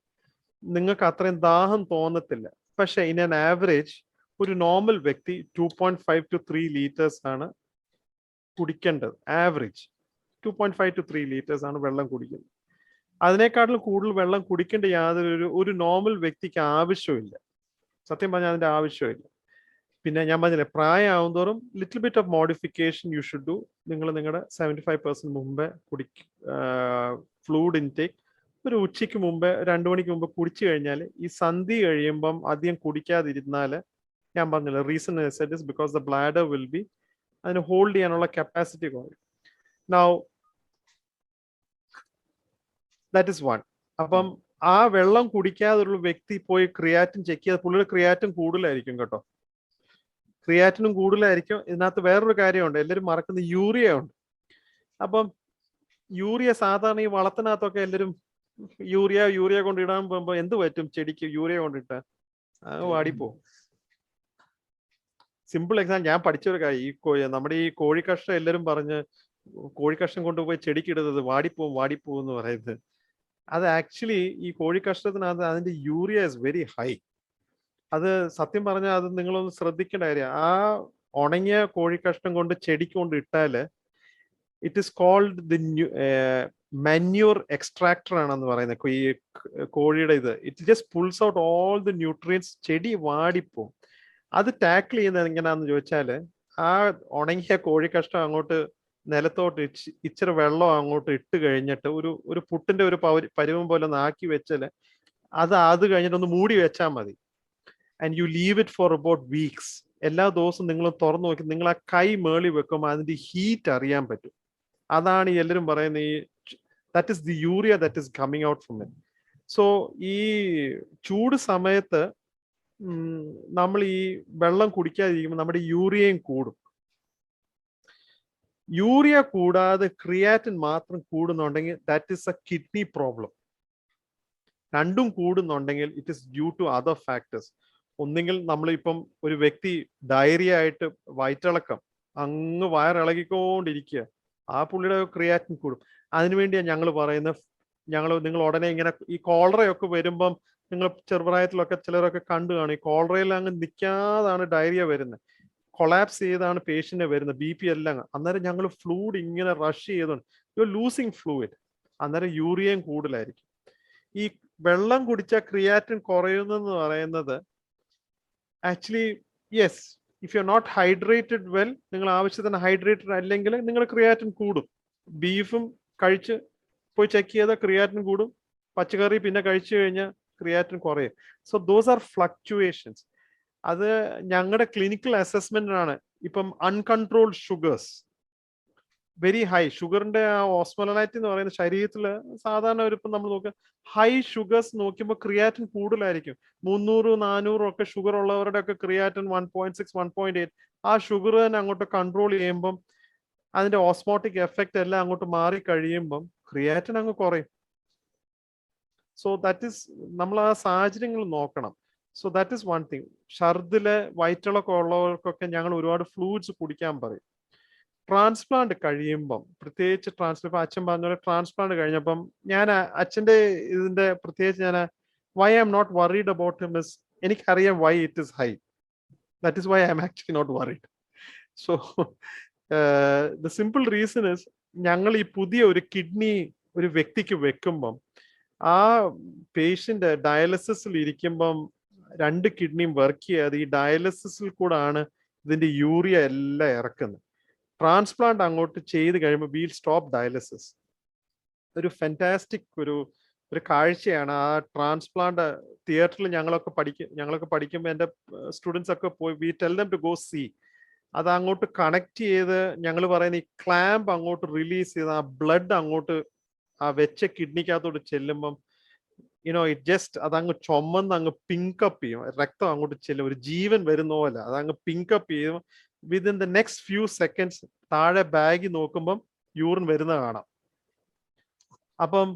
നിങ്ങൾക്ക് അത്രയും ദാഹം തോന്നത്തില്ല. പക്ഷെ ഇൻ ആൻ ആവറേജ് ഒരു നോർമൽ വ്യക്തി 2.5 to 3 liters ആണ് കുടിക്കേണ്ടത്. ആവറേജ് 2.5 to 3 liters ആണ് വെള്ളം കുടിക്കുന്നത്. അതിനേക്കാട്ടിലും കൂടുതൽ വെള്ളം കുടിക്കേണ്ട ഒരു നോർമൽ വ്യക്തിക്ക് ആവശ്യമില്ല. സത്യം പറഞ്ഞാൽ അതിന്റെ ആവശ്യമില്ല. പിന്നെ ഞാൻ പറഞ്ഞില്ലേ, പ്രായമാവും തോറും little bit of modification U should do. നിങ്ങൾ നിങ്ങളുടെ 75% മുമ്പേ ഫ്ലൂയിഡ് ഇൻടേക്ക് ഒരു ഉച്ചയ്ക്ക് മുമ്പേ 2 മണിക്ക് മുമ്പ് കുടിച്ചു കഴിഞ്ഞാൽ ഈ സന്ധി കഴിയുമ്പം അധികം കുടിക്കാതിരുന്നാൽ, ഞാൻ പറഞ്ഞില്ല reason is because the bladder will be, അതിന് ഹോൾഡ് ചെയ്യാനുള്ള കപ്പാസിറ്റി കുറയും. Now that is one. അപ്പം ആ വെള്ളം കുടിക്കാതൊരു വ്യക്തി പോയി ക്രിയാറ്റിൻ ചെക്ക് ചെയ്ത് പുള്ളിയുടെ ക്രിയാറ്റിൻ കൂടുതലായിരിക്കും കേട്ടോ. ക്രിയാറ്റിനും കൂടുതലായിരിക്കും. ഇതിനകത്ത് വേറൊരു കാര്യമുണ്ട്, എല്ലാവരും മറക്കുന്ന യൂറിയ ഉണ്ട്. അപ്പം യൂറിയ സാധാരണ ഈ വളത്തിനകത്തൊക്കെ എല്ലാവരും യൂറിയ കൊണ്ട് ഇടാൻ പോകുമ്പോ എന്ത് പറ്റും? ചെടിക്ക് യൂറിയ കൊണ്ടിട്ടാ വാടിപ്പോ. സിമ്പിൾ എക്സാമ്പിൾ, ഞാൻ പഠിച്ചൊരു കാര്യം, നമ്മുടെ ഈ കോഴിക്കഷ്ടം എല്ലാവരും പറഞ്ഞ് കോഴിക്കഷ്ടം കൊണ്ടുപോയി ചെടിക്ക് ഇടുന്നത് വാടിപ്പോവും എന്ന് പറയുന്നത്. അത് ആക്ച്വലി ഈ കോഴിക്കഷ്ടത്തിനകത്ത് അതിന്റെ യൂറിയ ഇസ് വെരി ഹൈ. അത് സത്യം പറഞ്ഞാൽ അത് നിങ്ങളൊന്ന് ശ്രദ്ധിക്കേണ്ട കാര്യം. ആ ഉണങ്ങിയ കോഴിക്കഷ്ടം കൊണ്ട് ചെടിക്ക് കൊണ്ട് ഇട്ടാല് it is called the manure extractor ആണെന്ന് പറയുന്നത്. ഈ കോഴിയുടെ it just pulls out all the nutrients. ചെടി വാടിപ്പോവും. അത് ടാക്കിൾ ചെയ്യുന്നത് എങ്ങനെയാന്ന് ചോദിച്ചാല്, ആ ഉണങ്ങിയ കോഴിക്കഷ്ടം അങ്ങോട്ട് നിലത്തോട്ട് ഇച്ചിരി വെള്ളം അങ്ങോട്ട് ഇട്ട് കഴിഞ്ഞിട്ട് ഒരു പുട്ടിന്റെ ഒരു പരുവം പോലെ ഒന്ന് ആക്കി വെച്ചാല് അത് കഴിഞ്ഞിട്ട് ഒന്ന് മൂടി വെച്ചാൽ മതി. And you leave it for about weeks. എല്ലാ ദിവസവും നിങ്ങൾ തുറന്നു നോക്കി നിങ്ങൾ ആ കൈ മേളി വെക്കുമ്പോൾ അതിന്റെ ഹീറ്റ് അറിയാൻ പറ്റും. അതാണ് എല്ലാവരും പറയുന്ന ഈ that is the urea that is coming out from it. So ഈ ചൂട് സമയത്ത് നമ്മൾ ഈ വെള്ളം കുടിക്കാതിരിക്കുമ്പോൾ നമ്മുടെ യൂറിയയും കൂടും. യൂറിയ കൂടാതെ ക്രിയാറ്റിൻ മാത്രം കൂടുന്നുണ്ടെങ്കിൽ that is a kidney problem. രണ്ടും കൂടുന്നുണ്ടെങ്കിൽ it is due to other factors. ഒന്നെങ്കിൽ നമ്മളിപ്പം ഒരു വ്യക്തി ഡയറിയ ആയിട്ട് വയറ്റിളക്കം, അങ്ങ് വയറിളകിക്കൊണ്ടിരിക്കുക, ആ പുള്ളിയുടെ ക്രിയാറ്റിൻ കൂടും. അതിനുവേണ്ടിയാണ് ഞങ്ങൾ പറയുന്നത്, നിങ്ങൾ ഉടനെ ഇങ്ങനെ ഈ കോളറയൊക്കെ വരുമ്പം നിങ്ങൾ ചെറുപ്രായത്തിലൊക്കെ ചിലരൊക്കെ കണ്ടു കാണും, ഈ കോളറയിൽ അങ്ങ് നിൽക്കാതാണ് ഡയറിയ വരുന്നത്, കൊളാപ്സ് ചെയ്താണ് പേഷ്യന്റ് വരുന്നത്, BP എല്ലാം. അന്നേരം ഞങ്ങൾ ഫ്ലൂയിഡ് ഇങ്ങനെ റഷ് ചെയ്തുകൊണ്ട് യു ആർ ലൂസിങ് ഫ്ലൂയിഡ്. അന്നേരം യൂറിയയും കൂടുതലായിരിക്കും. ഈ വെള്ളം കുടിച്ച ക്രിയാറ്റിൻ കുറയുന്നെന്ന് പറയുന്നത് actually yes, if you are not hydrated well, നിങ്ങൾ ആവശ്യത്തിന് ഹൈഡ്രേറ്റഡ് അല്ലെങ്കിൽ നിങ്ങൾ ക്രിയാറ്റിൻ കൂടും. ബീഫും കഴിച്ച് പോയി ചെക്ക് ചെയ്താൽ ക്രിയാറ്റിൻ കൂടും, പച്ചക്കറി പിന്നെ കഴിച്ചു കഴിഞ്ഞാൽ ക്രിയാറ്റിൻ കുറയും. So those R fluctuations. അത് ഞങ്ങളുടെ ക്ലിനിക്കൽ അസസ്മെന്റിനാണ്. ഇപ്പം അൺകൺട്രോൾഡ് ഷുഗേഴ്സ് വെരി ഹൈ, ഷുഗറിന്റെ ആ ഓസ്മോലൈറ്റ് എന്ന് പറയുന്ന ശരീരത്തിൽ സാധാരണ ഇപ്പം നമ്മൾ നോക്കുക, ഹൈ ഷുഗേഴ്സ് നോക്കുമ്പോൾ ക്രിയാറ്റിൻ കൂടുതലായിരിക്കും. 300, 400 ഒക്കെ ഷുഗർ ഉള്ളവരുടെ ഒക്കെ ക്രിയാറ്റിൻ 1.6, 1.8. ആ ഷുഗർ തന്നെ അങ്ങോട്ട് കൺട്രോൾ ചെയ്യുമ്പം അതിന്റെ ഓസ്മോട്ടിക് എഫക്റ്റ് എല്ലാം അങ്ങോട്ട് മാറി കഴിയുമ്പം ക്രിയാറ്റിൻ അങ്ങ് കുറയും. സോ ദാറ്റ് ഇസ്, നമ്മൾ ആ സാഹചര്യങ്ങൾ നോക്കണം. So that is one thing. ഛർദില് വയറ്റിളക്കം ഉള്ളവർക്കൊക്കെ ഞങ്ങൾ ഒരുപാട് ഫ്ലൂയിഡ്സ് കുടിക്കാൻ പറയും. ട്രാൻസ്പ്ലാന്റ് കഴിയുമ്പം, പ്രത്യേകിച്ച് ഇപ്പൊ അച്ഛൻ പറഞ്ഞ പോലെ ട്രാൻസ്പ്ലാന്റ് കഴിഞ്ഞപ്പം ഞാൻ അച്ഛന്റെ ഇതിന്റെ പ്രത്യേകിച്ച് ഞാൻ why I'm not worried about him is എനിക്കറിയാം why it is high. That is why I am actually not worried. So the simple reason is ഞങ്ങൾ ഈ പുതിയ ഒരു കിഡ്നി ഒരു വ്യക്തിക്ക് വെക്കുമ്പം ആ പേഷ്യന്റ് ഡയാലിസിസിൽ ഇരിക്കുമ്പം 2 കിഡ്നിയും വർക്ക് ചെയ്യാതെ ഈ ഡയാലിസിസിൽ കൂടാണ് ഇതിന്റെ യൂറിയ എല്ലാം ഇറക്കുന്നത്. ട്രാൻസ്പ്ലാന്റ് അങ്ങോട്ട് ചെയ്ത് കഴിയുമ്പോൾ വീൽ സ്റ്റോപ്പ് ഡയാലിസിസ്. ഒരു ഫാന്റാസ്റ്റിക് ഒരു കാഴ്ചയാണ്. ആ ട്രാൻസ്പ്ലാന്റ് തിയേറ്ററിൽ ഞങ്ങളൊക്കെ പഠിക്കുമ്പോൾ എൻ്റെ സ്റ്റുഡൻസ് ഒക്കെ പോയി we tell them to go see. അത് അങ്ങോട്ട് കണക്ട് ചെയ്ത് ഞങ്ങൾ പറയുന്ന ഈ ക്ലാമ്പ് അങ്ങോട്ട് റിലീസ് ചെയ്ത് ആ ബ്ലഡ് അങ്ങോട്ട് ആ വെച്ച കിഡ്നിക്കകത്തോട്ട് ചെല്ലുമ്പം ഇറ്റ് ജസ്റ്റ് അതങ്ങ് ചുമന്ന് അങ്ങ് പിങ്കപ്പ് ചെയ്യും. രക്തം അങ്ങോട്ട് ചെല്ലും, ഒരു ജീവൻ വരുന്ന പോലെ അതങ്ങ് പിങ്കപ്പ് ചെയ്യും. Within the next few seconds താഴെ ബാഗ് നോക്കുമ്പം യൂറിൻ വരുന്ന കാണാം. അപ്പം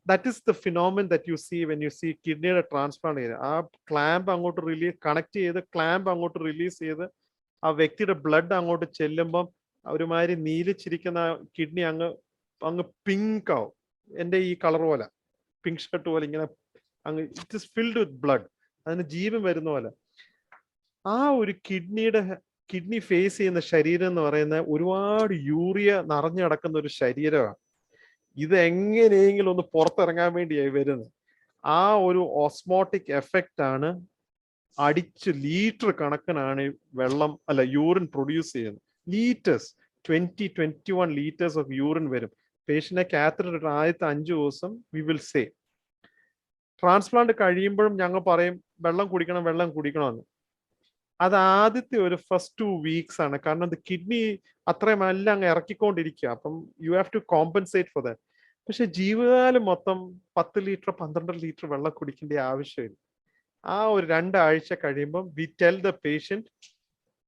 that is the phenomenon that you see when you see കിഡ്നിയുടെ ട്രാൻസ്പ്ലാന്റ് ചെയ്ത് ആ ക്ലാമ്പ് അങ്ങോട്ട് കണക്ട് ചെയ്ത് ക്ലാമ്പ് അങ്ങോട്ട് റിലീസ് ചെയ്ത് ആ വ്യക്തിയുടെ ബ്ലഡ് അങ്ങോട്ട് ചെല്ലുമ്പം ഒരുമാതിരി നീലിച്ചിരിക്കുന്ന കിഡ്നി അങ്ങ് പിങ്ക് ആവും. എൻ്റെ ഈ കളർ പോലെ പിങ്ക് ഷർട്ട് പോലെ ഇങ്ങനെ അങ്ങ് it is filled with blood. അതിന് ജീവൻ വരുന്ന പോലെ. ആ ഒരു കിഡ്നി ഫേസ് ചെയ്യുന്ന ശരീരം എന്ന് പറയുന്നത് ഒരുപാട് യൂറിയ നിറഞ്ഞു കിടക്കുന്ന ഒരു ശരീരമാണ്. ഇത് എങ്ങനെയെങ്കിലും ഒന്ന് പുറത്തിറങ്ങാൻ വേണ്ടിയായി വരുന്നത്. ആ ഒരു ഓസ്മോട്ടിക് എഫക്റ്റ് ആണ് അടിച്ച് ലീറ്റർ കണക്കിനാണ് വെള്ളം യൂറിൻ പ്രൊഡ്യൂസ് ചെയ്യുന്നത്. ലീറ്റേഴ്സ് 21 liters ഓഫ് യൂറിൻ വരും. പേഷ്യന്റിനെ കാത്തറ്റർ ഇട്ട് ആദ്യത്തെ 5 ദിവസം വി വിൽ സേ. ട്രാൻസ്പ്ലാന്റ് കഴിയുമ്പോഴും ഞങ്ങൾ പറയും വെള്ളം കുടിക്കണമെന്ന്. അത് ആദ്യത്തെ ഒരു ഫസ്റ്റ് 2 weeks ആണ്. കാരണം കിഡ്നി അത്രയും എല്ലാം അങ്ങ് ഇറക്കിക്കൊണ്ടിരിക്കുക. അപ്പം you have to compensate for that. പക്ഷെ ജീവിതകാലം മൊത്തം 10 ലിറ്റർ 12 ലിറ്റർ വെള്ളം കുടിക്കേണ്ട ആവശ്യമില്ല. ആ ഒരു 2 ആഴ്ച കഴിയുമ്പം വി ടെൽ ദ പേഷ്യന്റ്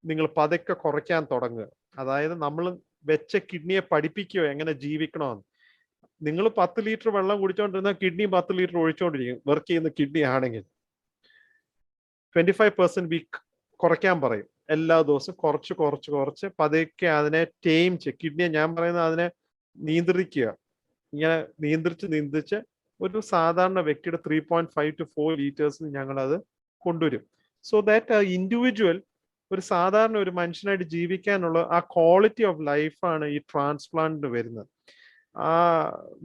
നിങ്ങൾ പതുക്കെ കുറയ്ക്കാൻ തുടങ്ങുക. അതായത് നമ്മൾ വെച്ച കിഡ്നിയെ പഠിപ്പിക്കുകയോ എങ്ങനെ ജീവിക്കണമെന്ന്. നിങ്ങൾ 10 ലിറ്റർ വെള്ളം കുടിച്ചോണ്ടിരുന്ന കിഡ്നി 10 ലിറ്റർ ഒഴിച്ചോണ്ടിരിക്കും. വർക്ക് ചെയ്യുന്ന കിഡ്നി ആണെങ്കിൽ 25% വീക്ക് കുറയ്ക്കാൻ പറയും. എല്ലാ ദിവസവും കുറച്ച് പതുക്കെ അതിനെ ടൈം ചെയ്യും. കിഡ്നിയെ ഞാൻ പറയുന്നത് അതിനെ നിയന്ത്രിക്കുക. ഇങ്ങനെ നിയന്ത്രിച്ച് ഒരു സാധാരണ വ്യക്തിയുടെ 3.5 to 4 liters ഞങ്ങൾ അത് കൊണ്ടുവരും. സോ ദാറ്റ് ഇൻഡിവിജ്വൽ ഒരു സാധാരണ ഒരു മനുഷ്യനായിട്ട് ജീവിക്കാനുള്ള ആ ക്വാളിറ്റി ഓഫ് ലൈഫാണ് ഈ ട്രാൻസ്പ്ലാന്റിന് വരുന്നത്. ആ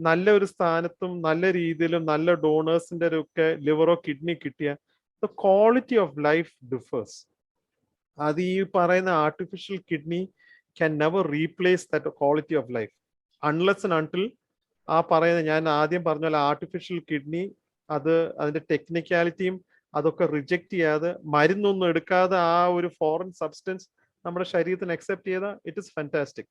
നല്ല ഒരു സ്ഥാനത്തും നല്ല രീതിയിലും നല്ല ഡോണേഴ്സിന്റെ ഒക്കെ ലിവറോ കിഡ്നി കിട്ടിയ the quality of life differs. അത് ഈ പറയുന്ന artificial kidney can never replace that quality of life unless and until ആ പറയുന്ന ഞാൻ ആദ്യം പറഞ്ഞ പോലെ ആർട്ടിഫിഷ്യൽ കിഡ്നി അതിന്റെ ടെക്നിക്കാലിറ്റിയും അതൊക്കെ റിജക്ട് ചെയ്യാതെ മരുന്നൊന്നും എടുക്കാതെ ആ ഒരു ഫോറിൻ സബ്സ്റ്റൻസ് നമ്മുടെ ശരീരത്തിന് അക്സെപ്റ്റ് ചെയ്താൽ it is fantastic,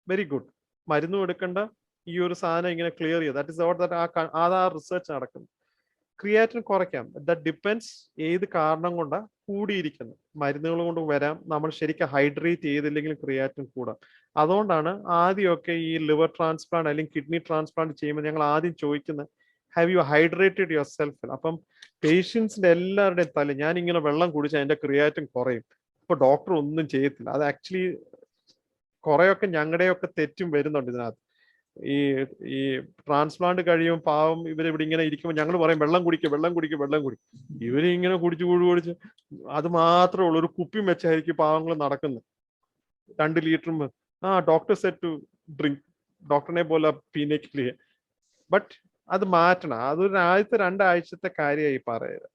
very good. മരുന്നും എടുക്കേണ്ട, ഈ ഒരു സാധനം ഇങ്ങനെ ക്ലിയർ ചെയ്യുക. ദാറ്റ് ഇസ് വാട്ട് ദാറ്റ് ആ റിസർച്ച് നടക്കുന്നു. ക്രിയാറ്റിൻ കുറയ്ക്കാം. ദാറ്റ് ഡിപ്പെൻഡ്സ് ഏത് കാരണം കൊണ്ടാണ് കൂടിയിരിക്കുന്നത്. മരുന്നുകൾ കൊണ്ട് വരാം. നമ്മൾ ശരിക്കും ഹൈഡ്രേറ്റ് ചെയ്തില്ലെങ്കിൽ ക്രിയാറ്റിൻ കൂടാം. അതുകൊണ്ടാണ് ആദ്യമൊക്കെ ഈ ലിവർ ട്രാൻസ്പ്ലാന്റ് അല്ലെങ്കിൽ കിഡ്നി ട്രാൻസ്പ്ലാന്റ് ചെയ്യുമ്പോൾ ഞങ്ങൾ ആദ്യം ചോദിക്കുന്നത് have you hydrated your self. അപ്പം പേഷ്യൻസിന്റെ എല്ലാവരുടെയും തല ഞാൻ ഇങ്ങനെ വെള്ളം കുടിച്ചാൽ എൻ്റെ ക്രിയാറ്റിൻ കുറയും. അപ്പൊ ഡോക്ടർ ഒന്നും ചെയ്യത്തില്ല. അത് ആക്ച്വലി കുറെയൊക്കെ ഞങ്ങളുടെയൊക്കെ തെറ്റും വരുന്നുണ്ട് ഇതിനകത്ത്. ഈ ട്രാൻസ്പ്ലാന്റ് കഴിയുമ്പോൾ പാവം ഇവരിവിടെ ഇങ്ങനെ ഇരിക്കുമ്പോൾ ഞങ്ങൾ പറയും വെള്ളം കുടിക്കും. ഇവരിങ്ങനെ കുടിച്ച് അത് മാത്രമേ ഉള്ളൂ. ഒരു കുപ്പി വെച്ചായിരിക്കും പാവങ്ങൾ നടക്കുന്നത്. 2 ലിറ്ററും ഡോക്ടർ സെറ്റ് ടു ഡ്രിങ്ക്, ഡോക്ടറിനെ പോലെ പീനേക്ക്. ബട്ട് അത് മാറ്റണം. അതൊരു ആദ്യത്തെ 2 ആഴ്ചത്തെ കാര്യമായി പറയുക.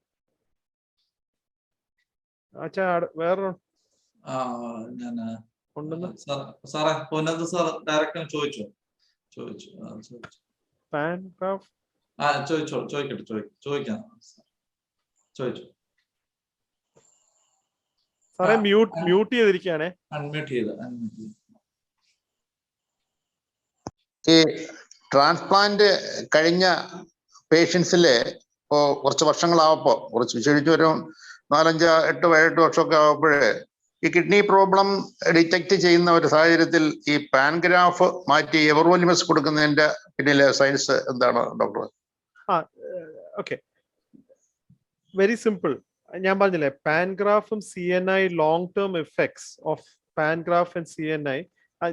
വേറെ ഉണ്ടെന്ന് സാറേ പൊന്നത് സാർ ഡയറക്റ്റ് ചോദിച്ചു. സാറേ മ്യൂട്ട് ചെയ്തിരിക്കുകയാണേ. അൺമ്യൂട്ട് ചെയ്ത് ഈ ട്രാൻസ്പ്ലാന്റ് കഴിഞ്ഞ പേഷ്യൻസില് ഇപ്പോ കുറച്ച് വർഷങ്ങളാവപ്പോ ശരിക്കും ഒരു 4-5-8 വർഷമൊക്കെ ആവുമ്പോഴേ ഈ കിഡ്നി പ്രോബ്ലം ഡിറ്റക്ട് ചെയ്യുന്ന ഒരു സാഹചര്യത്തിൽ ഈ പാൻഗ്രാഫ് മാറ്റി എവറോലിമസ് കൊടുക്കുന്നതിന്റെ പിന്നിലെ സയൻസ് എന്താണ് ഡോക്ടർ? Okay, very simple. ഞാൻ പറഞ്ഞില്ലേ പാൻഗ്രാഫും CNI long term effects of Prograf and CNI.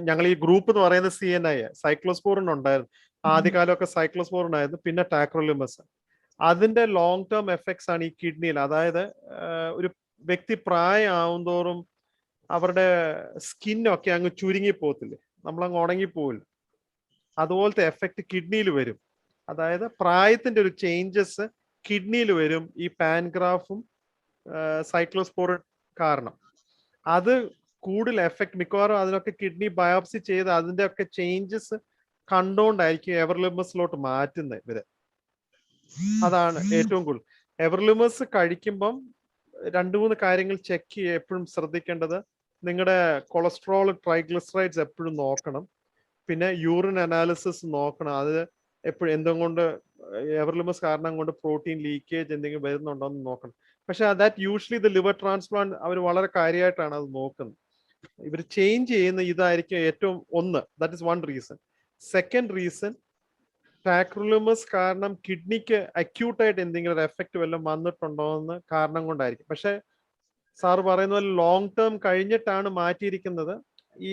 ഞങ്ങൾ ഈ ഗ്രൂപ്പ് എന്ന് പറയുന്നത് CNI സൈക്ലോസ്പോറിൻ ഉണ്ടായിരുന്നു. ആദ്യകാലമൊക്കെ സൈക്ലോസ്പോറിൻ ആയിരുന്നു, പിന്നെ ടാക്രോലിമസ്. അതിന്റെ ലോങ് ടേം എഫക്ട്സ് ആണ് ഈ കിഡ്നിയിൽ. അതായത് ഒരു വ്യക്തി പ്രായമാവും തോറും അവരുടെ സ്കിന്നൊക്കെ അങ്ങ് ചുരുങ്ങി പോകത്തില്ലേ, നമ്മളങ്ങ് ഉണങ്ങിപ്പോവില്ല. അതുപോലത്തെ എഫക്റ്റ് കിഡ്നിയിൽ വരും. അതായത് പ്രായത്തിന്റെ ഒരു ചേഞ്ചസ് കിഡ്നിയിൽ വരും ഈ പാൻഗ്രാഫും സൈക്ലോസ്പോറിൻ കാരണം. അത് കൂടുതൽ എഫക്ട് മിക്കവാറും അതിനൊക്കെ കിഡ്നി ബയോപ്സി ചെയ്ത് അതിന്റെ ഒക്കെ ചേഞ്ചസ് കണ്ടുകൊണ്ടായിരിക്കും എവർലിമസിലോട്ട് മാറ്റുന്നത് ഇവര്. അതാണ് ഏറ്റവും കൂടുതൽ. എവർലിമസ് കഴിക്കുമ്പം 2-3 കാര്യങ്ങൾ ചെക്ക് ചെയ്യുക, എപ്പോഴും ശ്രദ്ധിക്കേണ്ടത്. നിങ്ങളുടെ കൊളസ്ട്രോൾ, ട്രൈഗ്ലിസറൈഡ്സ് എപ്പോഴും നോക്കണം. പിന്നെ യൂറിൻ അനാലിസിസ് നോക്കണം. അത് എപ്പോഴും എന്തുകൊണ്ട് എവർലിമസ് കാരണം കൊണ്ട് പ്രോട്ടീൻ ലീക്കേജ് എന്തെങ്കിലും വരുന്നുണ്ടോ എന്ന് നോക്കണം. പക്ഷെ that usually the liver transplant അവർ വളരെ കാര്യമായിട്ടാണ് അത് നോക്കുന്നത്. ഇവർ ചേഞ്ച് ചെയ്യുന്ന ഇതായിരിക്കും ഏറ്റവും ഒന്ന്. That is one reason. Second reason, tacrolimus കാരണം കിഡ്നിക്ക് അക്യൂട്ടായിട്ട് എന്തെങ്കിലും ഒരു എഫക്റ്റ് വല്ലതും വന്നിട്ടുണ്ടോ എന്ന് കാരണം കൊണ്ടായിരിക്കും. പക്ഷെ സാറ് പറയുന്ന പോലെ ലോങ് ടേം കഴിഞ്ഞിട്ടാണ് മാറ്റിയിരിക്കുന്നത്. ഈ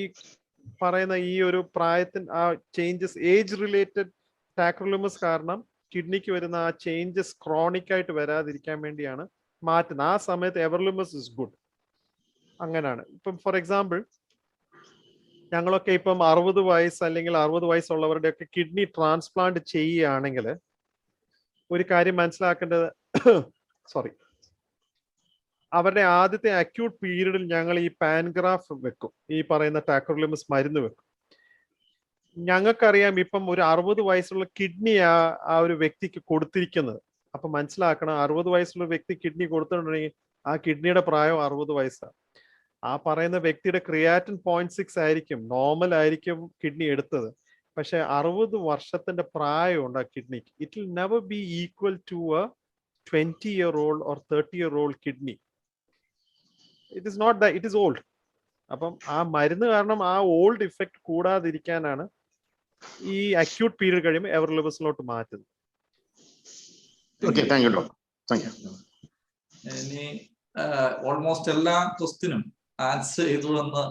പറയുന്ന ഈ ഒരു പ്രായത്തിന് ആ ചേഞ്ചസ്, ഏജ് റിലേറ്റഡ് ടാക്രലിമസ് കാരണം കിഡ്നിക്ക് വരുന്ന ആ ചേഞ്ചസ് ക്രോണിക് ആയിട്ട് വരാതിരിക്കാൻ വേണ്ടിയാണ് മാറ്റുന്നത്. ആ സമയത്ത് എവർലിമസ് ഇസ് ഗുഡ്. അങ്ങനെയാണ്. ഇപ്പം ഫോർ എക്സാമ്പിൾ ഞങ്ങളൊക്കെ ഇപ്പം 60 വയസ്സ് അല്ലെങ്കിൽ 60 വയസ്സുള്ളവരുടെ ഒക്കെ കിഡ്നി ട്രാൻസ്പ്ലാന്റ് ചെയ്യുകയാണെങ്കിൽ ഒരു കാര്യം മനസ്സിലാക്കേണ്ടത്, സോറി, അവരുടെ ആദ്യത്തെ അക്യൂട്ട് പീരീഡിൽ ഞങ്ങൾ ഈ പാൻഗ്രാഫ് വെക്കും, ഈ പറയുന്ന ടാക്രലിമസ് മരുന്ന് വെക്കും. ഞങ്ങൾക്കറിയാം ഇപ്പം ഒരു 60 വയസ്സുള്ള കിഡ്നി ആ ഒരു വ്യക്തിക്ക് കൊടുത്തിരിക്കുന്നത്. അപ്പൊ മനസ്സിലാക്കണം, 60 വയസ്സുള്ള വ്യക്തി കിഡ്നി കൊടുത്തിട്ടുണ്ടെങ്കിൽ ആ കിഡ്നിയുടെ പ്രായം 60 വയസ്സാണ്. ആ പറയുന്ന വ്യക്തിയുടെ ക്രിയാറ്റിൻ 0.6 ആയിരിക്കും, നോർമൽ ആയിരിക്കും കിഡ്നി എടുത്തത്. പക്ഷെ 60 വർഷത്തിന്റെ പ്രായമുണ്ട് ആ കിഡ്നിക്ക്. It will never be equal to a 20-year-old or 30-year-old കിഡ്നി. It is not that, it is old. അപ്പം ആ മരുന്ന് കാരണം ആ ഓൾഡ് ഇഫക്റ്റ് കൂടാതിരിക്കാനാണ് ഈ അക്യൂട്ട് പീരീഡ് കഴിയുമ്പോൾ എവർലിമസിലോട്ട് മാറ്റുന്നത്. Okay, thank you doctor. Thank you. ഇനി ഓൾമോസ്റ്റ് എല്ലാ ക്വസ്റ്റിനും ആൻസർ ചെയ്തു എന്ന്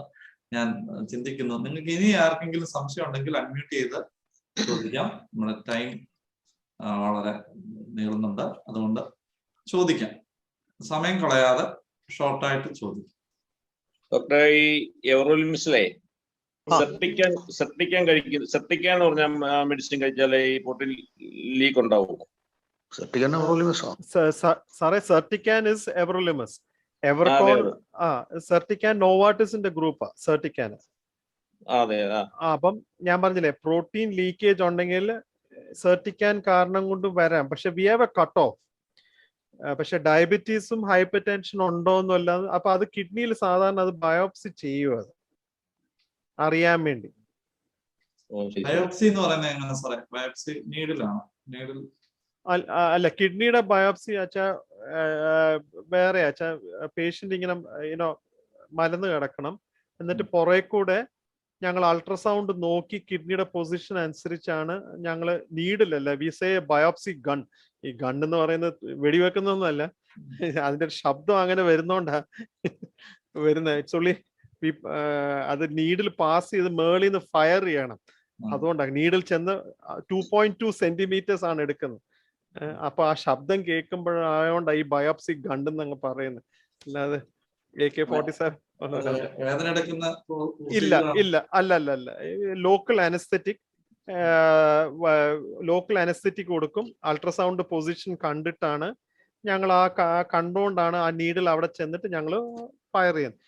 ഞാൻ ചിന്തിക്കുന്നു. നിങ്ങൾക്ക് ഇനി ആർക്കെങ്കിലും സംശയം ഉണ്ടെങ്കിൽ അൺമ്യൂട്ട് ചെയ്ത് ചോദിക്കാം. നമ്മുടെ ടൈം വളരെ നീളുന്നുണ്ട്, അതുകൊണ്ട് ചോദിക്കാം. സമയം കളയാതെ ഷോർട്ടായിട്ട് ചോദിക്കാം. ഡോക്ടർ, ഈ എവറോലിമിസിലെ സെർട്ടിക്കാൻ കഴിക്കും, സെർട്ടിക്കാൻ എന്ന് പറഞ്ഞ മെഡിസിൻ കഴിച്ചാലേ ഈ പൊട്ടിൽ ലീക്ക് ഉണ്ടാവും? സാറേ, സെർട്ടിക്കാൻ ഇസ് എവർലിമസ്. എവർകോൺ സെർട്ടിക്കാൻ നോവാർട്ടിസിന്റെ ഗ്രൂപ്പാ സെർട്ടിക്കാൻ. അപ്പം ഞാൻ പറഞ്ഞില്ലേ, പ്രോട്ടീൻ ലീക്കേജ് ഉണ്ടെങ്കിൽ സെർട്ടിക്കാൻ കാരണം കൊണ്ട് വരാം. പക്ഷെ we have A cut off. പക്ഷെ ഡയബറ്റീസും ഹൈപ്പർ ടെൻഷനും ഉണ്ടോന്നും അല്ലാതെ, അപ്പൊ അത് കിഡ്നിയിൽ സാധാരണ അത് ബയോപ്സി ചെയ്യും, അത് അറിയാൻ വേണ്ടി. ബയോപ്സി എന്ന് പറയുന്നത് എങ്ങനെ സാറേ? ബയോപ്സി നീഡിലാണോ? നീഡിൽ അല്ല, കിഡ്നിയുടെ ബയോപ്സി അച്ഛാ വേറെ അച്ഛാ. പേഷ്യന്റ് ഇങ്ങനെ മലന്ന് കിടക്കണം, എന്നിട്ട് പുറകെ കൂടെ ഞങ്ങൾ അൾട്രാസൗണ്ട് നോക്കി കിഡ്നിയുടെ പൊസിഷൻ അനുസരിച്ചാണ് ഞങ്ങൾ നീഡിലല്ല, വി സേ ബയോപ്സി ഗൺ. ഈ ഗൺ എന്ന് പറയുന്നത് വെടിവെക്കുന്നൊന്നുമല്ല, അതിന്റെ ശബ്ദം അങ്ങനെ വരുന്നോണ്ടാ വരുന്നത്. ഇറ്റ്സ് ഓൺലി അത് നീഡിൽ പാസ് ചെയ്ത് മേളിൽ നിന്ന് ഫയർ ചെയ്യണം. അതുകൊണ്ടാണ് നീഡിൽ ചെന്ന് 2.2 സെന്റിമീറ്റേഴ്സ് ആണ് എടുക്കുന്നത്. അപ്പൊ ആ ശബ്ദം കേൾക്കുമ്പോഴായോണ്ടാ ഈ ബയോപ്സി ഗണ്ടെന്ന് അങ്ങ് പറയുന്നത്, അല്ലാതെ AK-47 ഇല്ല ഇല്ല അല്ല അല്ല അല്ല. ലോക്കൽ അനസ്തെറ്റിക് കൊടുക്കും. അൾട്രാസൗണ്ട് പൊസിഷൻ കണ്ടിട്ടാണ് ഞങ്ങൾ കണ്ടുകൊണ്ടാണ് ആ നീഡിൽ അവിടെ ചെന്നിട്ട് ഞങ്ങൾ ഫയർ ചെയ്യുന്നത്.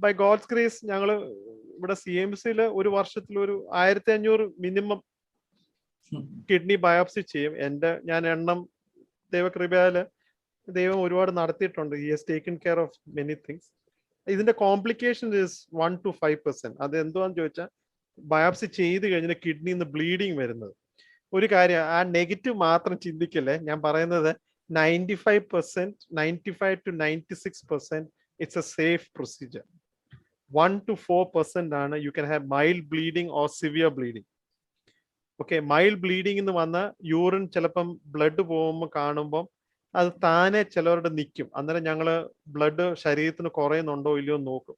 ബൈ ഗോഡ്സ് ഗ്രേസ് ഞങ്ങൾ ഇവിടെ CMC ഒരു വർഷത്തിൽ ഒരു 1500 മിനിമം കിഡ്നി ബയോപ്സി ചെയ്യും. ഞാൻ എണ്ണം ദൈവകൃപയാല് ദൈവം ഒരുപാട് നടത്തിയിട്ടുണ്ട്. He has taken care of many things. ഇതിന്റെ കോംപ്ലിക്കേഷൻ ഇസ് 1 to 5%. അത് എന്തുവാന്ന് ചോദിച്ചാൽ, ബയോപ്സി ചെയ്ത് കഴിഞ്ഞാൽ കിഡ്നിന്ന് ബ്ലീഡിങ് വരുന്നത്. ഒരു കാര്യം, ആ നെഗറ്റീവ് മാത്രം ചിന്തിക്കല്ലേ. ഞാൻ പറയുന്നത് 95% 95 to 96% it's a safe procedure. 1 to 4% ആണ് you can have mild bleeding or severe bleeding. Okay, mild bleeding എന്ന് വന്ന യൂറിൻ ചിലപ്പം ബ്ലഡ് പോകുമ്പോൾ കാണുമ്പോൾ അത് താനെ ചിലവരുടെ നിൽക്കും. അന്നേരം ഞങ്ങൾ ബ്ലഡ് ശരീരത്തിന് കുറയുന്നുണ്ടോ ഇല്ലയോ എന്ന് നോക്കും.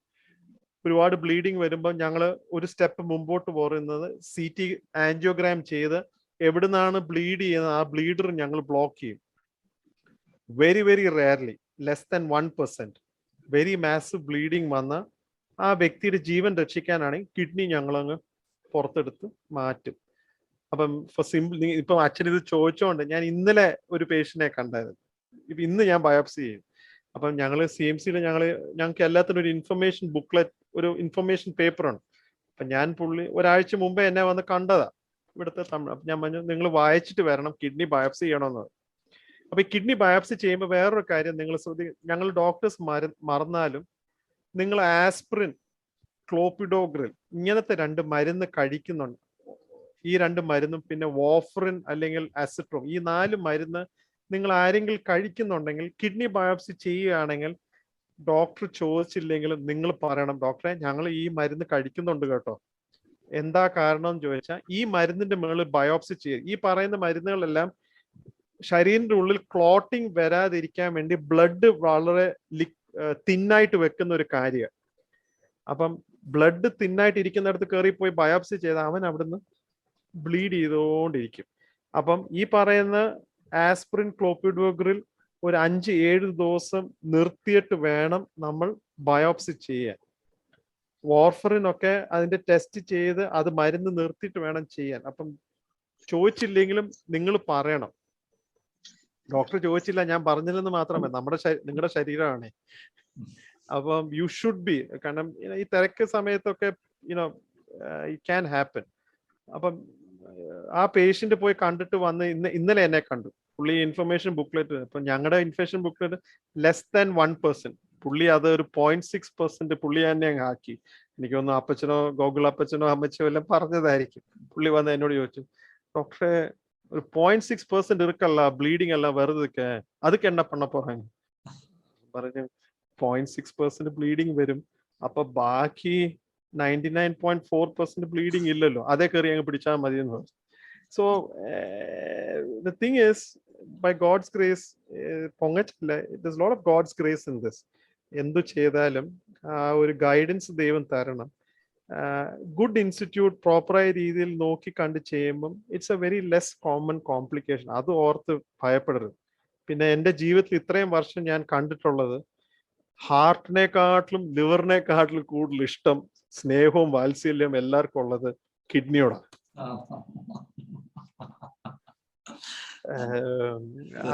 ഒരുപാട് ബ്ലീഡിങ് വരുമ്പോൾ ഞങ്ങൾ ഒരു സ്റ്റെപ്പ് മുമ്പോട്ട് പോകുന്നത് CT ആൻജിയോഗ്രാം ചെയ്ത് എവിടുന്നാണ് ബ്ലീഡ് ചെയ്യുന്നത് ആ ബ്ലീഡർ ഞങ്ങൾ ബ്ലോക്ക് ചെയ്യും. Very very rarely, less than 1%, very massive bleeding വന്ന ആ വ്യക്തിയുടെ ജീവൻ രക്ഷിക്കാനാണെങ്കിൽ കിഡ്നി ഞങ്ങളങ്ങ് പുറത്തെടുത്ത് മാറ്റും. അപ്പം ഫോർ സിമ്പിൾ, ഇപ്പം അച്ഛൻ ഇത് ചോദിച്ചോണ്ട് ഞാൻ ഇന്നലെ ഒരു പേഷ്യന്റിനെ കണ്ടായിരുന്നു. ഇപ്പൊ ഇന്ന് ഞാൻ ബയോപ്സി ചെയ്യും. അപ്പം ഞങ്ങള് CMC-യിൽ ഞങ്ങൾക്ക് എല്ലാത്തിനും ഒരു ഇൻഫർമേഷൻ ബുക്ക്ലെറ്റ്, ഒരു ഇൻഫർമേഷൻ പേപ്പറാണ്. അപ്പൊ ഞാൻ ഒരാഴ്ച മുമ്പേ എന്നെ വന്ന് കണ്ടതാ ഇവിടുത്തെ തമിഴ്. അപ്പൊ ഞാൻ പറഞ്ഞു നിങ്ങൾ വായിച്ചിട്ട് വരണം, കിഡ്നി ബയോപ്സി ചെയ്യണമെന്ന്. അപ്പൊ ഈ കിഡ്നി ബയോപ്സി ചെയ്യുമ്പോൾ വേറൊരു കാര്യം നിങ്ങൾ ഞങ്ങൾ ഡോക്ടേഴ്സ് മറന്നാലും നിങ്ങൾ ആസ്പിറിൻ, ക്ലോപ്പിഡോഗ്രിൽ ഇങ്ങനത്തെ 2 മരുന്ന് കഴിക്കുന്നുണ്ട്. ഈ 2 മരുന്നും പിന്നെ വോഫറിൻ അല്ലെങ്കിൽ അസിട്രോം, ഈ 4 മരുന്ന് നിങ്ങൾ ആരെങ്കിലും കഴിക്കുന്നുണ്ടെങ്കിൽ കിഡ്നി ബയോപ്സി ചെയ്യുകയാണെങ്കിൽ ഡോക്ടർ ചോദിച്ചില്ലെങ്കിലും നിങ്ങൾ പറയണം, ഡോക്ടറെ ഞങ്ങൾ ഈ മരുന്ന് കഴിക്കുന്നുണ്ട് കേട്ടോ. എന്താ കാരണം എന്ന് ചോദിച്ചാൽ ഈ മരുന്നിന്റെ മുകളിൽ ബയോപ്സി ചെയ്യും. ഈ പറയുന്ന മരുന്നുകളെല്ലാം ശരീരത്തിന്റെ ഉള്ളിൽ ക്ലോട്ടിങ് വരാതിരിക്കാൻ വേണ്ടി ബ്ലഡ് വളരെ തിന്നായിട്ട് വെക്കുന്ന ഒരു കാര്യം. അപ്പം ബ്ലഡ് തിന്നായിട്ട് ഇരിക്കുന്നിടത്ത് കയറി പോയി ബയോപ്സി ചെയ്ത അവൻ അവിടുന്ന് ബ്ലീഡ് ചെയ്തുകൊണ്ടിരിക്കും. അപ്പം ഈ പറയുന്ന ആസ്പിറിൻ, ക്ലോപ്പിഡോഗ്രിൽ ഒരു 5-7 ദിവസം നിർത്തിയിട്ട് വേണം നമ്മൾ ബയോപ്സി ചെയ്യാൻ. വാർഫറിൻ ഒക്കെ അതിന്റെ ടെസ്റ്റ് ചെയ്ത് അത് മരുന്ന് നിർത്തിയിട്ട് വേണം ചെയ്യാൻ. അപ്പം ചോദിച്ചില്ലെങ്കിലും നിങ്ങൾ പറയണം. ഡോക്ടർ ചോദിച്ചില്ല ഞാൻ പറഞ്ഞില്ലെന്ന് മാത്രമേ, നിങ്ങളുടെ ശരീരമാണ്. അപ്പം യു ഷുഡ് ബി, കാരണം ഈ തിരക്ക് സമയത്തൊക്കെ ഇറ്റ് ക്യാൻ ഹാപ്പൻ. അപ്പം ആ പേഷ്യന്റ് പോയി കണ്ടിട്ട് വന്ന് ഇന്നലെ എന്നെ കണ്ടു. പുള്ളി ഇൻഫർമേഷൻ ബുക്ക്ലെറ്റ്, ഇപ്പൊ ഞങ്ങളുടെ ഇൻഫർമേഷൻ ബുക്ക്ലെറ്റ് ലെസ് ദാൻ 1%, പുള്ളി അത് ഒരു 0.6% പുള്ളി തന്നെ അങ്ങ് ആക്കി. എനിക്കൊന്ന് അപ്പച്ചനോ ഗോകുൽ അപ്പച്ചനോ അമ്മച്ചോ എല്ലാം പറഞ്ഞതായിരിക്കും. പുള്ളി വന്ന് എന്നോട് ചോദിച്ചു, ഡോക്ടറെ ഒരു 0.6% ഇറുക്കല്ല, ബ്ലീഡിങ് അല്ല വെറുതെ അതുക്ക് എണ്ണ പണ്ണ പോറാൻ പറഞ്ഞു. 0.6% ബ്ലീഡിങ് വരും, അപ്പൊ ബാക്കി 99.4% ബ്ലീഡിങ് ഇല്ലല്ലോ, അതേ കയറി അങ്ങ് പിടിച്ചാൽ മതി എന്ന് പറഞ്ഞു. So the thing is, by God's grace, പൊങ്ങച്ചില്ല, it is lot of God's grace in this. എന്തു ചെയ്താലും ആ ഒരു ഗൈഡൻസ് ദൈവം തരണം. ഗുഡ് ഇൻസ്റ്റിറ്റ്യൂട്ട് പ്രോപ്പറായ രീതിയിൽ നോക്കി കണ്ട് ചെയ്യുമ്പം it's a very less common complication. അത് ഓർത്ത് ഭയപ്പെടരുത്. പിന്നെ എൻ്റെ ജീവിതത്തിൽ ഇത്രയും വർഷം ഞാൻ കണ്ടിട്ടുള്ളത്, ഹാർട്ടിനെക്കാട്ടിലും ലിവറിനെക്കാട്ടിലും കൂടുതൽ ഇഷ്ടം, സ്നേഹവും വാത്സല്യവും എല്ലാവർക്കും ഉള്ളത് കിഡ്നിയോടാണ്.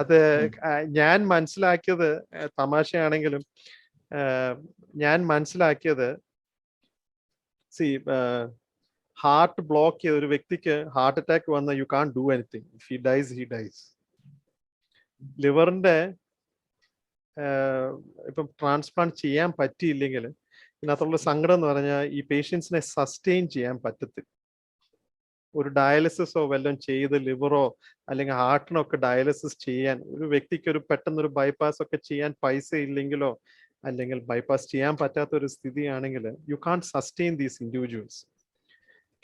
അത് ഞാൻ മനസ്സിലാക്കിയത്, തമാശയാണെങ്കിലും ഞാൻ മനസ്സിലാക്കിയത്, ഹാർട്ട് ബ്ലോക്ക് ചെയ്ത ഒരു വ്യക്തിക്ക് ഹാർട്ട് അറ്റാക്ക് വന്ന you can do anything. If he dies, he dies. ലിവറിന്റെ ഇപ്പം ട്രാൻസ്പ്ലാന്റ് ചെയ്യാൻ പറ്റിയില്ലെങ്കിൽ ഇതിനകത്തുള്ള സങ്കടം എന്ന് പറഞ്ഞാൽ ഈ പേഷ്യൻസിനെ സസ്റ്റെയിൻ ചെയ്യാൻ പറ്റത്തില്ല. ഒരു ഡയാലിസിസോ വല്ലതും ചെയ്ത് ലിവറോ അല്ലെങ്കിൽ ഹാർട്ടിനോ ഒക്കെ ഡയാലിസിസ് ചെയ്യാൻ ഒരു വ്യക്തിക്ക് ഒരു പെട്ടെന്നൊരു ബൈപ്പാസ് ഒക്കെ ചെയ്യാൻ പൈസ ഇല്ലെങ്കിലോ അല്ലെങ്കിൽ ബൈപ്പാസ് ചെയ്യാൻ പറ്റാത്ത ഒരു സ്ഥിതിയാണെങ്കിൽ you can sustain these individuals.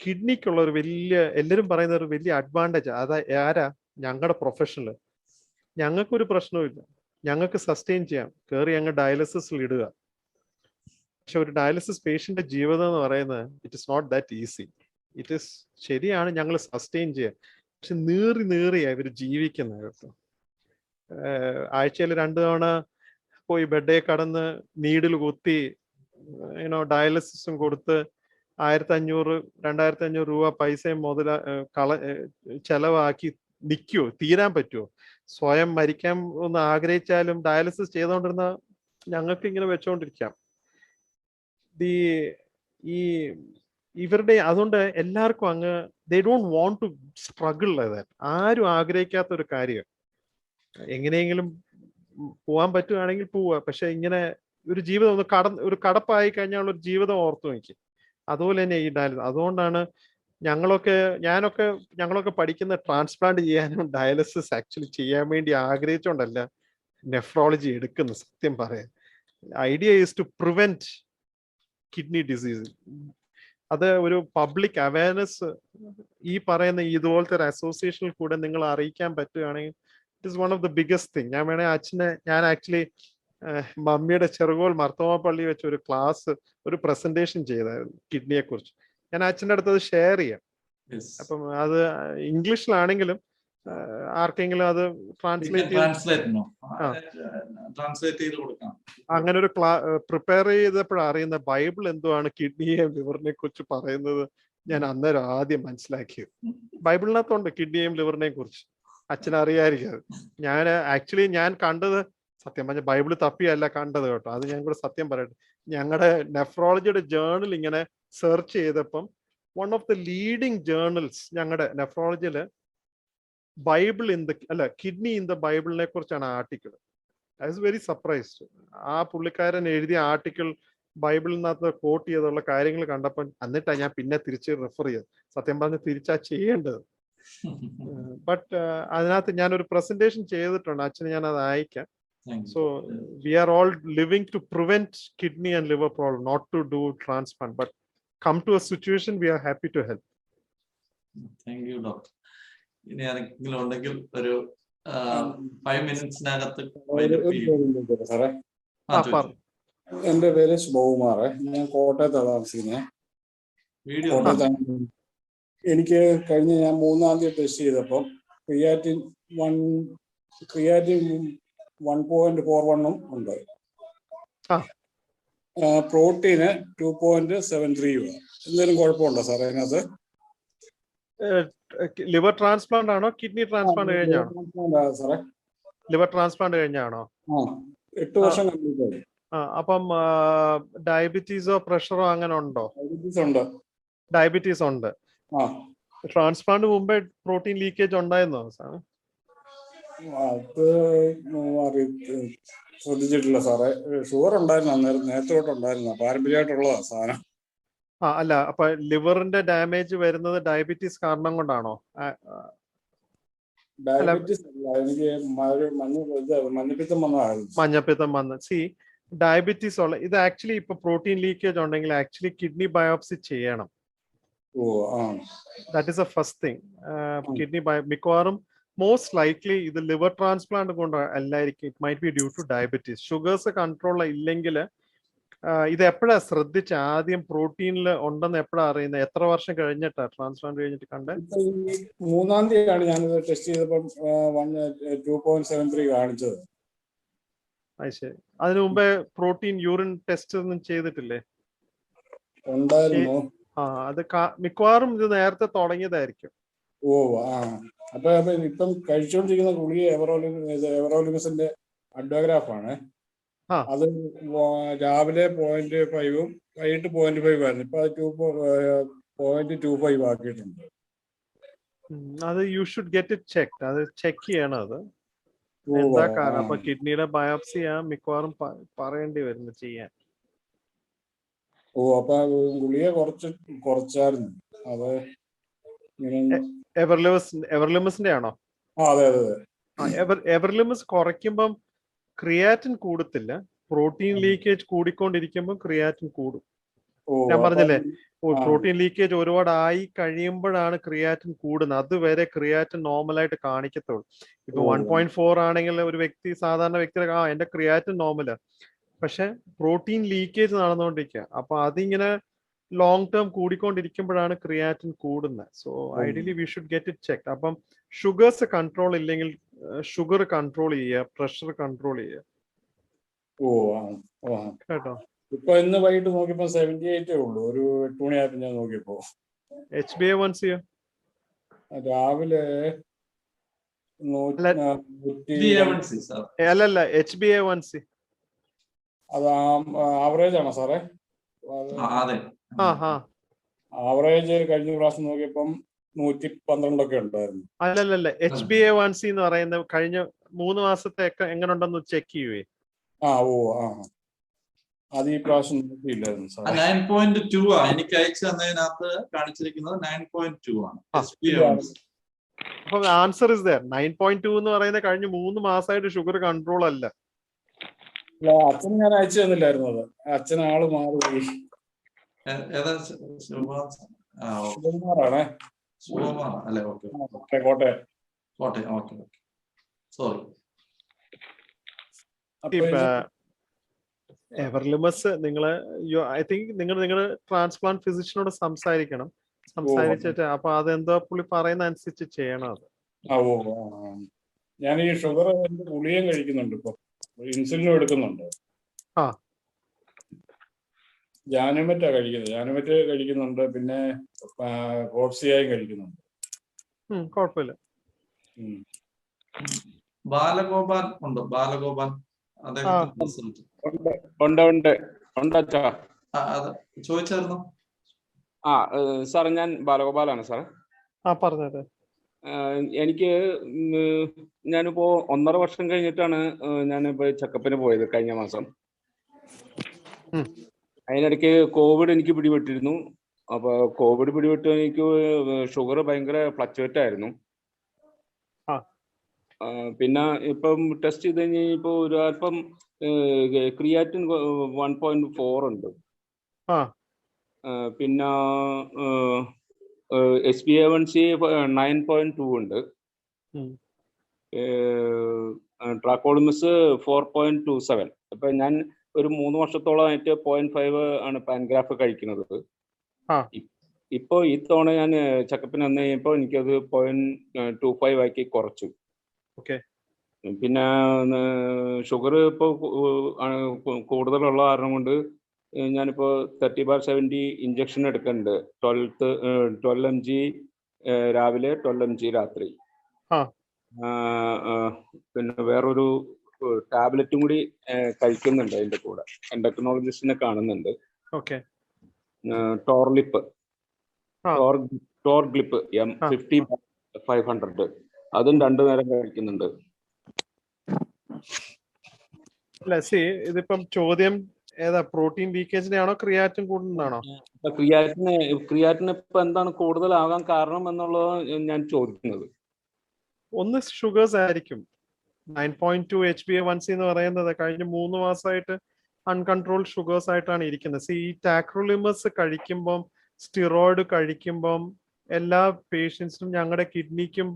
കിഡ്നിക്കുള്ള ഒരു വലിയ, എല്ലാവരും പറയുന്ന ഒരു വലിയ അഡ്വാൻറ്റേജ് ആരാ? ഞങ്ങളുടെ പ്രൊഫഷനിൽ ഞങ്ങൾക്കൊരു പ്രശ്നവുമില്ല, ഞങ്ങൾക്ക് സസ്റ്റെയിൻ ചെയ്യാം, കയറി അങ്ങ് ഡയാലിസിസിൽ ഇടുക. പക്ഷെ ഒരു ഡയാലിസിസ് പേഷ്യന്റെ ജീവിതം എന്ന് പറയുന്നത് it is not that easy. It is, ശരിയാണ് ഞങ്ങൾ സസ്റ്റെയിൻ ചെയ്യാം, പക്ഷെ നീറിയാ ഇവർ ജീവിക്കുന്നത് കേട്ടോ. ആഴ്ചയിൽ 2 തവണ പോയി ബെഡേ കടന്ന് നീഡിൽ കുത്തി ഡയാലിസിസും കൊടുത്ത് 1500-2500 രൂപ പൈസയും ചെലവാക്കി നിൽക്കുവോ? തീരാൻ പറ്റുമോ? സ്വയം മരിക്കാൻ ഒന്ന് ആഗ്രഹിച്ചാലും ഡയാലിസിസ് ചെയ്തുകൊണ്ടിരുന്ന ഞങ്ങൾക്ക് ഇങ്ങനെ വെച്ചോണ്ടിരിക്കാം. ഈ ഇവരുടെ അതുകൊണ്ട് എല്ലാവർക്കും അങ്ങ് they don't want to struggle like that. ആരും ആഗ്രഹിക്കാത്ത ഒരു കാര്യം. എങ്ങനെയെങ്കിലും പോവാൻ പറ്റുകയാണെങ്കിൽ പോവുക, പക്ഷെ ഇങ്ങനെ ഒരു ജീവിതം ഒരു കടപ്പായി കഴിഞ്ഞാൽ ഒരു ജീവിതം ഓർത്തു നോക്കി. അതുപോലെ തന്നെ ഈ ഡയാലിസിസ്. അതുകൊണ്ടാണ് ഞങ്ങളൊക്കെ പഠിക്കുന്ന ട്രാൻസ്പ്ലാന്റ് ചെയ്യാനും ഡയാലിസിസ് ആക്ച്വലി ചെയ്യാൻ വേണ്ടി ആഗ്രഹിച്ചുകൊണ്ടല്ല നെഫ്രോളജി എടുക്കുന്നത്. സത്യം പറയാൻ, idea is to prevent kidney disease. അത് ഒരു പബ്ലിക് അവയർനെസ് ഈ പറയുന്ന ഇതുപോലത്തെ ഒരു അസോസിയേഷനിൽ കൂടെ നിങ്ങൾ അറിയിക്കാൻ പറ്റുകയാണെങ്കിൽ it is one of the biggest thing. ഞാൻ ആക്ച്വലി മമ്മിയുടെ ചെറുകോൽ മർത്തോമ പള്ളി വെച്ച് ഒരു പ്രസന്റേഷൻ ചെയ്തായിരുന്നു കിഡ്നിയെ കുറിച്ച്. ഞാൻ അച്ഛൻ്റെ അടുത്ത് അത് ഷെയർ ചെയ്യാം. Yes. അപ്പം അത് ഇംഗ്ലീഷിലാണെങ്കിലും ആർക്കെങ്കിലും അത് ട്രാൻസ്ലേറ്റ് ട്രാൻസ്ലേറ്റ് ചെയ്ത് കൊടുക്കാം. അങ്ങനെ ഒരു പ്രിപ്പയർ ചെയ്തപ്പോഴാണ് അറിയുന്ന ബൈബിൾ എന്തുവാണ് കിഡ്നിയെയും ലിവറിനെ കുറിച്ച് പറയുന്നത് ഞാൻ അന്നേരം ആദ്യം മനസ്സിലാക്കിയത്. ബൈബിളിനകത്തുണ്ട് കിഡ്നിയെയും ലിവറിനെയും കുറിച്ച്. അച്ഛനറിയായിരിക്കും. ഞാൻ കണ്ടത് സത്യം പറഞ്ഞ ബൈബിൾ തപ്പിയല്ല കണ്ടത് കേട്ടോ. അത് ഞാൻ കൂടെ സത്യം പറയട്ടെ. ഞങ്ങളുടെ നെഫ്രോളജിയുടെ ജേർണൽ ഇങ്ങനെ സെർച്ച് ചെയ്തപ്പം one of the leading journals ഞങ്ങളുടെ നെഫ്രോളജിയില് ബൈബിൾ കിഡ്നി ഇൻ ദ ബൈബിളിനെ കുറിച്ചാണ് article. I was very surprised. ആ പുള്ളിക്കാരൻ എഴുതിയ ആർട്ടിക്കിൾ ബൈബിളിനകത്ത് കോട്ട് ചെയ്തുള്ള കാര്യങ്ങൾ കണ്ടപ്പോൾ എന്നിട്ടാണ് ഞാൻ പിന്നെ തിരിച്ച് റെഫർ ചെയ്തത്. സത്യം പറഞ്ഞ് തിരിച്ചാ ചെയ്യേണ്ടത്. ബട്ട് അതിനകത്ത് ഞാനൊരു പ്രസന്റേഷൻ ചെയ്തിട്ടുണ്ട്. അച്ഛന് ഞാൻ അത് അയക്കാം. So we are all living to prevent kidney and liver problem, not to do transplant, but come to a situation we are happy to help. Thank you, doctor. ഇനി ആരെങ്കിലും ഉണ്ടെങ്കിൽ ഒരു 5 മിനിറ്റ്സിനകത്ത് സാറേ. എന്റെ പേര് ശുഭകുമാറേ. ഞാൻ കോട്ടയത്താണ് താമസിക്കുന്നത്. എനിക്ക് കഴിഞ്ഞ ഞാൻ 3-ാം തീയതി ടെസ്റ്റ് ചെയ്തപ്പോൾ ക്രിയാറ്റിൻ 1.41 ഉണ്ട്. പ്രോട്ടീന് 2.73. എന്തെങ്കിലും കുഴപ്പമുണ്ടോ സാറേ അതിനകത്ത്? ലിവർ ട്രാൻസ്പ്ലാന്റ് ആണോ കിഡ്നി ട്രാൻസ്പ്ലാന്റ് കഴിഞ്ഞാണോ? സാറേ ലിവർ ട്രാൻസ്പ്ലാന്റ് കഴിഞ്ഞാണോ? 8 വർഷം കഴിഞ്ഞിട്ട്. അപ്പം ഡയബറ്റീസോ പ്രഷറോ അങ്ങനെ ഉണ്ടോ? ഡയബറ്റീസ് ഉണ്ട്. ട്രാൻസ്പ്ലാന്റ് മുമ്പേ പ്രോട്ടീൻ ലീക്കേജ് ഉണ്ടായിരുന്നോ സാർ? അത് ശ്രദ്ധിച്ചിട്ടില്ല സാറേ. ഷുഗർ ഉണ്ടായിരുന്നു നേരത്തെ തൊട്ടുണ്ടായിരുന്നു. പാരമ്പര്യമായിട്ടുള്ളതാ സാധനം. അല്ല, അപ്പൊ ലിവറിന്റെ ഡാമേജ് വരുന്നത് ഡയബറ്റീസ് കാരണം കൊണ്ടാണോ? ഡയബറ്റീസ് അല്ല, എനിക്ക് മഞ്ഞപ്പിത്തം വന്നതായിരുന്നു. മഞ്ഞപ്പിത്തം വന്ന് ഡയബറ്റീസ് ഉള്ള ഇത് ആക്ച്വലി ഇപ്പൊ പ്രോട്ടീൻ ലീക്കേജ് ഉണ്ടെങ്കിൽ ആക്ച്വലി കിഡ്നി ബയോപ്സി ചെയ്യണം. That is a first thing. Kidney മിക്കവാറും മോസ്റ്റ് ലൈക്ലി ഇത് ലിവർ ട്രാൻസ്പ്ലാന്റ് കൊണ്ട് അല്ലായിരിക്കും. It might be due to diabetes. Sugars control ഇല്ലെങ്കിൽ ഇത് എപ്പോഴാ ശ്രദ്ധിച്ച ആദ്യം പ്രോട്ടീനിൽ ഉണ്ടെന്ന് എപ്പോഴാ അറിയുന്നത്? എത്ര വർഷം കഴിഞ്ഞിട്ടാ ട്രാൻസ്പ്ലാന്റ് കഴിഞ്ഞിട്ട് കണ്ടേ? 3-ാം തീയതിയാണ് ഞാനിത് ടെസ്റ്റ് ചെയ്തപ്പോൾ 2.73 കാണിച്ചത്. അത് ശരി. അതിനു മുമ്പേ പ്രോട്ടീൻ യൂറിൻ ടെസ്റ്റ് ഒന്നും ചെയ്തിട്ടില്ലേ? ഉണ്ടായിരുന്നു. അത് മിക്കവാറും ഇത് നേരത്തെ തുടങ്ങിയതായിരിക്കും. അപ്പൊ ഇപ്പം കഴിച്ചുകൊണ്ടിരിക്കുന്ന ഗുളിക എവറോലിമസിന്റെ അഡ്വാഗ്രാഫാണ്. അത് രാവിലെ 0.5 വൈകിട്ട് 0.5 ആയിരുന്നു. ഇപ്പൊ അത് 2.25 ആക്കിയിട്ടുണ്ട്. അത് you should get it check. അത് ചെക്ക് ചെയ്യണം. അത് എന്താ കാരണം? അപ്പൊ കിഡ്നിയുടെ ബയോപ്സി മിക്കവാറും പറയേണ്ടി വരുന്നു ചെയ്യാൻ. അപ്പൊ ഗുളിക കുറച്ചായിരുന്നു. അത് എവർലിമസിന്റെ ആണോ? അതെ. എവർലിമസ് കുറയ്ക്കുമ്പം ക്രിയാറ്റിൻ കൂടത്തില്ല. പ്രോട്ടീൻ ലീക്കേജ് കൂടിക്കൊണ്ടിരിക്കുമ്പോൾ ക്രിയാറ്റിൻ കൂടും. ഞാൻ പറഞ്ഞില്ലേ, പ്രോട്ടീൻ ലീക്കേജ് ഒരുപാട് ആയി കഴിയുമ്പോഴാണ് ക്രിയാറ്റിൻ കൂടുന്നത്. അതുവരെ ക്രിയാറ്റിൻ നോർമലായിട്ട് കാണിക്കത്തുള്ളൂ. ഇപ്പൊ 1.4 ആണെങ്കിൽ ഒരു വ്യക്തി, സാധാരണ വ്യക്തി എന്റെ ക്രിയാറ്റിൻ നോർമലാ, പക്ഷെ പ്രോട്ടീൻ ലീക്കേജ് നടന്നുകൊണ്ടിരിക്കുക. അപ്പൊ അതിങ്ങനെ ലോങ് ടേം കൂടിക്കൊണ്ടിരിക്കുമ്പോഴാണ് ക്രിയാറ്റിൻ കൂടുന്നത്. So ideally we should get it check. അപ്പം ഷുഗേഴ്സ് കൺട്രോൾ ഇല്ലെങ്കിൽ ഷുഗർ കൺട്രോൾ ചെയ്യുക, പ്രഷർ കൺട്രോൾ ചെയ്യുക. കേട്ടോ? ഇപ്പൊ ഇന്ന് വൈകിട്ട് നോക്കിയപ്പോ 78 ഉള്ളൂ. ഒരു 8 മണിയായപ്പോ ഞാൻ നോക്കിയപ്പോ. HbA1c രാവിലെ അല്ലല്ല, HbA1c അത് ആവറേജ് ആണോ സാറേ? ആവറേജ് കഴിഞ്ഞ പ്രാവശ്യം നോക്കിയപ്പം 112 ഒക്കെ ഉണ്ടായിരുന്നു. അല്ലല്ല, HbA1c എന്ന് പറയുന്നത് കഴിഞ്ഞ 3 മാസത്തെ എങ്ങനെ ഉണ്ടെന്ന് ചെക്ക് ചെയ്യുവേ. അത് ഈ പ്രാവശ്യം നോക്കിയില്ലായിരുന്നു സാർ. 9.2 എനിക്ക് അയച്ചു തന്നതിനകത്ത് കാണിച്ചിരിക്കുന്നത് 9.2 ആണ്. അപ്പൊ ആൻസർ ഇസ് ദർ. 9.2 എന്ന് പറയുന്നത് കഴിഞ്ഞ 3 മാസമായിട്ട് ഷുഗർ കൺട്രോൾ അല്ല. അച്ഛൻ ഞാൻ അയച്ചു തന്നില്ലായിരുന്നു. അത് അച്ഛൻ ആള് മാറി. എവർലിമസ് നിങ്ങള് ഐ തിങ്ക് നിങ്ങളുടെ ട്രാൻസ്പ്ലാന്റ് ഫിസിഷ്യനോട് സംസാരിക്കണം. സംസാരിച്ചിട്ട് അപ്പൊ അതെന്തോ പുള്ളി പറയുന്ന അനുസരിച്ച് ചെയ്യണം അത്. ഞാൻ ഈ ഷുഗർ ഗുളികയും കഴിക്കുന്നുണ്ട്, ഇപ്പൊ ഇൻസുലിനും എടുക്കുന്നുണ്ട്. ആ. ജാനുമെറ്റാ കഴിക്കുന്നത്, ജാനുമെറ്റ് കഴിക്കുന്നുണ്ട്, പിന്നെ കോപ്സിയായും കഴിക്കുന്നുണ്ട്. കുഴപ്പമില്ല. ബാലഗോപാൽ ഉണ്ടോ? ബാലഗോപാൽ അദ്ദേഹത്തിന്റെ റിസൾട്ട് ഉണ്ട് അച്ഛാ. അത് ചോദിച്ചായിരുന്നു. സാർ ഞാൻ ബാലഗോപാലാണ് സാർ. പറഞ്ഞത് എനിക്ക് ഞാനിപ്പോ 1.5 വർഷം കഴിഞ്ഞിട്ടാണ് ഞാനിപ്പോ ചെക്കപ്പിന് പോയത് കഴിഞ്ഞ മാസം. അതിനിടയ്ക്ക് കോവിഡ് എനിക്ക് പിടിപെട്ടിരുന്നു. അപ്പൊ കോവിഡ് പിടിപെട്ട് എനിക്ക് ഷുഗർ ഭയങ്കര ഫ്ലക്ച്വേറ്റ് ആയിരുന്നു. പിന്നെ ഇപ്പം ടെസ്റ്റ് ചെയ്ത് കഴിഞ്ഞപ്പോ ഒരു അല്പം ക്രിയാറ്റിൻ 1.4 ഉണ്ട്. പിന്നെ HbA1c 9.2 ഉണ്ട്. ട്രാക്കോളിമിസ് 4.27. അപ്പൊ ഞാൻ ഒരു 3 വർഷത്തോളമായിട്ട് 0.5 ആണ് പാൻഗ്രാഫ് കഴിക്കുന്നത്. ഇപ്പൊ ഈ തവണ ഞാൻ ചെക്കപ്പിന് വന്നു കഴിഞ്ഞപ്പോ എനിക്കത് 0.25 ആക്കി കുറച്ചു. പിന്നെ ഷുഗർ ഇപ്പോൾ കൂടുതലുള്ള കാരണം കൊണ്ട് ഞാനിപ്പോ 30/70 ഇഞ്ചക്ഷൻ എടുക്കുന്നുണ്ട്. 12 mg രാവിലെ, 12 mg രാത്രി. പിന്നെ വേറൊരു ടാബ്ലറ്റും കൂടി കഴിക്കുന്നുണ്ട് അതിന്റെ കൂടെ. എൻഡോക്രിനോളജിസ്റ്റിനെ കാണുന്നുണ്ട്. ടോർഗ്ലിപ്പ് M50/500 അതും 2 നേരം കഴിക്കുന്നുണ്ട്. ഇതിപ്പം ചോദ്യം ഏതാ? പ്രോട്ടീൻ ലീക്കേജിന്റെ ആണോ ക്രിയാറ്റിൻ കൂടുന്നതാണോ? ക്രിയാറ്റിൻ ഇപ്പൊ എന്താണ് കൂടുതലാകാൻ കാരണം എന്നുള്ളത് ഞാൻ ചോദിക്കുന്നത്. ഒന്ന് ഷുഗേഴ്സ് ആയിരിക്കും. 9.2 HbA1c എന്ന് പറയുന്നത് കഴിഞ്ഞ 3 മാസമായിട്ട് അൺകൺട്രോൾ ഷുഗേഴ്സ് ആയിട്ടാണ് ഇരിക്കുന്നത്. ഈ ടാക്രോളിമസ് കഴിക്കുമ്പം, സ്റ്റിറോയിഡ് കഴിക്കുമ്പം എല്ലാ പേഷ്യൻസിനും ഞങ്ങളുടെ കിഡ്നിക്കും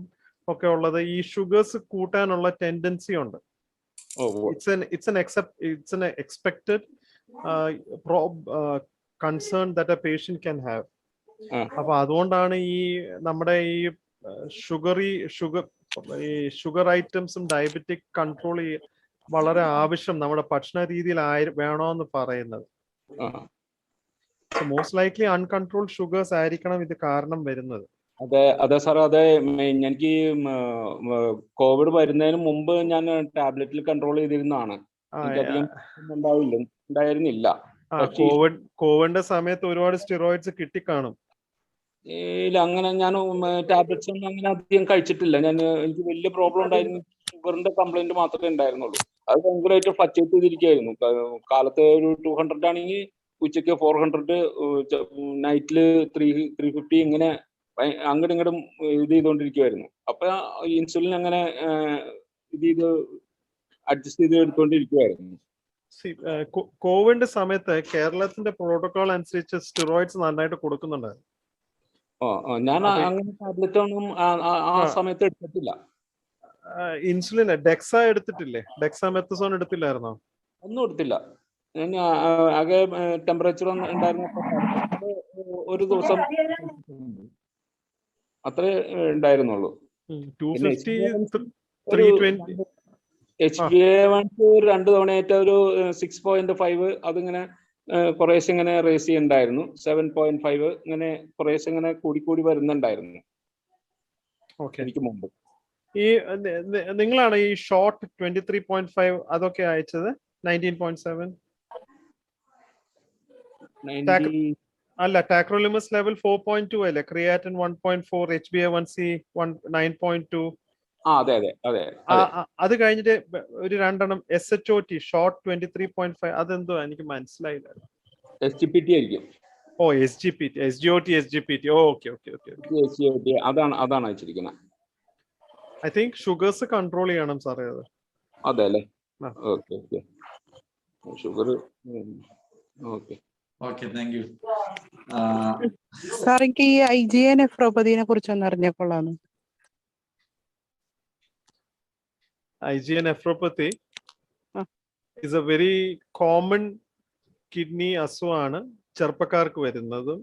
ഒക്കെ ഉള്ളത് ഈ ഷുഗേഴ്സ് കൂട്ടാനുള്ള ടെൻഡൻസി ഉണ്ട്. It's an expected concern that a patient can have. അപ്പൊ അതുകൊണ്ടാണ് ഈ നമ്മുടെ ഈ ഷുഗർ ഐറ്റംസും ഡയബറ്റിക് കൺട്രോൾ വളരെ ആവശ്യം നമ്മുടെ ഭക്ഷണ രീതിയിൽ വേണമെന്ന് പറയുന്നത്. മോസ്റ്റ് ലൈക്ലി അൺകൺട്രോൾ ഷുഗേഴ്സ് ആയിരിക്കണം ഇത് കാരണം വരുന്നത്. അതെ സാർ. അതെ, എനിക്ക് കോവിഡ് വരുന്നതിന് മുമ്പ് ഞാൻ ടാബ്ലറ്റിൽ കൺട്രോൾ ചെയ്തിരുന്നതാണ്. ഉണ്ടായിരുന്നില്ല. കോവിഡിന്റെ സമയത്ത് ഒരുപാട് സ്റ്റിറോയിഡ്സ് കിട്ടിക്കാണും. ഇല്ല, അങ്ങനെ ഞാൻ ടാബ്ലറ്റ്സ് ഒന്നും അങ്ങനെ അധികം കഴിച്ചിട്ടില്ല. എനിക്ക് വലിയ പ്രോബ്ലം ഉണ്ടായിരുന്നു. ഷുഗറിന്റെ കംപ്ലൈന്റ് മാത്രമേ ഉണ്ടായിരുന്നുള്ളൂ. അത് ഭയങ്കരമായിട്ട് ഫ്ലക്ച്വേറ്റ് ചെയ്തിരിക്കുകയായിരുന്നു. കാലത്ത് ഒരു 200 ആണെങ്കിൽ ഉച്ചയ്ക്ക് 400, നൈറ്റില് 350, ഇങ്ങനെ അങ്ങോട്ടും ഇങ്ങോട്ടും ഇത് ചെയ്തുകൊണ്ടിരിക്കുവായിരുന്നു. അപ്പൊ ഇൻസുലിൻ അങ്ങനെ ഇത് അഡ്ജസ്റ്റ് ചെയ്ത് എടുത്തുകൊണ്ടിരിക്കുവായിരുന്നു. കോവിഡിന്റെ സമയത്ത് കേരളത്തിന്റെ പ്രോട്ടോകോൾ അനുസരിച്ച് സ്റ്റിറോയിഡ്സ് നന്നായിട്ട് കൊടുക്കുന്നുണ്ടായിരുന്നു. ഞാൻ അങ്ങനെ ടാബ്ലറ്റ് ഒന്നും ആ സമയത്ത് എടുത്തിട്ടില്ല. ഇൻസുലിൻ ഡെക്സ എടുത്തിട്ടില്ലേ? ഡെക്സാമെത്തസോൺ എടുത്തില്ലായിരുന്നോ? ഒന്നും എടുത്തില്ല. ഞാൻ ആകെ ടെമ്പറേച്ചർ ഉണ്ടായിരുന്നപ്പോ ഒരു ദിവസം അത്രേ ഉണ്ടായിരുന്നുള്ളൂ. HbA1c 2 തവണയായിട്ട് ഒരു 6.5 അതിങ്ങനെ കുറേശ്ശെ ഇങ്ങനെ റേസ് ചെയ്യുന്നുണ്ടായിരുന്നു. 7.5 ഇങ്ങനെ കുറേശ്ശെ ഇങ്ങനെ കൂടി വരുന്നുണ്ടായിരുന്നു എനിക്ക് മുമ്പ്. ഈ നിങ്ങളാണ് ഈ ഷോർട്ട് 23.5 അതൊക്കെ അയച്ചത്? 19.7 അല്ല, ടാക്രോലിമസ് ലെവൽ 4.2 അല്ലേ? Creatine 1.4, HbA1c 9.2. അതെ. അത് കഴിഞ്ഞിട്ട് ഒരു 2 SHOT ഷോർട്ട് 23.5 അതെന്തോ എനിക്ക് മനസ്സിലായില്ല. SGPT ആയിരിക്കും. SGPT. ഓക്കെ. അതാണ് അയച്ചിരിക്കുന്നത്. ഐ തിങ്ക് ഷുഗേഴ്സ് കൺട്രോൾ ചെയ്യണം സാറേ അത്. അതെ അല്ലേ? Okay. Sugar okay. Thank you sir. എനിക്ക് ഈ IgA നെഫ്രോപ്പതിനെ കുറിച്ചൊന്ന് അറിഞ്ഞാൽ കൊള്ളാന്ന്. IgA nephropathy is a very common kidney അസുഖമാണ്. ചെറുപ്പക്കാർക്ക് വരുന്നതും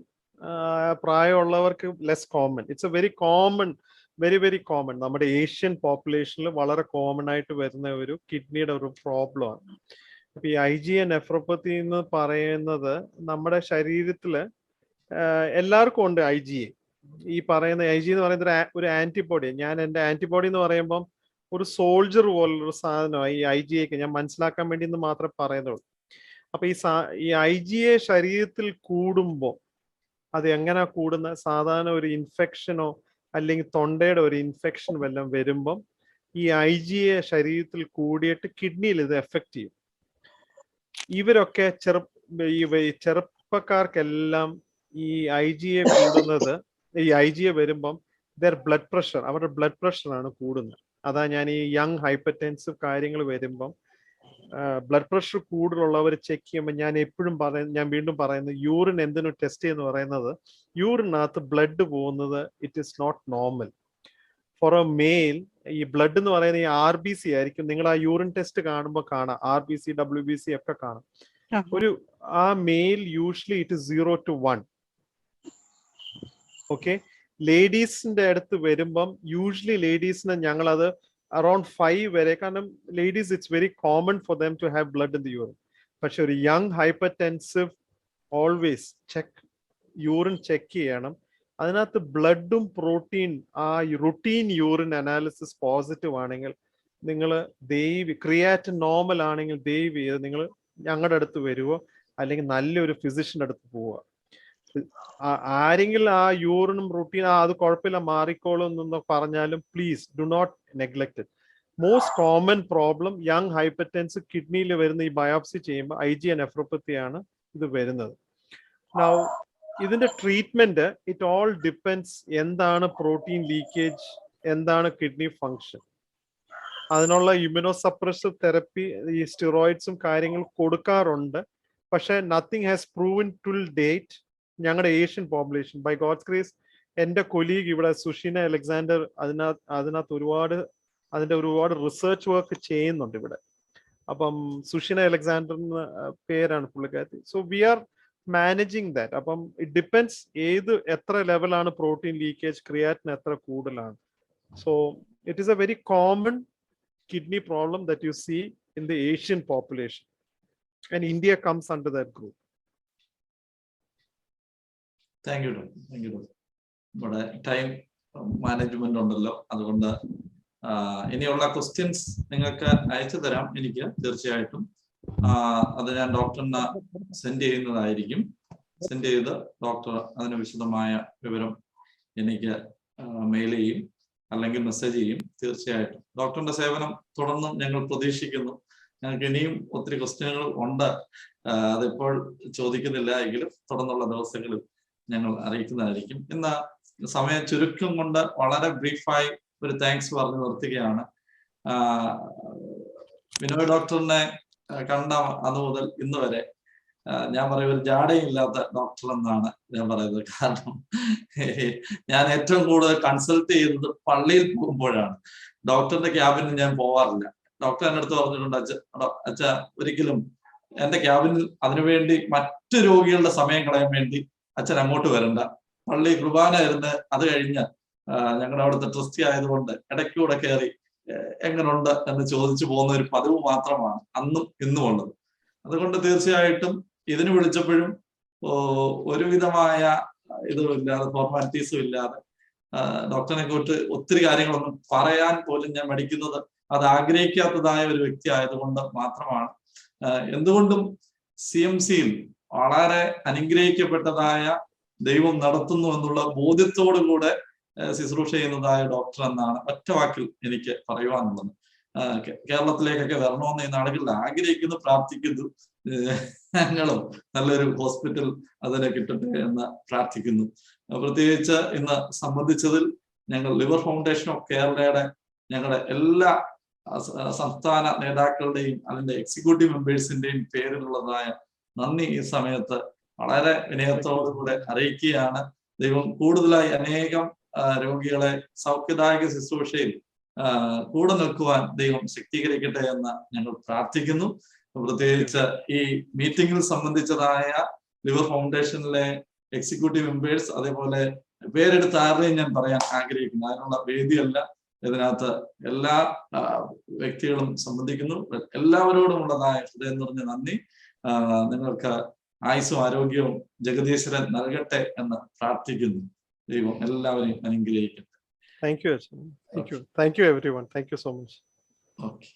പ്രായമുള്ളവർക്ക് less common. It's a very common, very common. നമ്മുടെ ഏഷ്യൻ പോപ്പുലേഷനിൽ വളരെ കോമൺ ആയിട്ട് വരുന്ന ഒരു കിഡ്നിയുടെ ഒരു പ്രോബ്ലമാണ്. അപ്പൊ ഈ IgA നെഫ്രോപ്പത്തി എന്ന് പറയുന്നത് നമ്മുടെ ശരീരത്തില് എല്ലാവർക്കും ഉണ്ട് IgA. ഈ പറയുന്ന IgA എന്ന് പറയുന്നത് ഒരു ആന്റിബോഡി. ഞാൻ എൻ്റെ ആന്റിബോഡി എന്ന് പറയുമ്പം ഒരു സോൾജർ പോലുള്ളൊരു സാധനമാണ് ഈ IgA. ഞാൻ മനസ്സിലാക്കാൻ വേണ്ടി എന്ന് മാത്രമേ പറയുന്നുള്ളൂ. അപ്പൊ ഈ IgA ശരീരത്തിൽ കൂടുമ്പോൾ അത് എങ്ങനെ കൂടുന്ന, സാധാരണ ഒരു ഇൻഫെക്ഷനോ അല്ലെങ്കിൽ തൊണ്ടയുടെ ഒരു ഇൻഫെക്ഷൻ വല്ലതും വരുമ്പം ഈ IgA ശരീരത്തിൽ കൂടിയിട്ട് കിഡ്നിയിൽ ഇത് എഫക്റ്റ് ചെയ്യും. ഇവരൊക്കെ ചെറുപ്പക്കാർക്കെല്ലാം ഈ IgA കൂടുന്നത്, ഈ IgA വരുമ്പം ബ്ലഡ് പ്രഷർ, അവരുടെ ബ്ലഡ് പ്രഷറാണ് കൂടുന്നത്. അതാ ഞാൻ ഈ യങ് ഹൈപ്പർടെൻസീവ് കാര്യങ്ങൾ വരുമ്പം ബ്ലഡ് പ്രഷർ കൂടുതലുള്ളവർ ചെക്ക് ചെയ്യുമ്പോൾ ഞാൻ വീണ്ടും പറയുന്നത്, യൂറിൻ എന്തിനു ടെസ്റ്റ് ചെയ്യുന്ന പറയുന്നത്, യൂറിനകത്ത് ബ്ലഡ് പോകുന്നത് it is not normal for a male. ഈ ബ്ലഡ് എന്ന് പറയുന്നത് ഈ RBC ആയിരിക്കും. നിങ്ങൾ ആ യൂറിൻ ടെസ്റ്റ് കാണുമ്പോൾ കാണാം, RBC WBC ഒക്കെ കാണാം. ആ male usually it is 0 to 1. Okay, ലേഡീസിന്റെ അടുത്ത് വരുമ്പം യൂഷ്വലി ലേഡീസിന് ഞങ്ങളത് around 5 വരെ, കാരണം ladies it's very common for them to have blood in the urine. പക്ഷെ ഒരു young hypertensive always urine check ചെയ്യണം. അതിനകത്ത് ബ്ലഡും പ്രോട്ടീൻ, ആ റുട്ടീൻ യൂറിൻ അനാലിസിസ് പോസിറ്റീവ് ആണെങ്കിൽ നിങ്ങൾ ക്രിയാറ്റിൻ നോർമൽ ആണെങ്കിൽ ചെയ്ത് നിങ്ങൾ ഞങ്ങളുടെ അടുത്ത് വരുവോ അല്ലെങ്കിൽ നല്ലൊരു ഫിസിഷ്യന്റെ അടുത്ത് പോവുക. ആരെങ്കിലും ആ യൂറിനും റുട്ടീൻ അത് കുഴപ്പമില്ല മാറിക്കോളും എന്ന് പറഞ്ഞാലും please do not neglect it. Most common problem young hypertense കിഡ്നിയിൽ വരുന്ന ഈ ബയോപ്സി ചെയ്യുമ്പോൾ IgA നെഫ്രോപ്പത്തി ആണ് ഇത് വരുന്നത്. നൗ ഇതിന്റെ ട്രീറ്റ്മെന്റ് ഇറ്റ് ഓൾ ഡിപ്പെൻഡ്സ് എന്താണ് പ്രോട്ടീൻ ലീക്കേജ്, എന്താണ് കിഡ്നി ഫങ്ഷൻ. അതിനുള്ള ഇമ്യൂണോസപ്രസീവ് തെറപ്പി, ഈ സ്റ്റിറോയിഡ്സും കാര്യങ്ങൾ കൊടുക്കാറുണ്ട്. പക്ഷെ nothing has proven till date. ഞങ്ങളുടെ Asian population by God's grace, എൻ്റെ കൊലീഗ് ഇവിടെ സുഷിന അലക്സാണ്ടർ അതിനകത്ത് ഒരുപാട് റിസർച്ച് വർക്ക് ചെയ്യുന്നുണ്ട് ഇവിടെ. അപ്പം സുഷിന അലക്സാണ്ടർ എന്ന പേരാണ് പുള്ളിക്കാരത്തി. So we R managing that. അപ്പം ഇറ്റ് ഡിപ്പെൻഡ്സ് എത്ര ലെവലാണ് പ്രോട്ടീൻ ലീക്കേജ്, ക്രിയാറ്റിൻ എത്ര കൂടുതലാണ്. So it is a very common kidney problem that you see in the Asian population, and India comes under that group. Thank you. നമ്മുടെ ടൈം മാനേജ്മെന്റ് ഉണ്ടല്ലോ, അതുകൊണ്ട് ഇനിയുള്ള ക്വസ്റ്റ്യൻസ് നിങ്ങൾക്ക് അയച്ചു തരാം എനിക്ക് തീർച്ചയായിട്ടും. അത് ഞാൻ ഡോക്ടറിന് സെൻഡ് ചെയ്യുന്നതായിരിക്കും. സെൻഡ് ചെയ്ത് ഡോക്ടർ അതിന് വിശദമായ വിവരം എനിക്ക് മെയിൽ ചെയ്യും അല്ലെങ്കിൽ മെസ്സേജ് ചെയ്യും. തീർച്ചയായിട്ടും ഡോക്ടറിന്റെ സേവനം തുടർന്നും ഞങ്ങൾ പ്രതീക്ഷിക്കുന്നു. ഞങ്ങൾക്ക് ഇനിയും ഒത്തിരി ക്വസ്റ്റ്യനുകൾ ഉണ്ട്, അതിപ്പോൾ ചോദിക്കുന്നില്ല എങ്കിലും തുടർന്നുള്ള ദിവസങ്ങളിൽ ഞങ്ങൾ അറിയിക്കുന്നതായിരിക്കും. ഇന്ന് സമയ ചുരുക്കം കൊണ്ട് വളരെ ബ്രീഫായി ഒരു താങ്ക്സ് പറഞ്ഞു നിർത്തുകയാണ്. വിനോയ് ഡോക്ടറിനെ കണ്ട അന്ന് മുതൽ ഇന്ന് വരെ ഞാൻ പറയും ഒരു ജാടയില്ലാത്ത ഡോക്ടർ എന്നാണ് ഞാൻ പറയുന്നത്. കാരണം ഞാൻ ഏറ്റവും കൂടുതൽ കൺസൾട്ട് ചെയ്യുന്നത് പള്ളിയിൽ പോകുമ്പോഴാണ്. ഡോക്ടറിന്റെ ക്യാബിനിൽ ഞാൻ പോവാറില്ല. ഡോക്ടർ എൻ്റെ അടുത്ത് പറഞ്ഞിട്ടുണ്ട്, അച്ഛ ഒരിക്കലും എന്റെ ക്യാബിനിൽ അതിനുവേണ്ടി മറ്റു രോഗികളുടെ സമയം കളയാൻ വേണ്ടി അച്ഛൻ അങ്ങോട്ട് വരണ്ട. പള്ളി കുർബാന ഇരുന്ന് അത് കഴിഞ്ഞ് ഞങ്ങളുടെ അവിടുത്തെ ട്രസ്റ്റി ആയതുകൊണ്ട് ഇടയ്ക്കൂടെ കയറി എങ്ങനുണ്ട് എന്ന് ചോദിച്ചു പോകുന്ന ഒരു പതിവ് മാത്രമാണ് അന്നും ഇന്നും ഉള്ളത്. അതുകൊണ്ട് തീർച്ചയായിട്ടും ഇതിന് വിളിച്ചപ്പോഴും ഒരുവിധമായ ഇതും ഇല്ലാതെ, ഫോർമാലിറ്റീസും ഇല്ലാതെ ഡോക്ടറിനെ കുറിച്ച് ഒത്തിരി കാര്യങ്ങളൊന്നും പറയാൻ പോലും ഞാൻ മടിക്കുന്നത് അത് ആഗ്രഹിക്കാത്തതായ ഒരു വ്യക്തി ആയതുകൊണ്ട് മാത്രമാണ്. എന്തുകൊണ്ടും CMC-യിൽ വളരെ അനുഗ്രഹിക്കപ്പെട്ടതായ ദൈവം നടത്തുന്നു എന്നുള്ള ബോധ്യത്തോടു കൂടെ ശുശ്രൂഷ ചെയ്യുന്നതായ ഡോക്ടർ എന്നാണ് ഒറ്റ വാക്കിൽ എനിക്ക് പറയുവാനുള്ളത്. കേരളത്തിലേക്കൊക്കെ വരണമെന്ന് ഈ നാടുകളിൽ ആഗ്രഹിക്കുന്നു, പ്രാർത്ഥിക്കുന്നു. ഞങ്ങളും നല്ലൊരു ഹോസ്പിറ്റൽ അതിനെ കിട്ടട്ടെ എന്ന് പ്രാർത്ഥിക്കുന്നു. പ്രത്യേകിച്ച് ഇന്ന് സംബന്ധിച്ചതിൽ ഞങ്ങൾ ലിവർ ഫൗണ്ടേഷൻ ഓഫ് കേരളയുടെ ഞങ്ങളുടെ എല്ലാ സംസ്ഥാന നേതാക്കളുടെയും അതിന്റെ എക്സിക്യൂട്ടീവ് മെമ്പേഴ്സിന്റെയും പേരിലുള്ളതായ നന്ദി ഈ സമയത്ത് വളരെ വിനയത്തോടുകൂടെ അറിയിക്കുകയാണ്. ദൈവം കൂടുതലായി അനേകം രോഗികളെ സൗഖ്യദായക ശുശ്രൂഷയിൽ കൂടെ നിൽക്കുവാൻ ദൈവം ശക്തീകരിക്കട്ടെ എന്ന് ഞങ്ങൾ പ്രാർത്ഥിക്കുന്നു. പ്രത്യേകിച്ച് ഈ മീറ്റിംഗിൽ സംബന്ധിച്ചതായ ലിവർ ഫൗണ്ടേഷനിലെ എക്സിക്യൂട്ടീവ് മെമ്പേഴ്സ്, അതേപോലെ പേരെടുത്ത് ആരുടെയും ഞാൻ പറയാൻ ആഗ്രഹിക്കുന്നു, അതിനുള്ള വേദിയല്ല. ഇതിനകത്ത് എല്ലാ വ്യക്തികളും സംബന്ധിക്കുന്നു. എല്ലാവരോടുമുള്ളതായ ഹൃദയം നിറഞ്ഞ നന്ദി. നിങ്ങൾക്ക് ആയുസ്സും ആരോഗ്യവും ജഗദീശ്വരൻ നൽകട്ടെ എന്ന് പ്രാർത്ഥിക്കുന്നു. ദൈവം എല്ലാവരെയും അനുഗ്രഹിക്കട്ടെ. Thank you. Thank you everyone. Thank you so much. Okay.